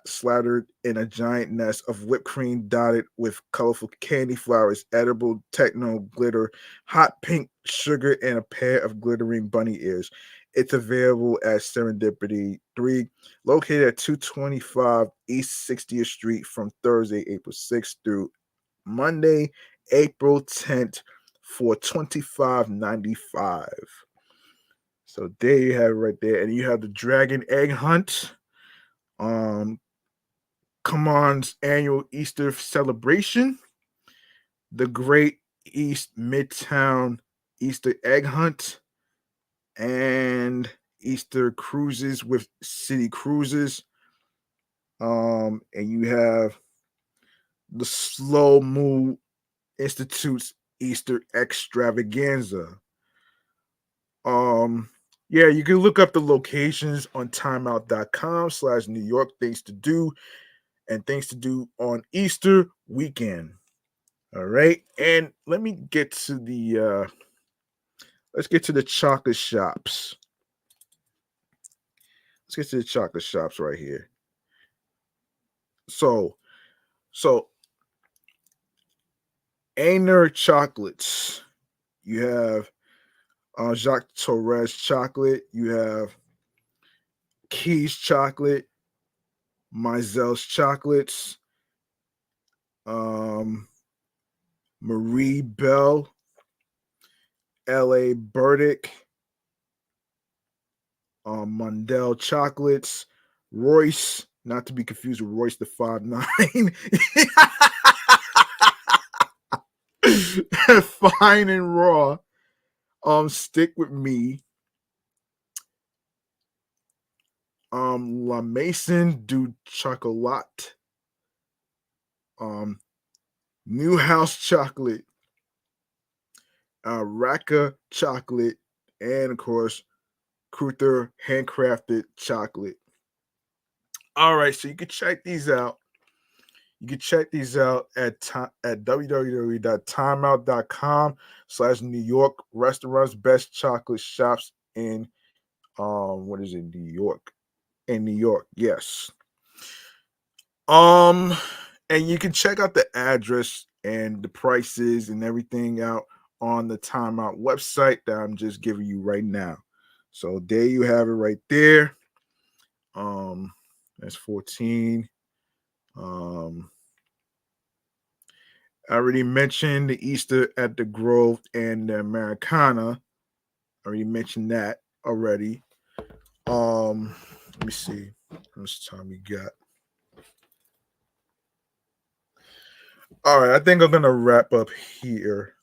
slathered in a giant nest of whipped cream dotted with colorful candy flowers, edible techno glitter, hot pink sugar, and a pair of glittering bunny ears. It's available at Serendipity 3, located at 225 East 60th Street from Thursday, April 6th through Monday, April 10th for $25.95. So there you have it right there. And you have the Dragon Egg Hunt. Come On's annual Easter celebration, the Great East Midtown Easter Egg Hunt, and Easter cruises with City Cruises. And you have the Slow Mo Institute's Easter Extravaganza. Yeah, you can look up the locations on timeout.com/New York things to do and things to do on Easter weekend. All right. And let me get to the let's get to the chocolate shops. Let's get to the chocolate shops right here. So Aner Chocolates. You have Jacques Torres chocolate. You have Keys chocolate, Meisel's chocolates, Marie Bell, L.A. Burdick, Mundell chocolates, Royce, not to be confused with Royce the 5'9". Fine and raw. Stick with me. La Maison du Chocolat. New House chocolate. Raka chocolate, and of course, Cruther handcrafted chocolate. All right, so you can check these out. You can check these out at www.timeout.com/New York restaurants, best chocolate shops in what is it, New York? In New York, yes. Um, and you can check out the address and the prices and everything out on the Timeout website that I'm just giving you right now. So there you have it right there. That's 14. Um, I already mentioned the Easter at the Grove and the Americana. I already mentioned that already. Let me see how much time we got. All right, I think I'm gonna wrap up here.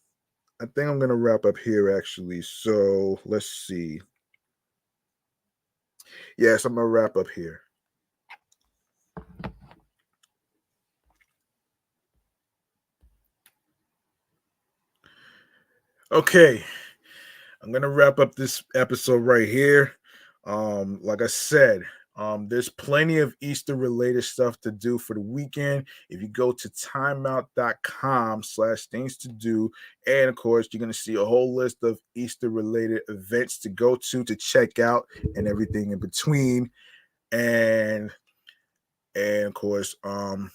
Actually. So let's see. Yes, I'm gonna wrap up here. Okay, I'm gonna wrap up this episode right here. Like I said, there's plenty of Easter related stuff to do for the weekend. If you go to timeout.com/things to do, and of course, you're gonna see a whole list of Easter related events to go to check out, and everything in between. And and of course, um,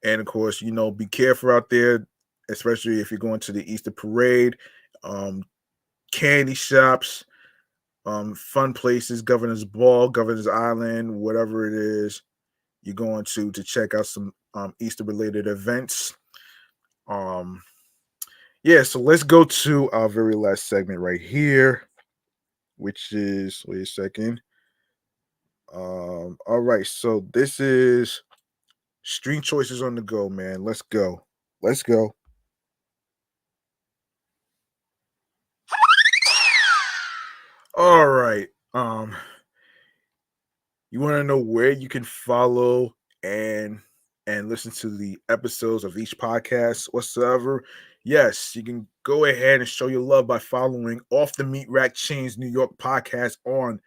be careful out there, especially if you're going to the Easter parade. Um, Candy shops, fun places, Governor's Ball, Governor's Island, whatever it is you're going to check out some Easter related events. Um, yeah, so let's go to our very last segment right here, which is wait a second. All right, so this is Stream Choices on the Go, man. Let's go. Let's go. All right. You want to know where you can follow and listen to the episodes of each podcast whatsoever? Yes, you can go ahead and show your love by following Off the Meat Rack Chainz New York podcast on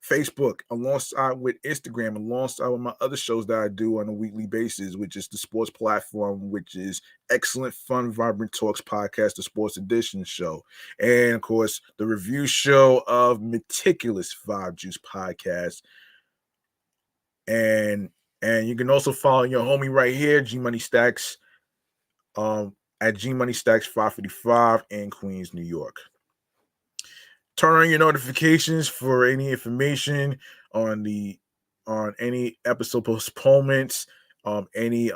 Facebook, alongside with Instagram, alongside with my other shows that I do on a weekly basis, which is the sports platform, which is Excellent Fun Vibrant Talks podcast, the Sports Edition show, and of course the review show of Meticulous Vibe Juice podcast. And you can also follow your homie right here, G Money Stacks, at G Money Stacks 555 in Queens, New York. Turn on your notifications for any information on any episode postponements, any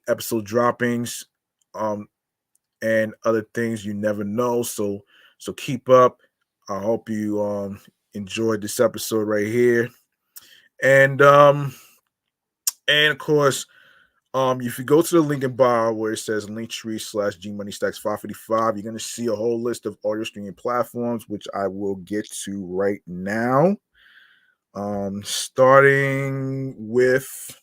episode droppings, um, and other things you never know. So keep up. I hope you enjoyed this episode right here. And of course, if you go to the link in bio where it says Linktree/G Money Stacks 555, you're gonna see a whole list of audio streaming platforms, which I will get to right now. Starting with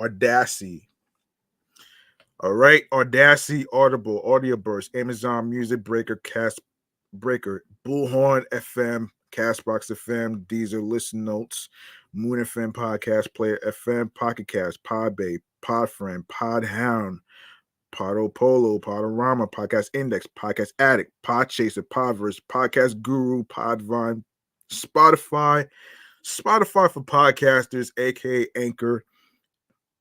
Audacity. All right, Audacity, Audible, Audioburst, Amazon Music, Breaker, Bullhorn FM, Castbox FM, Deezer, Listen Notes, Moon FM, Podcast Player FM, Pocket Cast, Podbay, Podfriend, Podhound, Podopolo, Podorama, Podcast Index, Podcast Addict, Podchaser, Podverse, Podcast Guru, Podvine, Spotify for podcasters, aka Anchor,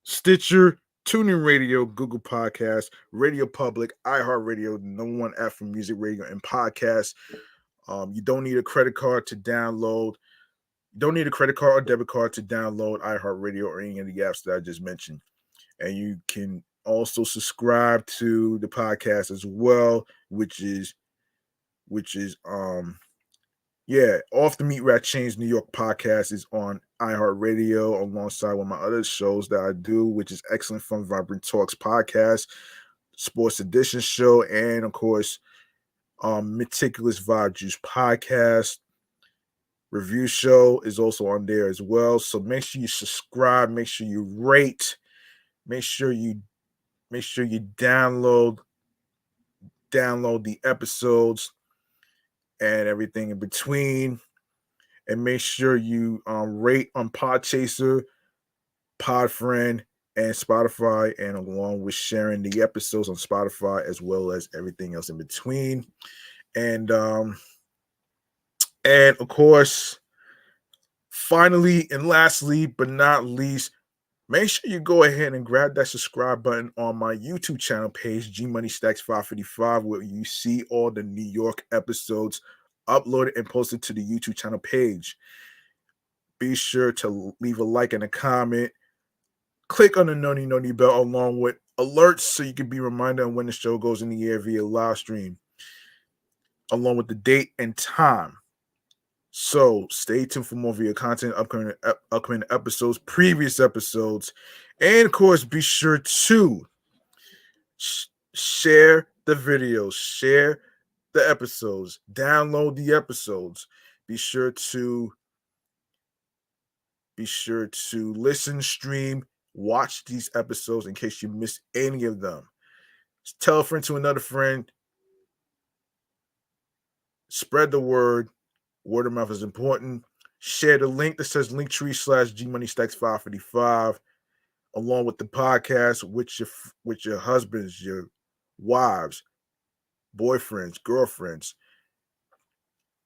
Stitcher, TuneIn Radio, Google Podcasts, Radio Public, iHeartRadio, the number one app for music, radio, and podcasts. You don't need a credit card to download. You don't need a credit card or debit card to download iHeartRadio or any of the apps that I just mentioned. And you can also subscribe to the podcast as well, which is Off the Meat Rat Chainz New York podcast is on iHeartRadio alongside with my other shows that I do, which is Excellent Fun Vibrant Talks podcast, Sports Edition show, and of course, Meticulous Vibe Juice podcast. Review show is also on there as well. So make sure you subscribe, make sure you rate, make sure you download the episodes, and everything in between. And make sure you rate on Podchaser, Podfriend, and Spotify, and along with sharing the episodes on Spotify as well as everything else in between. And of course, finally and lastly, but not least, make sure you go ahead and grab that subscribe button on my YouTube channel page, G Money Stacks 555, where you see all the New York episodes uploaded and posted to the YouTube channel page. Be sure to leave a like and a comment. Click on the noni bell along with alerts so you can be reminded when the show goes in the air via live stream, along with the date and time. So stay tuned for more video content, upcoming episodes, previous episodes, and of course, be sure to share the videos, share the episodes, download the episodes. Be sure to listen, stream, watch these episodes in case you miss any of them. Tell a friend to another friend. Spread the word. Word of mouth is important. Share the link that says linktree/GMoneyStacks555 along with the podcast with your husbands, your wives, boyfriends, girlfriends,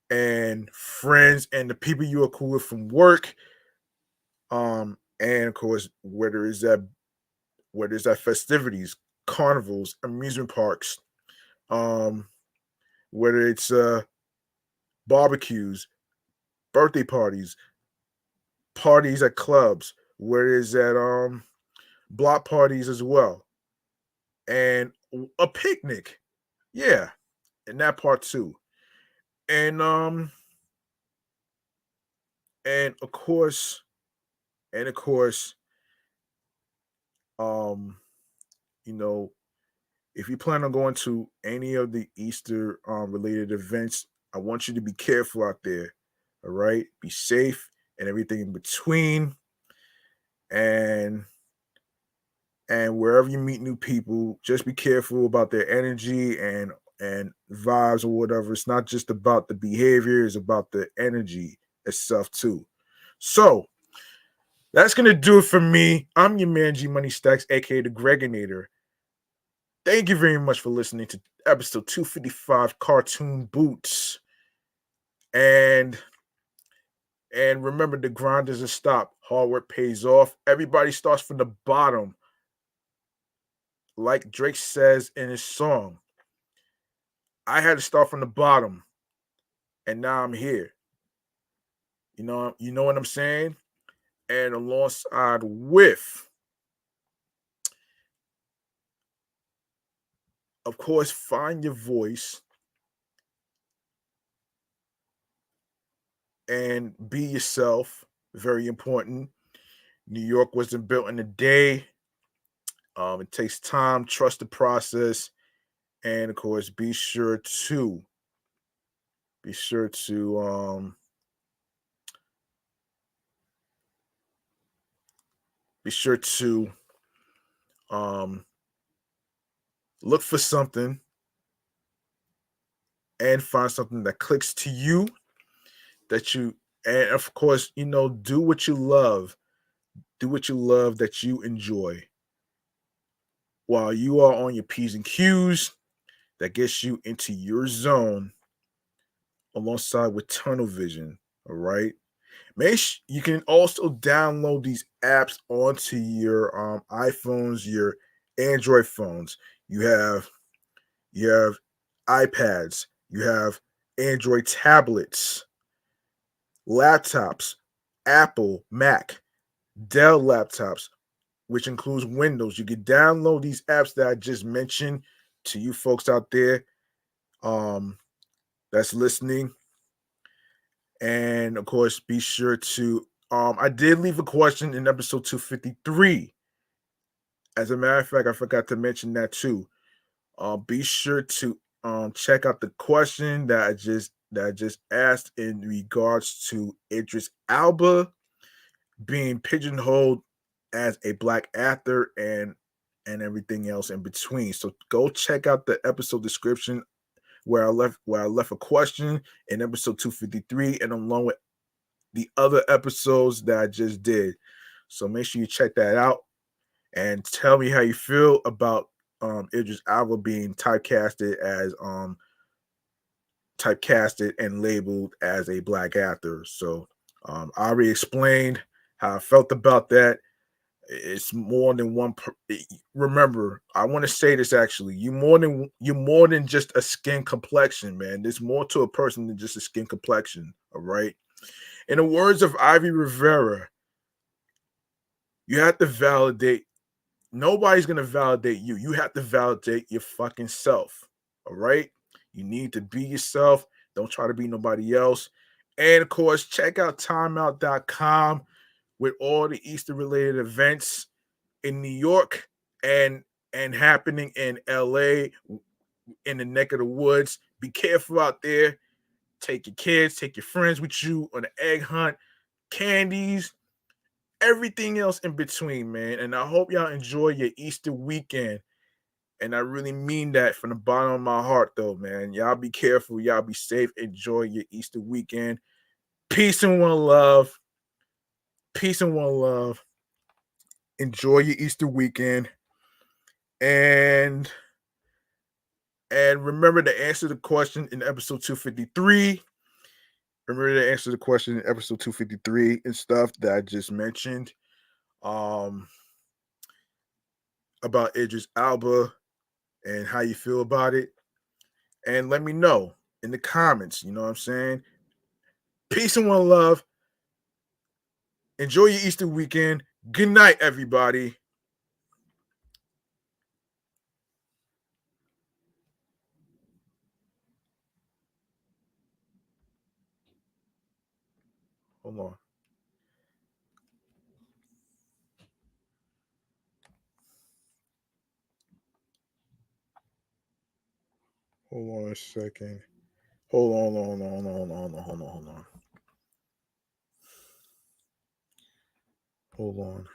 and friends, and the people you are cool with from work. And of course, whether it's at festivities, carnivals, amusement parks, whether it's barbecues, birthday parties, parties at clubs, whether it's at block parties as well, and a picnic, yeah, and that part too, and and of course, um, you know, if you plan on going to any of the Easter related events, I want you to be careful out there. All right, be safe and everything in between, and wherever you meet new people, just be careful about their energy and vibes or whatever. It's not just about the behavior; it's about the energy itself too. So that's gonna do it for me. I'm your man G Money Stacks, aka the Gregonator. Thank you very much for listening to episode 255, Cartoon Boots. And remember, the grind doesn't stop. Hard work pays off. Everybody starts from the bottom. Like Drake says in his song, I had to start from the bottom, and now I'm here. You know what I'm saying? And alongside with, of course, find your voice and be yourself. Very important. New York wasn't built in a day. It takes time. Trust the process, and of course, be sure to be sure to um, be sure to look for something and find something that clicks to you. And of course, do what you love. Do what you love that you enjoy. While you are on your P's and Q's, that gets you into your zone alongside with tunnel vision. All right. You can also download these apps onto your iPhones, your Android phones. You have iPads, you have Android tablets, laptops, Apple, Mac, Dell laptops, which includes Windows. You can download these apps that I just mentioned to you folks out there that's listening. And of course, be sure to I did leave a question in episode 253. As a matter of fact, I forgot to mention that too. Be sure to check out the question that I just asked in regards to Idris Elba being pigeonholed as a black actor and everything else in between. So go check out the episode description where I left a question in episode 253, and along with the other episodes that I just did. So make sure you check that out and tell me how you feel about Idris Elba being typecasted and labeled as a black actor. So I already explained how I felt about that. It's more than one. Remember, I want to say this actually. You're more than just a skin complexion, man. There's more to a person than just a skin complexion. All right. In the words of Ivy Rivera, you have to validate. Nobody's gonna validate you. You have to validate your fucking self. All right. You need to be yourself. Don't try to be nobody else. And of course, check out timeout.com with all the Easter related events in New York and happening in LA, in the neck of the woods. Be careful out there. Take your kids, take your friends with you on an egg hunt, candies, everything else in between, man. And I hope y'all enjoy your Easter weekend. And I really mean that from the bottom of my heart, though, man. Y'all be careful. Y'all be safe. Enjoy your Easter weekend. Peace and one love. Peace and one love. Enjoy your Easter weekend. And remember to answer the question in episode 253. Remember to answer the question in episode 253 and stuff that I just mentioned. About Idris Elba and how you feel about it. And let me know in the comments. You know what I'm saying? Peace and one love. Enjoy your Easter weekend. Good night, everybody. Hold on. Hold on a second. Hold on. Hold on.